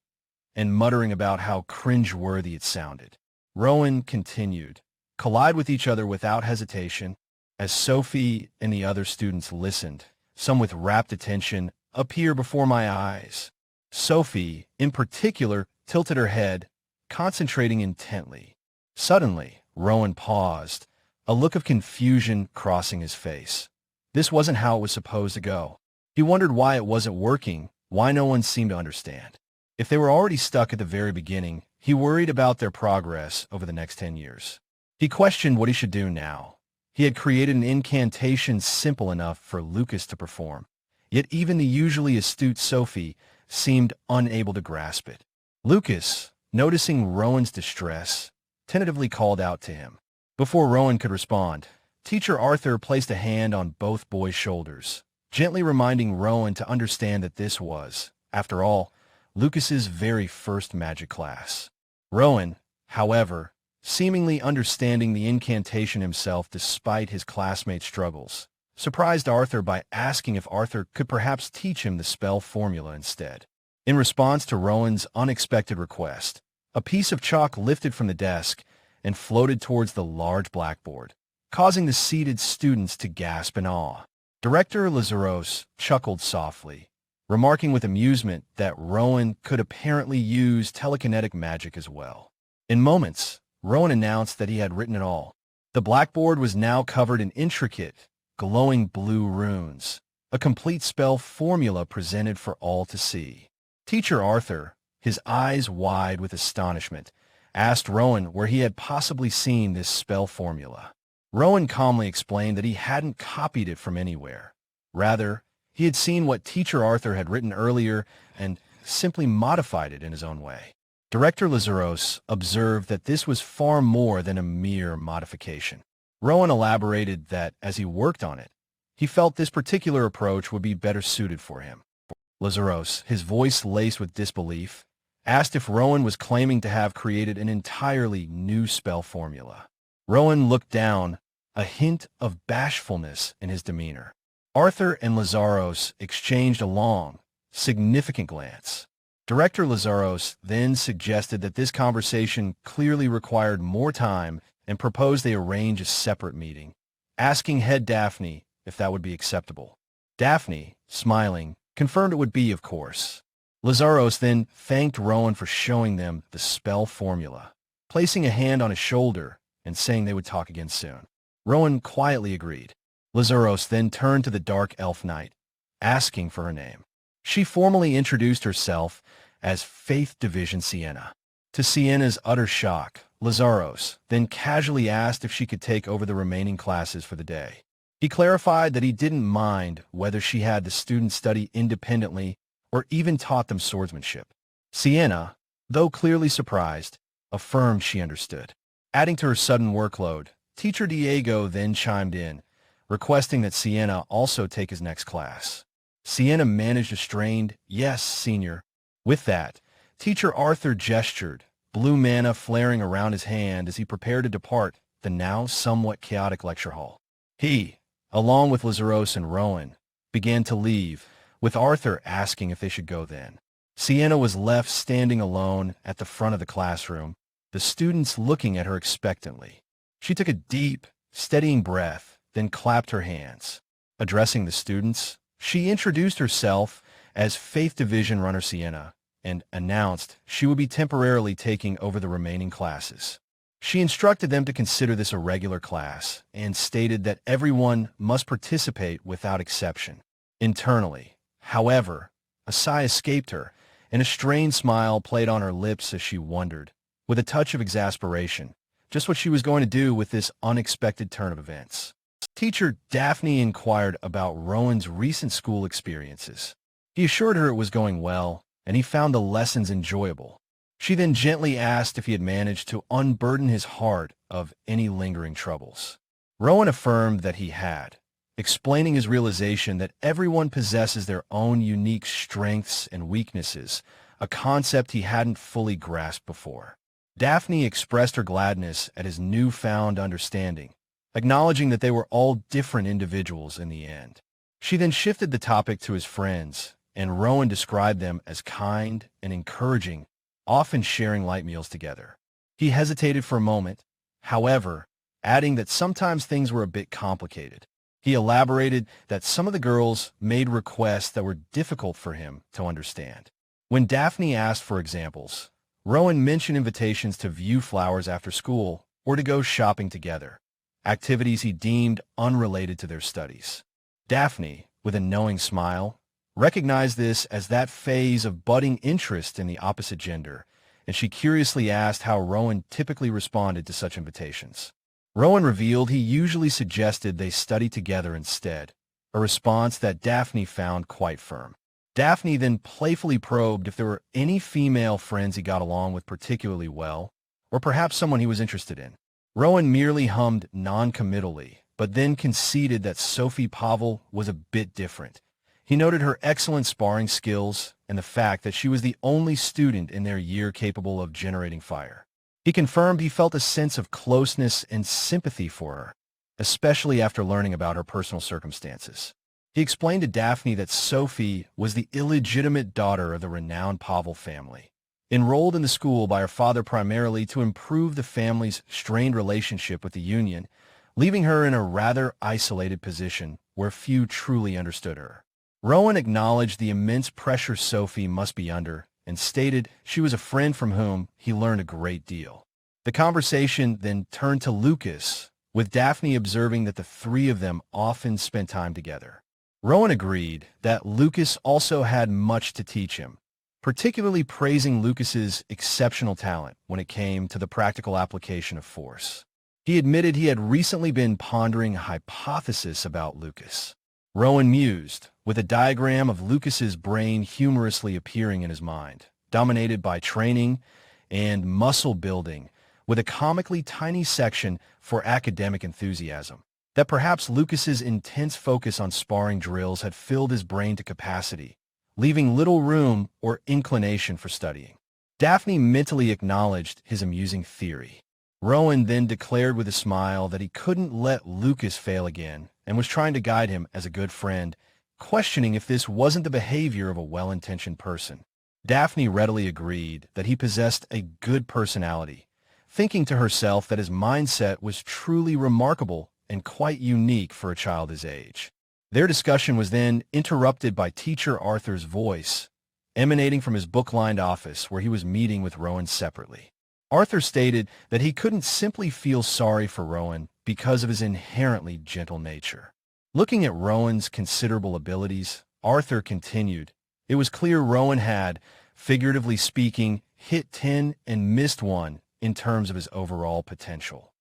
and muttering about how cringe-worthy it sounded. Rowan continued, "Collide with each other without hesitation." As Sophie and the other students listened, some with rapt attention, appear before my eyes. Sophie, in particular, tilted her head, concentrating intently. Suddenly, Rowan paused, a look of confusion crossing his face. This wasn't how it was supposed to go. He wondered why it wasn't working, why no one seemed to understand. If they were already stuck at the very beginning, he worried about their progress over the next 10 years. He questioned what he should do now. He had created an incantation simple enough for Lucas to perform, yet even the usually astute Sophie seemed unable to grasp it. Lucas, noticing Rowan's distress, tentatively called out to him. Before Rowan could respond, Teacher Arthur placed a hand on both boys' shoulders, gently reminding Rowan to understand that this was, after all, Lucas's very first magic class. Rowan, however, seemingly understanding the incantation himself despite his classmates' struggles, surprised Arthur by asking if Arthur could perhaps teach him the spell formula instead. In response to Rowan's unexpected request, a piece of chalk lifted from the desk and floated towards the large blackboard, causing the seated students to gasp in awe. Director Lazaros chuckled softly, remarking with amusement that Rowan could apparently use telekinetic magic as well. In moments, Rowan announced that he had written it all. The blackboard was now covered in intricate, glowing blue runes, a complete spell formula presented for all to see. Teacher Arthur, his eyes wide with astonishment, asked Rowan where he had possibly seen this spell formula. Rowan calmly explained that he hadn't copied it from anywhere. Rather, he had seen what Teacher Arthur had written earlier and simply modified it in his own way. Director Lazaros observed that this was far more than a mere modification. Rowan elaborated that, as he worked on it, he felt this particular approach would be better suited for him. Lazaros, his voice laced with disbelief, asked if Rowan was claiming to have created an entirely new spell formula. Rowan looked down, a hint of bashfulness in his demeanor. Arthur and Lazaros exchanged a long, significant glance. Director Lazaros then suggested that this conversation clearly required more time and proposed they arrange a separate meeting, asking head Daphne if that would be acceptable. Daphne, smiling, confirmed it would be, of course. Lazaros then thanked Rowan for showing them the spell formula, placing a hand on his shoulder and saying they would talk again soon. Rowan quietly agreed. Lazaros then turned to the Dark Elf Knight, asking for her name. She formally introduced herself as Faith Division Sienna. To Sienna's utter shock, Lazaros then casually asked if she could take over the remaining classes for the day. He clarified that he didn't mind whether she had the students study independently or even taught them swordsmanship. Sienna, though clearly surprised, affirmed she understood. Adding to her sudden workload, Teacher Diego then chimed in, requesting that Sienna also take his next class. Sienna managed a strained, "Yes, senior." With that, Teacher Arthur gestured, blue mana flaring around his hand as he prepared to depart the now somewhat chaotic lecture hall. He, along with Lazaros and Rowan, began to leave, with Arthur asking if they should go then. Sienna was left standing alone at the front of the classroom, the students looking at her expectantly. She took a deep, steadying breath, then clapped her hands. Addressing the students, she introduced herself as Faith Division Runner Sienna and announced she would be temporarily taking over the remaining classes. She instructed them to consider this a regular class and stated that everyone must participate without exception. Internally, however, a sigh escaped her, and a strained smile played on her lips as she wondered, with a touch of exasperation, just what she was going to do with this unexpected turn of events. Teacher Daphne inquired about Rowan's recent school experiences. He assured her it was going well, and he found the lessons enjoyable. She then gently asked if he had managed to unburden his heart of any lingering troubles. Rowan affirmed that he had, explaining his realization that everyone possesses their own unique strengths and weaknesses, a concept he hadn't fully grasped before. Daphne expressed her gladness at his newfound understanding, acknowledging that they were all different individuals in the end. She then shifted the topic to his friends, and Rowan described them as kind and encouraging, often sharing light meals together. He hesitated for a moment, however, adding that sometimes things were a bit complicated. He elaborated that some of the girls made requests that were difficult for him to understand. When Daphne asked for examples, Rowan mentioned invitations to view flowers after school or to go shopping together, activities he deemed unrelated to their studies. Daphne, with a knowing smile, recognized this as that phase of budding interest in the opposite gender, and she curiously asked how Rowan typically responded to such invitations. Rowan revealed he usually suggested they study together instead, a response that Daphne found quite firm. Daphne then playfully probed if there were any female friends he got along with particularly well, or perhaps someone he was interested in. Rowan merely hummed non-committally, but then conceded that Sophie Pavel was a bit different. He noted her excellent sparring skills and the fact that she was the only student in their year capable of generating fire. He confirmed he felt a sense of closeness and sympathy for her, especially after learning about her personal circumstances. He explained to Daphne that Sophie was the illegitimate daughter of the renowned Pavel family, enrolled in the school by her father primarily to improve the family's strained relationship with the Union, leaving her in a rather isolated position where few truly understood her. Rowan acknowledged the immense pressure Sophie must be under and stated she was a friend from whom he learned a great deal. The conversation then turned to Lucas, with Daphne observing that the three of them often spent time together. Rowan agreed that Lucas also had much to teach him, particularly praising Lucas's exceptional talent when it came to the practical application of force. He admitted he had recently been pondering a hypothesis about Lucas. Rowan mused, with a diagram of Lucas's brain humorously appearing in his mind, dominated by training and muscle building, with a comically tiny section for academic enthusiasm. That perhaps Lucas's intense focus on sparring drills had filled his brain to capacity, leaving little room or inclination for studying. Daphne mentally acknowledged his amusing theory. Rowan then declared with a smile that he couldn't let Lucas fail again and was trying to guide him as a good friend, questioning if this wasn't the behavior of a well-intentioned person. Daphne readily agreed that he possessed a good personality, thinking to herself that his mindset was truly remarkable and quite unique for a child his age. Their discussion was then interrupted by Teacher Arthur's voice, emanating from his book-lined office where he was meeting with Rowan separately. Arthur stated that he couldn't simply feel sorry for Rowan because of his inherently gentle nature. Looking at Rowan's considerable abilities, Arthur continued, it was clear Rowan had, figuratively speaking, hit 10 and missed 1 in terms of his overall potential.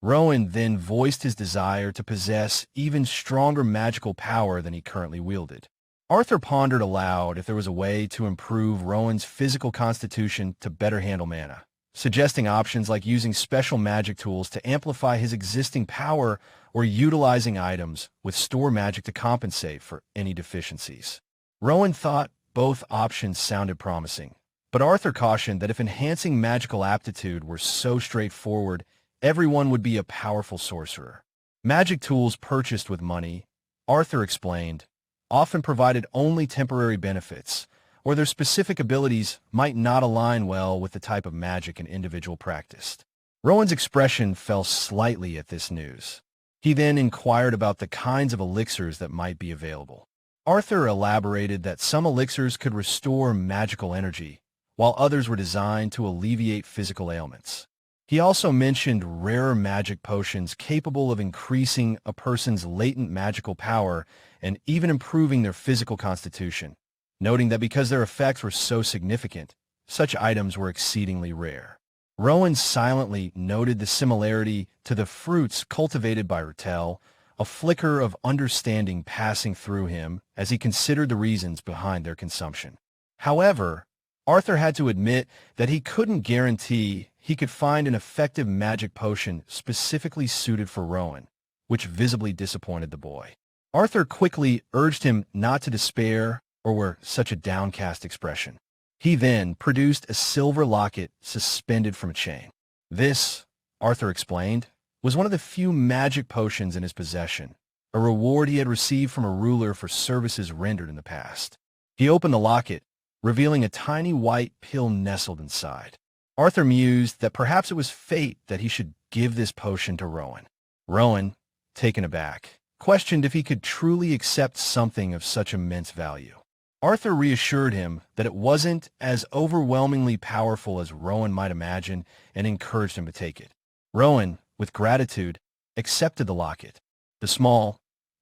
Rowan then voiced his desire to possess even stronger magical power than he currently wielded. Arthur pondered aloud if there was a way to improve Rowan's physical constitution to better handle mana, suggesting options like using special magic tools to amplify his existing power or utilizing items with store magic to compensate for any deficiencies. Rowan thought both options sounded promising, but Arthur cautioned that if enhancing magical aptitude were so straightforward, everyone would be a powerful sorcerer. Magic tools purchased with money, Arthur explained, often provided only temporary benefits, or their specific abilities might not align well with the type of magic an individual practiced. Rowan's expression fell slightly at this news. He then inquired about the kinds of elixirs that might be available. Arthur elaborated that some elixirs could restore magical energy, while others were designed to alleviate physical ailments. He also mentioned rarer magic potions capable of increasing a person's latent magical power and even improving their physical constitution, noting that because their effects were so significant, such items were exceedingly rare. Rowan silently noted the similarity to the fruits cultivated by Ratel, a flicker of understanding passing through him as he considered the reasons behind their consumption. However, Arthur had to admit that he couldn't guarantee he could find an effective magic potion specifically suited for Rowan, which visibly disappointed the boy. Arthur quickly urged him not to despair or wear such a downcast expression. He then produced a silver locket suspended from a chain. This, Arthur explained, was one of the few magic potions in his possession, a reward he had received from a ruler for services rendered in the past. He opened the locket, revealing a tiny white pill nestled inside. Arthur mused that perhaps it was fate that he should give this potion to Rowan. Rowan, taken aback, questioned if he could truly accept something of such immense value. Arthur reassured him that it wasn't as overwhelmingly powerful as Rowan might imagine and encouraged him to take it. Rowan, with gratitude, accepted the locket. The small,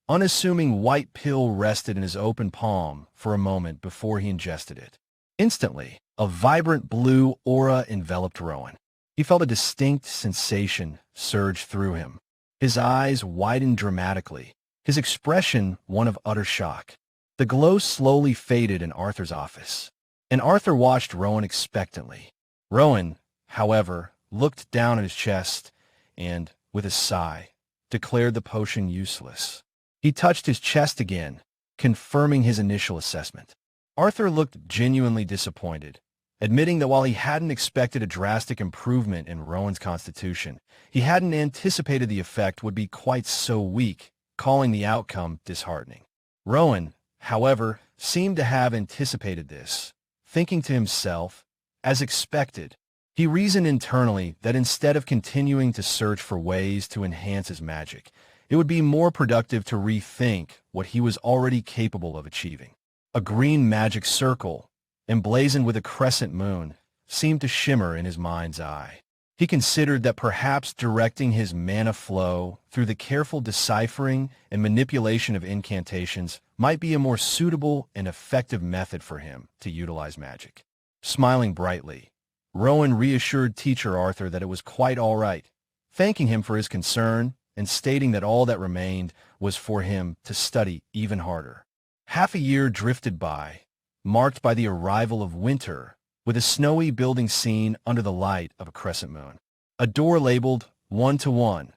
unassuming white pill rested in his open palm for a moment before he ingested it. Instantly, a vibrant blue aura enveloped Rowan. He felt a distinct sensation surge through him. His eyes widened dramatically, his expression one of utter shock. The glow slowly faded in Arthur's office, and Arthur watched Rowan expectantly. Rowan, however, looked down at his chest and, with a sigh, declared the potion useless. He touched his chest again, confirming his initial assessment. Arthur looked genuinely disappointed, admitting that while he hadn't expected a drastic improvement in Rowan's constitution, he hadn't anticipated the effect would be quite so weak, calling the outcome disheartening. Rowan, however, seemed to have anticipated this, thinking to himself, as expected. He reasoned internally that instead of continuing to search for ways to enhance his magic, it would be more productive to rethink what he was already capable of achieving. A green magic circle, emblazoned with a crescent moon, seemed to shimmer in his mind's eye. He considered that perhaps directing his mana flow through the careful deciphering and manipulation of incantations might be a more suitable and effective method for him to utilize magic. Smiling brightly, Rowan reassured Teacher Arthur that it was quite all right, thanking him for his concern and stating that all that remained was for him to study even harder. Half a year drifted by, marked by the arrival of winter, with a snowy building scene under the light of a crescent moon. A door labeled 1-to-1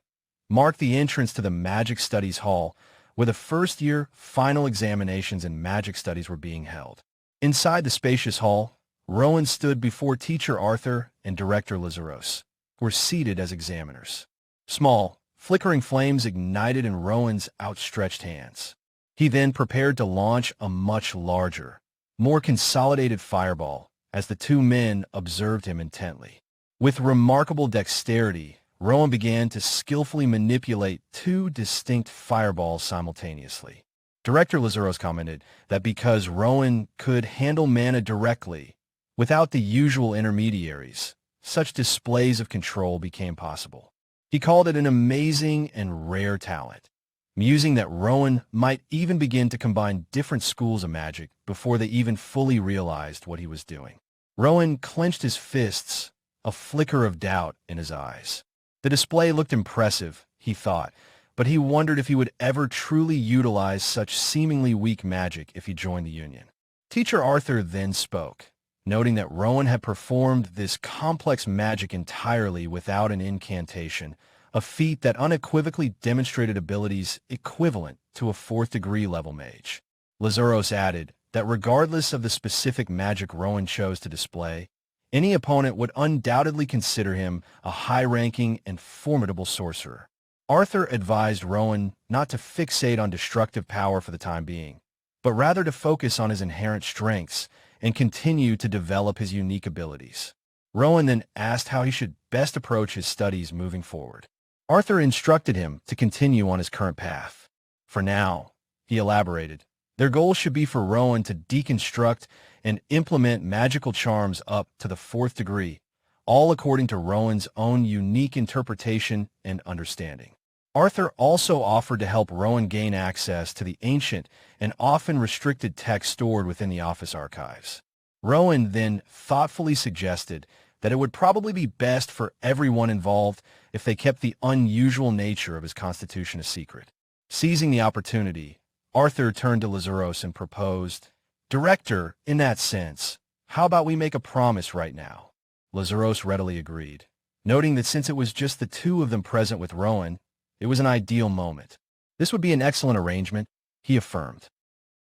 marked the entrance to the Magic Studies Hall, where the first-year final examinations in magic studies were being held. Inside the spacious hall, Rowan stood before Teacher Arthur and Director Lazaros, who were seated as examiners. Small, flickering flames ignited in Rowan's outstretched hands. He then prepared to launch a much larger, more consolidated fireball, as the two men observed him intently. With remarkable dexterity, Rowan began to skillfully manipulate two distinct fireballs simultaneously. Director Lazaros commented that because Rowan could handle mana directly, without the usual intermediaries, such displays of control became possible. He called it an amazing and rare talent, musing that Rowan might even begin to combine different schools of magic before they even fully realized what he was doing. Rowan clenched his fists, a flicker of doubt in his eyes. The display looked impressive, he thought, but he wondered if he would ever truly utilize such seemingly weak magic if he joined the Union. Teacher Arthur then spoke, noting that Rowan had performed this complex magic entirely without an incantation, a feat that unequivocally demonstrated abilities equivalent to a 4th-degree level mage. Lazaros added that regardless of the specific magic Rowan chose to display, any opponent would undoubtedly consider him a high-ranking and formidable sorcerer. Arthur advised Rowan not to fixate on destructive power for the time being, but rather to focus on his inherent strengths and continue to develop his unique abilities. Rowan then asked how he should best approach his studies moving forward. Arthur instructed him to continue on his current path. For now, he elaborated, their goal should be for Rowan to deconstruct and implement magical charms up to the 4th degree, all according to Rowan's own unique interpretation and understanding. Arthur also offered to help Rowan gain access to the ancient and often restricted text stored within the office archives. Rowan then thoughtfully suggested that it would probably be best for everyone involved if they kept the unusual nature of his constitution a secret. Seizing the opportunity, Arthur turned to Lazaros and proposed, "Director, in that sense, how about we make a promise right now?" Lazaros readily agreed, noting that since it was just the two of them present with Rowan, It was an ideal moment. This would be an excellent arrangement, he affirmed.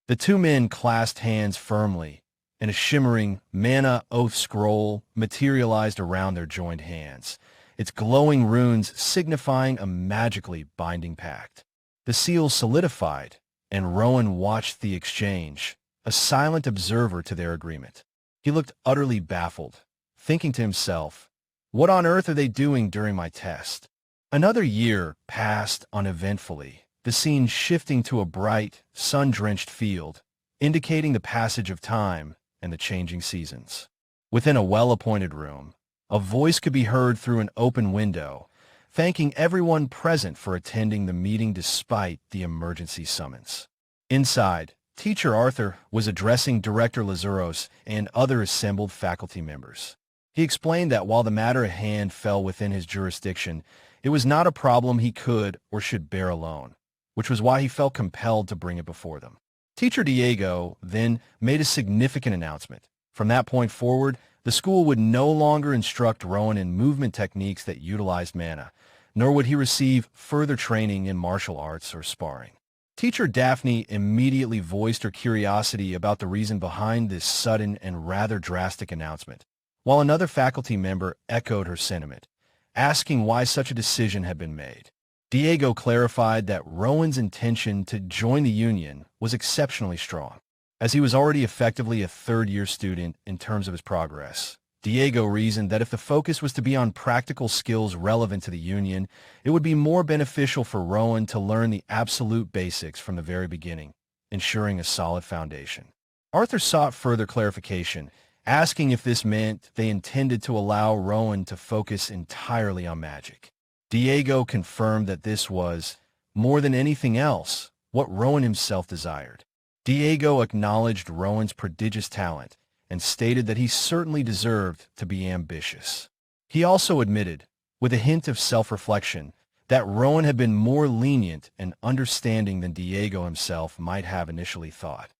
The two men clasped hands firmly, and a shimmering mana oath scroll materialized around their joined hands, its glowing runes signifying a magically binding pact. The seal solidified, and Rowan watched the exchange, a silent observer to their agreement. He looked utterly baffled, thinking to himself, "What on earth are they doing during my test?" Another year passed uneventfully, the scene shifting to a bright, sun-drenched field, indicating the passage of time and the changing seasons. Within a well-appointed room, a voice could be heard through an open window, thanking everyone present for attending the meeting despite the emergency summons. Inside, Teacher Arthur was addressing Director Lazuros and other assembled faculty members. He explained that while the matter at hand fell within his jurisdiction, it was not a problem he could or should bear alone, which was why he felt compelled to bring it before them. Teacher Diego then made a significant announcement. From that point forward, the school would no longer instruct Rowan in movement techniques that utilized mana, nor would he receive further training in martial arts or sparring. Teacher Daphne immediately voiced her curiosity about the reason behind this sudden and rather drastic announcement, while another faculty member echoed her sentiment, asking why such a decision had been made. Diego clarified that Rowan's intention to join the union was exceptionally strong. As he was already effectively a third-year student in terms of his progress, Diego reasoned that if the focus was to be on practical skills relevant to the union, it would be more beneficial for Rowan to learn the absolute basics from the very beginning, ensuring a solid foundation. Arthur sought further clarification, asking if this meant they intended to allow Rowan to focus entirely on magic. Diego confirmed that this was, more than anything else, what Rowan himself desired. Diego acknowledged Rowan's prodigious talent and stated that he certainly deserved to be ambitious. He also admitted, with a hint of self-reflection, that Rowan had been more lenient and understanding than Diego himself might have initially thought.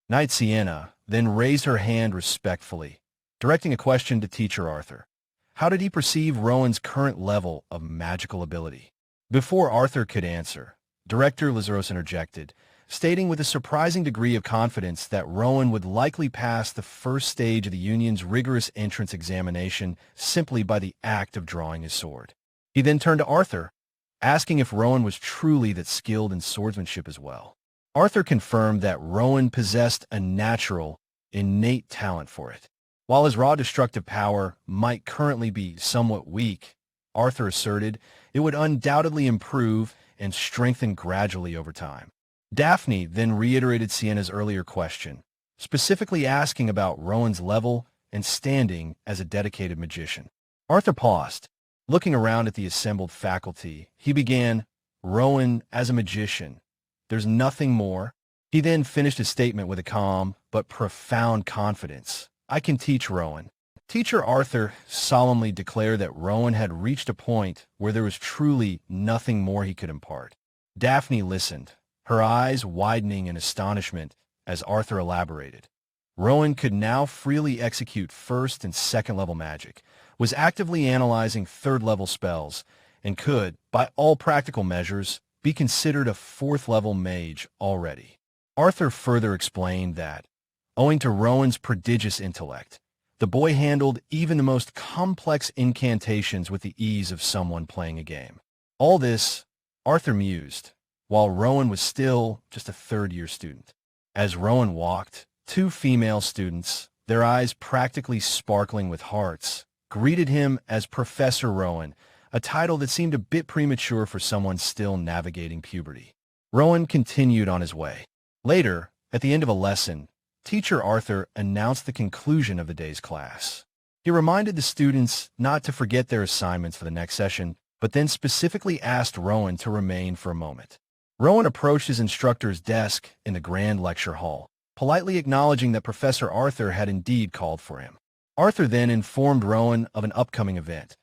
Knight Sienna then raised her hand respectfully, directing a question to Teacher Arthur. How did he perceive Rowan's current level of magical ability? Before Arthur could answer, Director Lazuros interjected, stating with a surprising degree of confidence that Rowan would likely pass the first stage of the Union's rigorous entrance examination simply by the act of drawing his sword. He then turned to Arthur, asking if Rowan was truly that skilled in swordsmanship as well. Arthur confirmed that Rowan possessed a natural, innate talent for it. While his raw destructive power might currently be somewhat weak, Arthur asserted it would undoubtedly improve and strengthen gradually over time. Daphne then reiterated Sienna's earlier question, specifically asking about Rowan's level and standing as a dedicated magician. Arthur paused. Looking around at the assembled faculty, he began, "Rowan as a magician. There's nothing more." He then finished his statement with a calm but profound confidence. "I can teach Rowan." Teacher Arthur solemnly declared that Rowan had reached a point where there was truly nothing more he could impart. Daphne listened, her eyes widening in astonishment as Arthur elaborated. Rowan could now freely execute first and second level magic, was actively analyzing third level spells, and could, by all practical measures, be considered a fourth level mage already. Arthur further explained that, owing to Rowan's prodigious intellect, the boy handled even the most complex incantations with the ease of someone playing a game. All this, Arthur mused, while Rowan was still just a third-year student. As Rowan walked, two female students, their eyes practically sparkling with hearts, greeted him as Professor Rowan, a title that seemed a bit premature for someone still navigating puberty. Rowan continued on his way. Later, at the end of a lesson, Teacher Arthur announced the conclusion of the day's class. He reminded the students not to forget their assignments for the next session, but then specifically asked Rowan to remain for a moment. Rowan approached his instructor's desk in the grand lecture hall, politely acknowledging that Professor Arthur had indeed called for him. Arthur then informed Rowan of an upcoming event,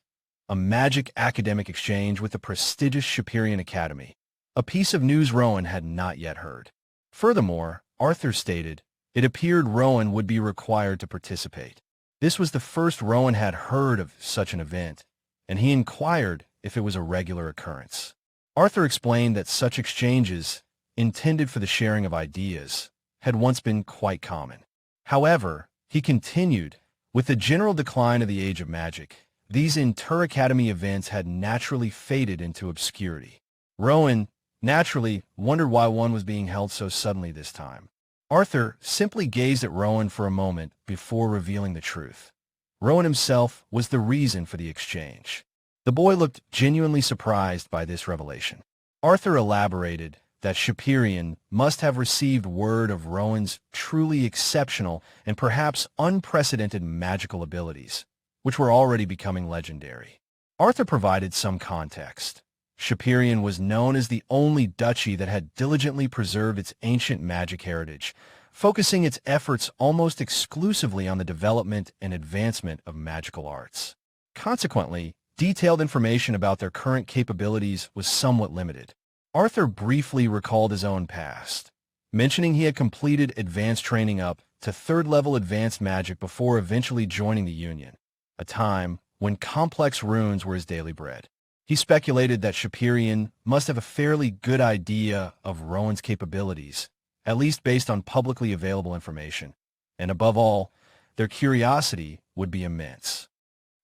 a magic academic exchange with the prestigious Shapirian Academy, a piece of news Rowan had not yet heard. Furthermore, Arthur stated, it appeared Rowan would be required to participate. This was the first Rowan had heard of such an event, and he inquired if it was a regular occurrence. Arthur explained that such exchanges, intended for the sharing of ideas, had once been quite common. However, he continued, with the general decline of the Age of Magic, these inter-academy events had naturally faded into obscurity. Rowan, naturally, wondered why one was being held so suddenly this time. Arthur simply gazed at Rowan for a moment before revealing the truth. Rowan himself was the reason for the exchange. The boy looked genuinely surprised by this revelation. Arthur elaborated that Shapirian must have received word of Rowan's truly exceptional and perhaps unprecedented magical abilities, which were already becoming legendary. Arthur provided some context. Shapirian was known as the only duchy that had diligently preserved its ancient magic heritage, focusing its efforts almost exclusively on the development and advancement of magical arts. Consequently, detailed information about their current capabilities was somewhat limited. Arthur briefly recalled his own past, mentioning he had completed advanced training up to third-level advanced magic before eventually joining the Union, a time when complex runes were his daily bread. He speculated that Shapirian must have a fairly good idea of Rowan's capabilities, at least based on publicly available information, and above all, their curiosity would be immense.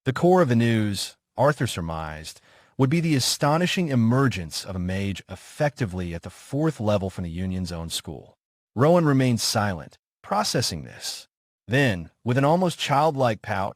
The core of the news, Arthur surmised, would be the astonishing emergence of a mage effectively at the 4th level from the Union's own school. Rowan remained silent, processing this. Then, with an almost childlike pout,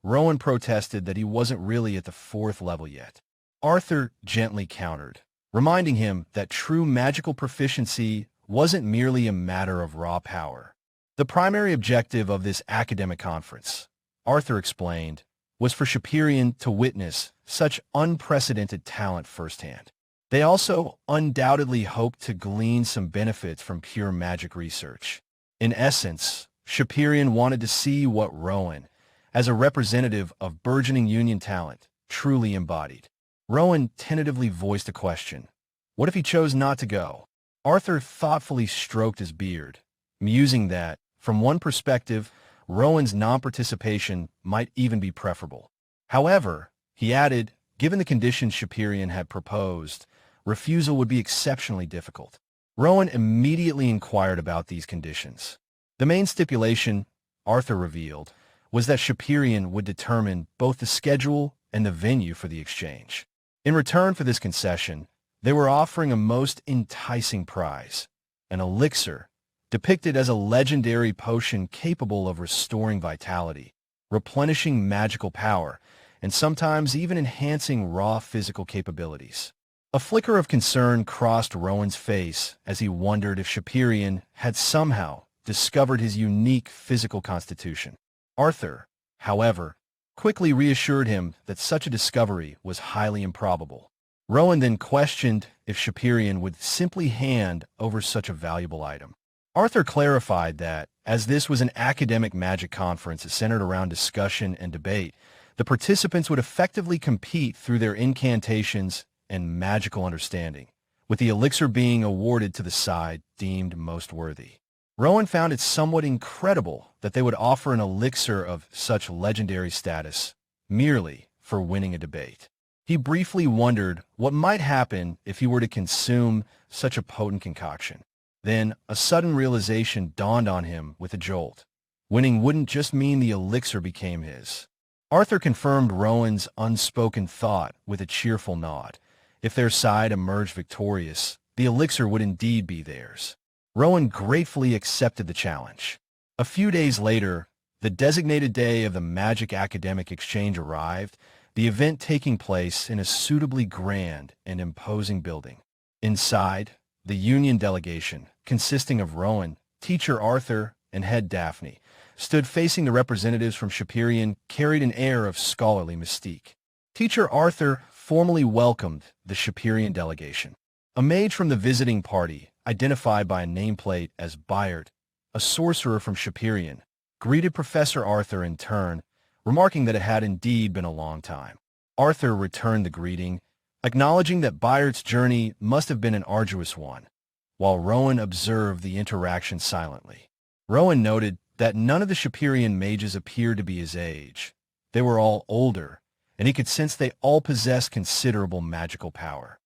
Rowan protested that he wasn't really at the 4th level yet. Arthur gently countered, reminding him that true magical proficiency wasn't merely a matter of raw power. The primary objective of this academic conference, Arthur explained, was for Shapirian to witness such unprecedented talent firsthand. They also undoubtedly hoped to glean some benefits from pure magic research. In essence, Shapirian wanted to see what Rowan, as a representative of burgeoning Union talent, truly embodied. Rowan tentatively voiced a question. What if he chose not to go? Arthur thoughtfully stroked his beard, musing that, from one perspective, Rowan's non-participation might even be preferable. However, he added, given the conditions Shapirian had proposed, refusal would be exceptionally difficult. Rowan immediately inquired about these conditions. The main stipulation, Arthur revealed, was that Shapirian would determine both the schedule and the venue for the exchange. In return for this concession, they were offering a most enticing prize, an elixir, depicted as a legendary potion capable of restoring vitality, replenishing magical power, and sometimes even enhancing raw physical capabilities. A flicker of concern crossed Rowan's face as he wondered if Shapirian had somehow discovered his unique physical constitution. Arthur, however, quickly reassured him that such a discovery was highly improbable. Rowan then questioned if Shapirian would simply hand over such a valuable item. Arthur clarified that, as this was an academic magic conference centered around discussion and debate, the participants would effectively compete through their incantations and magical understanding, with the elixir being awarded to the side deemed most worthy. Rowan found it somewhat incredible that they would offer an elixir of such legendary status merely for winning a debate. He briefly wondered what might happen if he were to consume such a potent concoction. Then, a sudden realization dawned on him with a jolt. Winning wouldn't just mean the elixir became his. Arthur confirmed Rowan's unspoken thought with a cheerful nod. If their side emerged victorious, the elixir would indeed be theirs. Rowan gratefully accepted the challenge. A few days later, the designated day of the Magic Academic Exchange arrived, the event taking place in a suitably grand and imposing building. Inside, the Union delegation, consisting of Rowan, Teacher Arthur, and Head Daphne, stood facing the representatives from Shapirian, carried an air of scholarly mystique. Teacher Arthur formally welcomed the Shapirian delegation. A mage from the visiting party, identified by a nameplate as Bayard, a sorcerer from Shapirian, greeted Professor Arthur in turn, remarking that it had indeed been a long time. Arthur returned the greeting, acknowledging that Bayard's journey must have been an arduous one, while Rowan observed the interaction silently. Rowan noted that none of the Shapirian mages appeared to be his age. They were all older, and he could sense they all possessed considerable magical power.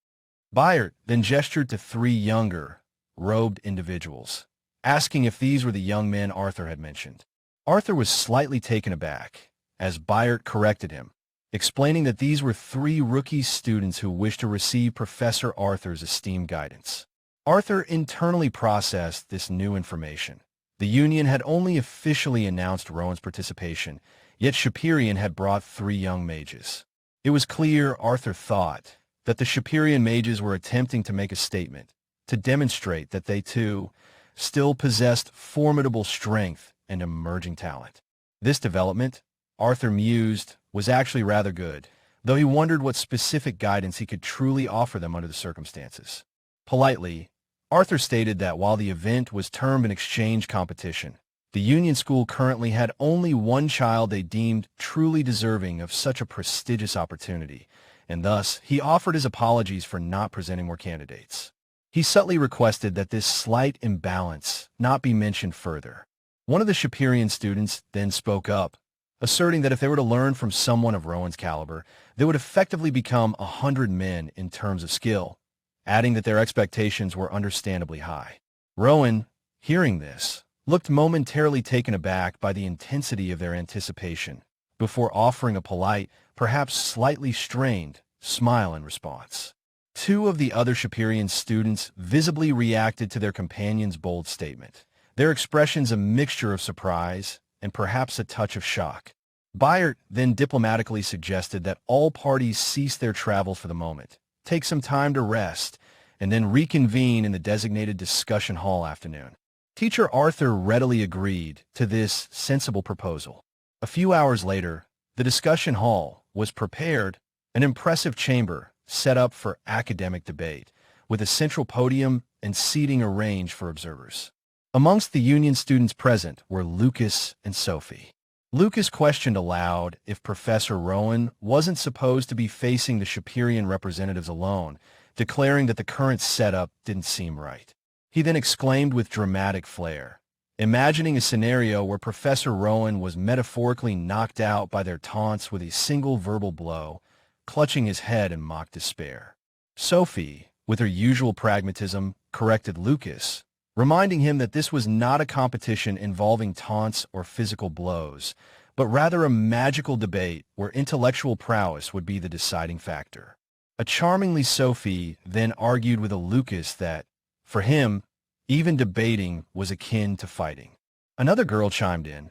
Byard then gestured to three younger, robed individuals, asking if these were the young men Arthur had mentioned. Arthur was slightly taken aback, as Byard corrected him, explaining that these were three rookie students who wished to receive Professor Arthur's esteemed guidance. Arthur internally processed this new information. The Union had only officially announced Rowan's participation, yet Shapirian had brought three young mages. It was clear, Arthur thought, that the Shapirian mages were attempting to make a statement, to demonstrate that they, too, still possessed formidable strength and emerging talent. This development, Arthur mused, was actually rather good, though he wondered what specific guidance he could truly offer them under the circumstances. Politely, Arthur stated that while the event was termed an exchange competition, the Union School currently had only one child they deemed truly deserving of such a prestigious opportunity, and thus he offered his apologies for not presenting more candidates. He subtly requested that this slight imbalance not be mentioned further. One of the Shapirian students then spoke up, asserting that if they were to learn from someone of Rowan's caliber, they would effectively become 100 men in terms of skill, adding that their expectations were understandably high. Rowan, hearing this, looked momentarily taken aback by the intensity of their anticipation, before offering a polite, perhaps slightly strained, smile in response. Two of the other Shapirian students visibly reacted to their companion's bold statement, their expressions a mixture of surprise and perhaps a touch of shock. Byard then diplomatically suggested that all parties cease their travels for the moment, take some time to rest, and then reconvene in the designated discussion hall afternoon. Teacher Arthur readily agreed to this sensible proposal. A few hours later, the discussion hall was prepared, an impressive chamber set up for academic debate, with a central podium and seating arranged for observers. Amongst the Union students present were Lucas and Sophie. Lucas questioned aloud if Professor Rowan wasn't supposed to be facing the Shapirian representatives alone, declaring that the current setup didn't seem right. He then exclaimed with dramatic flair, imagining a scenario where Professor Rowan was metaphorically knocked out by their taunts with a single verbal blow, clutching his head in mock despair. Sophie, with her usual pragmatism, corrected Lucas, reminding him that this was not a competition involving taunts or physical blows, but rather a magical debate where intellectual prowess would be the deciding factor. A charmingly Sophie then argued with a Lucas that, for him, even debating was akin to fighting. Another girl chimed in,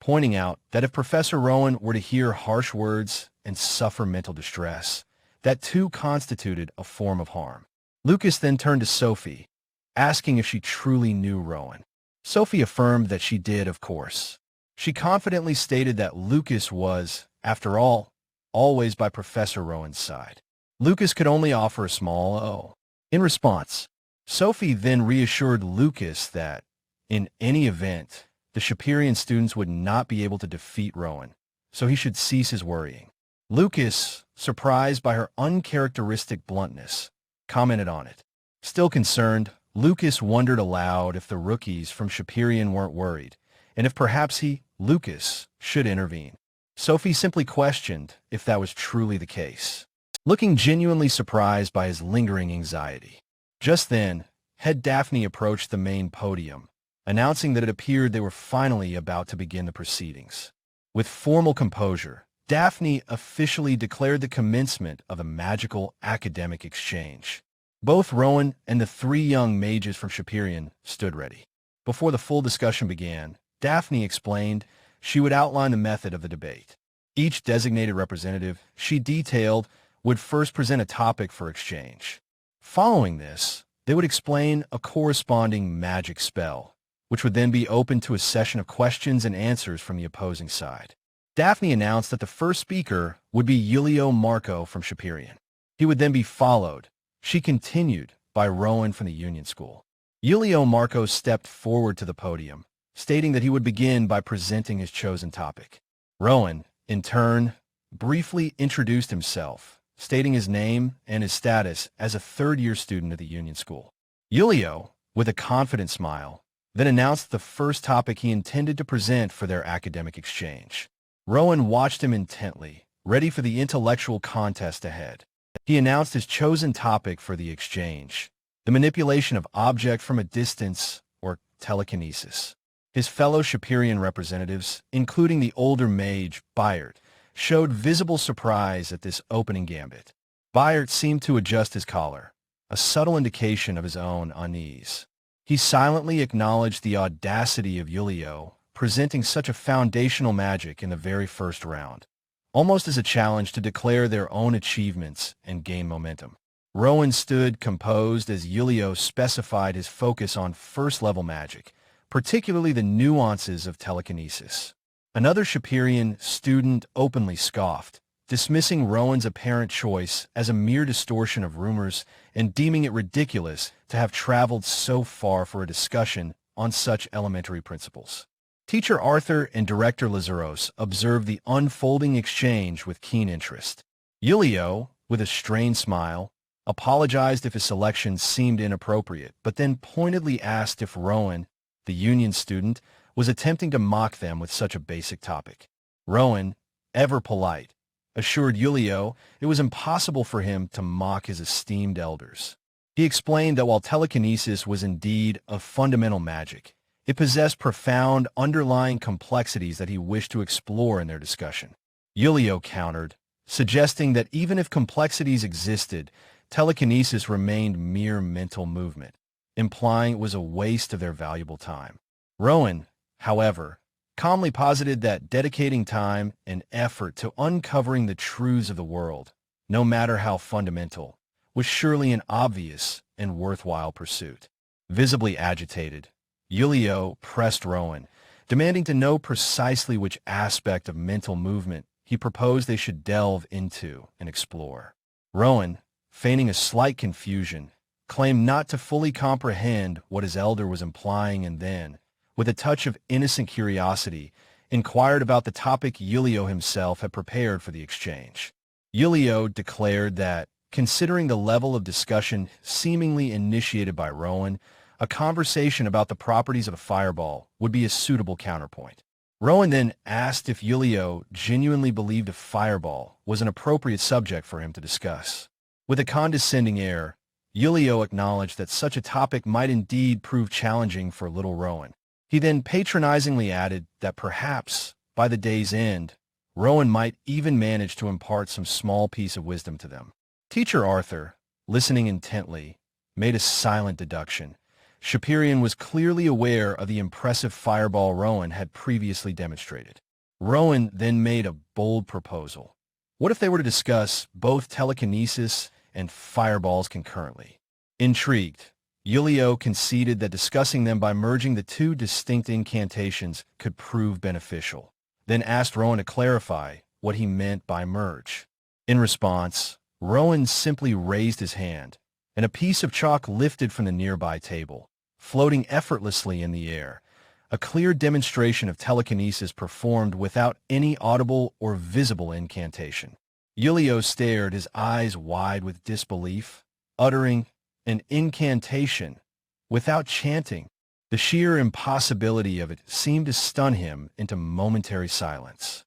pointing out that if Professor Rowan were to hear harsh words and suffer mental distress, that too constituted a form of harm. Lucas then turned to Sophie, asking if she truly knew Rowan. Sophie affirmed that she did, of course. She confidently stated that Lucas was, after all, always by Professor Rowan's side. Lucas could only offer a small "oh." In response, Sophie then reassured Lucas that, in any event, the Shapirian students would not be able to defeat Rowan, so he should cease his worrying. Lucas, surprised by her uncharacteristic bluntness, commented on it. Still concerned, Lucas wondered aloud if the rookies from Shapirian weren't worried, and if perhaps he, Lucas, should intervene. Sophie simply questioned if that was truly the case, looking genuinely surprised by his lingering anxiety. Just then, Head Daphne approached the main podium, announcing that it appeared they were finally about to begin the proceedings. With formal composure, Daphne officially declared the commencement of a magical academic exchange. Both Rowan and the three young mages from Shapirian stood ready. Before the full discussion began, Daphne explained she would outline the method of the debate. Each designated representative, she detailed, would first present a topic for exchange. Following this, they would explain a corresponding magic spell, which would then be open to a session of questions and answers from the opposing side. Daphne announced that the first speaker would be Yahello Marco from Shapirian. He would then be followed, she continued, by Rowan from the Union School. Yahello Marco stepped forward to the podium, stating that he would begin by presenting his chosen topic. Rowan, in turn, briefly introduced himself, stating his name and his status as a third-year student at the Union School. Yahello, with a confident smile, then announced the first topic he intended to present for their academic exchange. Rowan watched him intently, ready for the intellectual contest ahead. He announced his chosen topic for the exchange, the manipulation of object from a distance, or telekinesis. His fellow Shapirian representatives, including the older mage, Bayard, showed visible surprise at this opening gambit. Bayard seemed to adjust his collar, a subtle indication of his own unease. He silently acknowledged the audacity of Yahello presenting such a foundational magic in the very first round, almost as a challenge to declare their own achievements and gain momentum. Rowan stood composed as Yahello specified his focus on first-level magic, particularly the nuances of telekinesis. Another Shapirian student openly scoffed, dismissing Rowan's apparent choice as a mere distortion of rumors and deeming it ridiculous to have traveled so far for a discussion on such elementary principles. Teacher Arthur and Director Lazaros observed the unfolding exchange with keen interest. Yahello, with a strained smile, apologized if his selection seemed inappropriate, but then pointedly asked if Rowan, the Union student, was attempting to mock them with such a basic topic. Rowan, ever polite, assured Yahello it was impossible for him to mock his esteemed elders. He explained that while telekinesis was indeed a fundamental magic, it possessed profound underlying complexities that he wished to explore in their discussion. Yahello countered, suggesting that even if complexities existed, telekinesis remained mere mental movement, implying it was a waste of their valuable time. Rowan, however, calmly posited that dedicating time and effort to uncovering the truths of the world, no matter how fundamental, was surely an obvious and worthwhile pursuit. Visibly agitated, Yahello pressed Rowan, demanding to know precisely which aspect of mental movement he proposed they should delve into and explore. Rowan, feigning a slight confusion, claimed not to fully comprehend what his elder was implying and then, with a touch of innocent curiosity, inquired about the topic Yahello himself had prepared for the exchange. Yahello declared that, considering the level of discussion seemingly initiated by Rowan, a conversation about the properties of a fireball would be a suitable counterpoint. Rowan then asked if Yahello genuinely believed a fireball was an appropriate subject for him to discuss. With a condescending air, Yahello acknowledged that such a topic might indeed prove challenging for little Rowan. He then patronizingly added that perhaps, by the day's end, Rowan might even manage to impart some small piece of wisdom to them. Teacher Arthur, listening intently, made a silent deduction. Shapirian was clearly aware of the impressive fireball Rowan had previously demonstrated. Rowan then made a bold proposal. What if they were to discuss both telekinesis and fireballs concurrently? Intrigued, Yahello conceded that discussing them by merging the two distinct incantations could prove beneficial, then asked Rowan to clarify what he meant by merge. In response, Rowan simply raised his hand, and a piece of chalk lifted from the nearby table, floating effortlessly in the air, a clear demonstration of telekinesis performed without any audible or visible incantation. Yahello stared, his eyes wide with disbelief, uttering an incantation without chanting. The sheer impossibility of it seemed to stun him into momentary silence.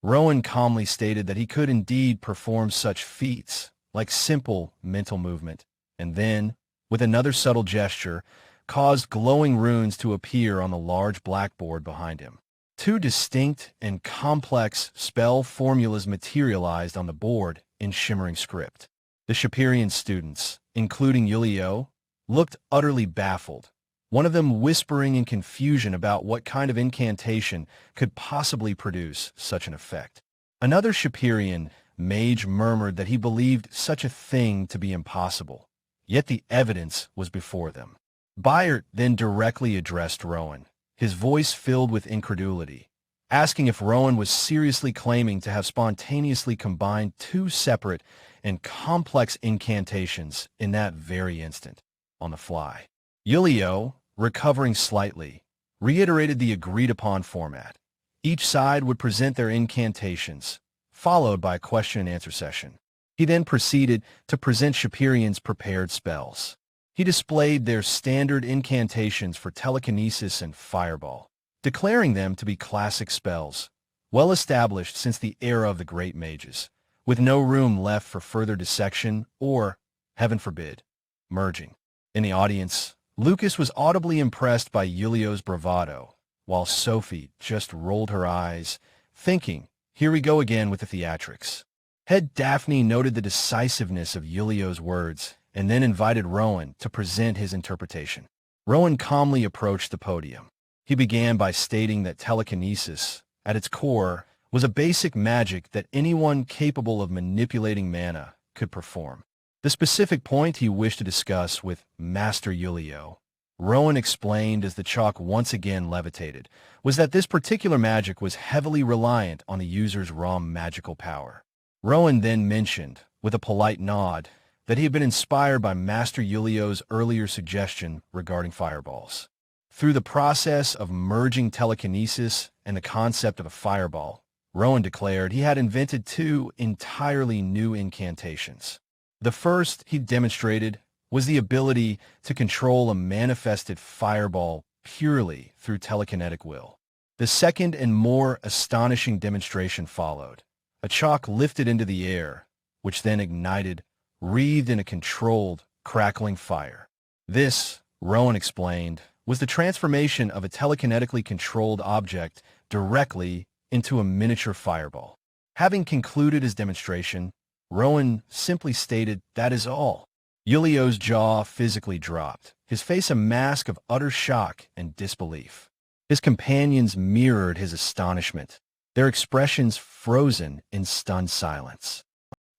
Rowan calmly stated that he could indeed perform such feats, like simple mental movement, and then, with another subtle gesture, caused glowing runes to appear on the large blackboard behind him. Two distinct and complex spell formulas materialized on the board in shimmering script. The Shapirian students, including Yahello, looked utterly baffled, one of them whispering in confusion about what kind of incantation could possibly produce such an effect. Another Shapirian mage murmured that he believed such a thing to be impossible, yet the evidence was before them. Bayard then directly addressed Rowan, his voice filled with incredulity, asking if Rowan was seriously claiming to have spontaneously combined two separate and complex incantations in that very instant, on the fly. Yahello, recovering slightly, reiterated the agreed-upon format. Each side would present their incantations, followed by a question-and-answer session. He then proceeded to present Shapirian's prepared spells. He displayed their standard incantations for telekinesis and fireball, declaring them to be classic spells, well established since the era of the great mages, with no room left for further dissection or, heaven forbid, merging. In the audience, Lucas was audibly impressed by Yuliyo's bravado, while Sophie just rolled her eyes, thinking, here we go again with the theatrics. Head Daphne noted the decisiveness of Yuliyo's words and then invited Rowan to present his interpretation. Rowan calmly approached the podium. He began by stating that telekinesis, at its core, was a basic magic that anyone capable of manipulating mana could perform. The specific point he wished to discuss with Master Yuliyo, Rowan explained as the chalk once again levitated, was that this particular magic was heavily reliant on the user's raw magical power. Rowan then mentioned, with a polite nod, that he had been inspired by Master Yuliyo's earlier suggestion regarding fireballs. Through the process of merging telekinesis and the concept of a fireball, Rowan declared he had invented two entirely new incantations. The first he demonstrated was the ability to control a manifested fireball purely through telekinetic will. The second and more astonishing demonstration followed. A chalk lifted into the air, which then ignited, wreathed in a controlled, crackling fire. This, Rowan explained, was the transformation of a telekinetically controlled object directly into a miniature fireball. Having concluded his demonstration, Rowan simply stated, "That is all." Yuliyo's jaw physically dropped, his face a mask of utter shock and disbelief. His companions mirrored his astonishment, their expressions frozen in stunned silence.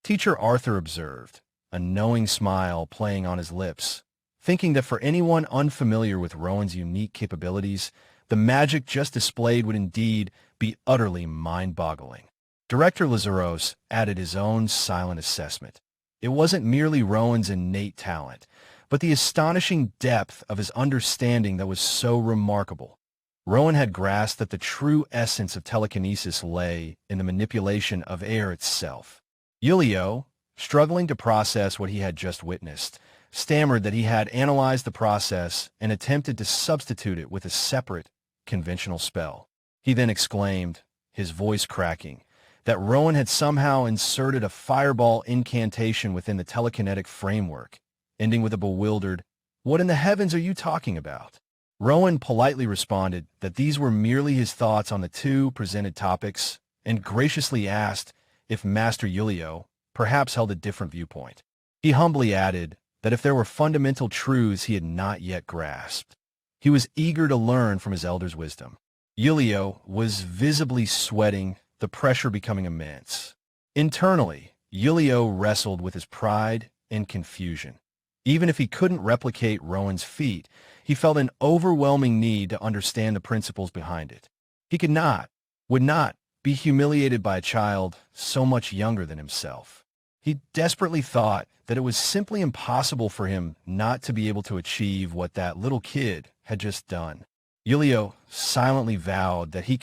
Teacher Arthur observed, a knowing smile playing on his lips, thinking that for anyone unfamiliar with Rowan's unique capabilities, the magic just displayed would indeed be utterly mind-boggling. Director Lazaros added his own silent assessment. It wasn't merely Rowan's innate talent, but the astonishing depth of his understanding that was so remarkable. Rowan had grasped that the true essence of telekinesis lay in the manipulation of air itself. Yuliyo, struggling to process what he had just witnessed, stammered that he had analyzed the process and attempted to substitute it with a separate, conventional spell. He then exclaimed, his voice cracking, that Rowan had somehow inserted a fireball incantation within the telekinetic framework, ending with a bewildered, "What in the heavens are you talking about?" Rowan politely responded that these were merely his thoughts on the two presented topics and graciously asked if Master Yuliyo perhaps held a different viewpoint. He humbly added that if there were fundamental truths he had not yet grasped, he was eager to learn from his elder's wisdom. Yuliyo was visibly sweating, the pressure becoming immense. Internally, Yuliyo wrestled with his pride and confusion. Even if he couldn't replicate Rowan's feat, he felt an overwhelming need to understand the principles behind it. He would not, be humiliated by a child so much younger than himself. He desperately thought that it was simply impossible for him not to be able to achieve what that little kid had just done. Yuliyo silently vowed that he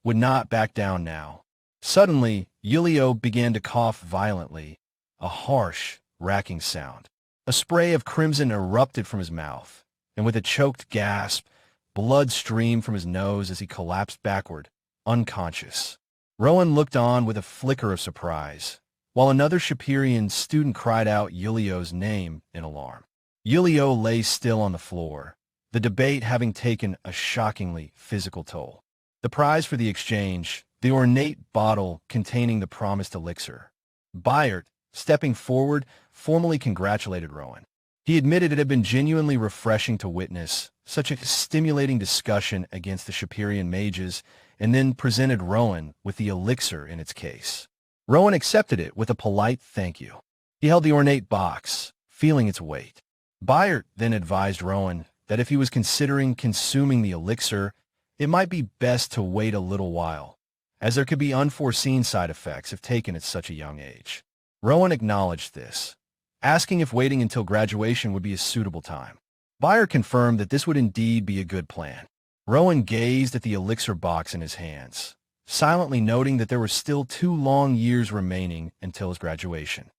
would not back down now. Suddenly, Yuliyo began to cough violently, a harsh, racking sound. A spray of crimson erupted from his mouth, and with a choked gasp, blood streamed from his nose as he collapsed backward, unconscious. Rowan looked on with a flicker of surprise, while another Shapirian student cried out Yuliyo's name in alarm. Yuliyo lay still on the floor, the debate having taken a shockingly physical toll. The prize for the exchange, the ornate bottle containing the promised elixir. Bayard, stepping forward, formally congratulated Rowan. He admitted it had been genuinely refreshing to witness such a stimulating discussion against the Shapirian mages, and then presented Rowan with the elixir in its case. Rowan accepted it with a polite thank you. He held the ornate box, feeling its weight. Bayard then advised Rowan that if he was considering consuming the elixir, it might be best to wait a little while, as there could be unforeseen side effects if taken at such a young age. Rowan acknowledged this, asking if waiting until graduation would be a suitable time. Bayard confirmed that this would indeed be a good plan. Rowan gazed at the elixir box in his hands, silently noting that there were still 2 long years remaining until his graduation.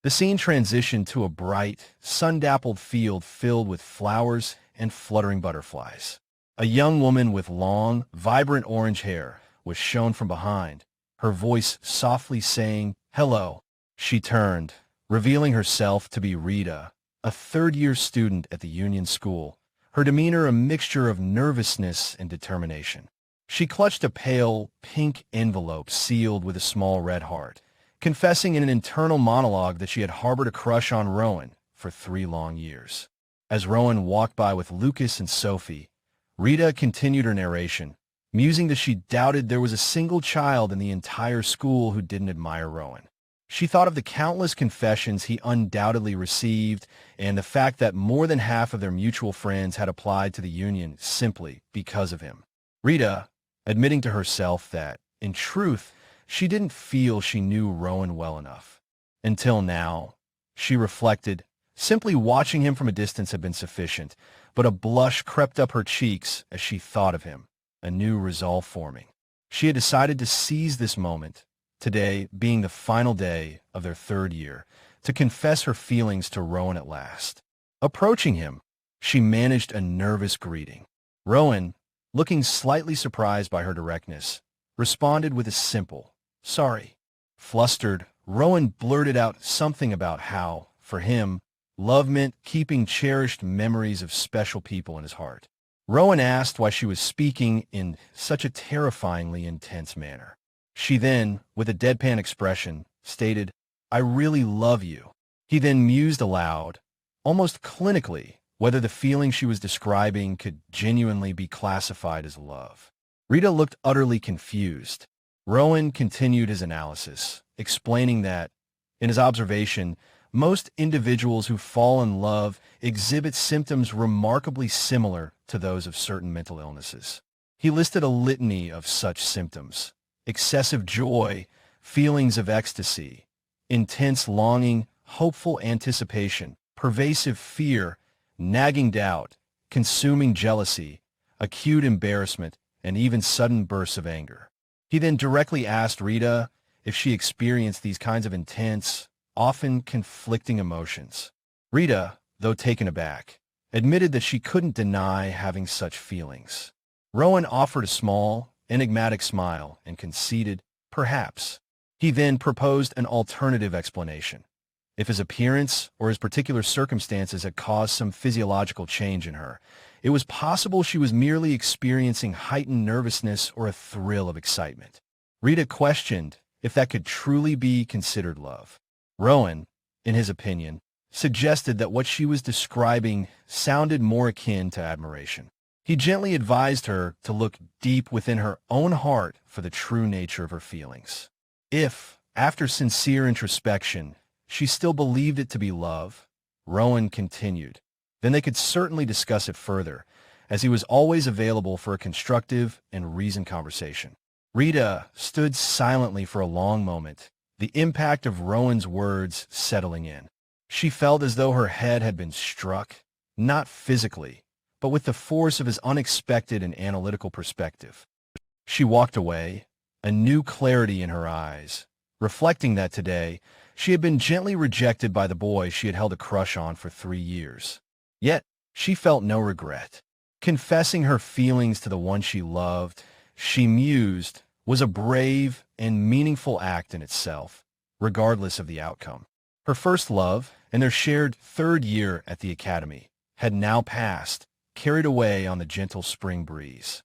The scene transitioned to a bright, sun-dappled field filled with flowers and fluttering butterflies. A young woman with long, vibrant orange hair was shown from behind, her voice softly saying, Hello. She turned, revealing herself to be Rita, a third-year student at the Union School, her demeanor a mixture of nervousness and determination. She clutched a pale, pink envelope sealed with a small red heart, confessing in an internal monologue that she had harbored a crush on Rowan for 3 long years. As Rowan walked by with Lucas and Sophie, Rita continued her narration, musing that she doubted there was a single child in the entire school who didn't admire Rowan. She thought of the countless confessions he undoubtedly received and the fact that more than half of their mutual friends had applied to the union simply because of him. Rita, admitting to herself that, in truth, she didn't feel she knew Rowan well enough. Until now, she reflected, simply watching him from a distance had been sufficient, but a blush crept up her cheeks as she thought of him, a new resolve forming. She had decided to seize this moment, today being the final day of their 3rd year, to confess her feelings to Rowan at last. Approaching him, she managed a nervous greeting. Rowan, looking slightly surprised by her directness, responded with a simple, "Sorry." Flustered, Rowan blurted out something about how, for him, love meant keeping cherished memories of special people in his heart. Rowan asked why she was speaking in such a terrifyingly intense manner. She then, with a deadpan expression, stated, "I really love you." He then mused aloud, almost clinically, whether the feeling she was describing could genuinely be classified as love. Rita looked utterly confused. Rowan continued his analysis, explaining that, in his observation, most individuals who fall in love exhibit symptoms remarkably similar to those of certain mental illnesses. He listed a litany of such symptoms: excessive joy, feelings of ecstasy, intense longing, hopeful anticipation, pervasive fear, nagging doubt, consuming jealousy, acute embarrassment, and even sudden bursts of anger. He then directly asked Rita if she experienced these kinds of intense, often conflicting emotions. Rita, though taken aback, admitted that she couldn't deny having such feelings. Rowan offered a small, enigmatic smile and conceded, perhaps. He then proposed an alternative explanation. If his appearance or his particular circumstances had caused some physiological change in her, it was possible she was merely experiencing heightened nervousness or a thrill of excitement. Rita questioned if that could truly be considered love. Rowan, in his opinion, suggested that what she was describing sounded more akin to admiration. He gently advised her to look deep within her own heart for the true nature of her feelings. If, after sincere introspection, she still believed it to be love, Rowan continued, then they could certainly discuss it further, as he was always available for a constructive and reasoned conversation. Rita stood silently for a long moment, the impact of Rowan's words settling in. She felt as though her head had been struck, not physically, but with the force of his unexpected and analytical perspective. She walked away, a new clarity in her eyes, reflecting that today she had been gently rejected by the boy she had held a crush on for 3 years. Yet, she felt no regret. Confessing her feelings to the one she loved, she mused, was a brave and meaningful act in itself, regardless of the outcome. Her first love, and their shared 3rd year at the academy, had now passed, carried away on the gentle spring breeze.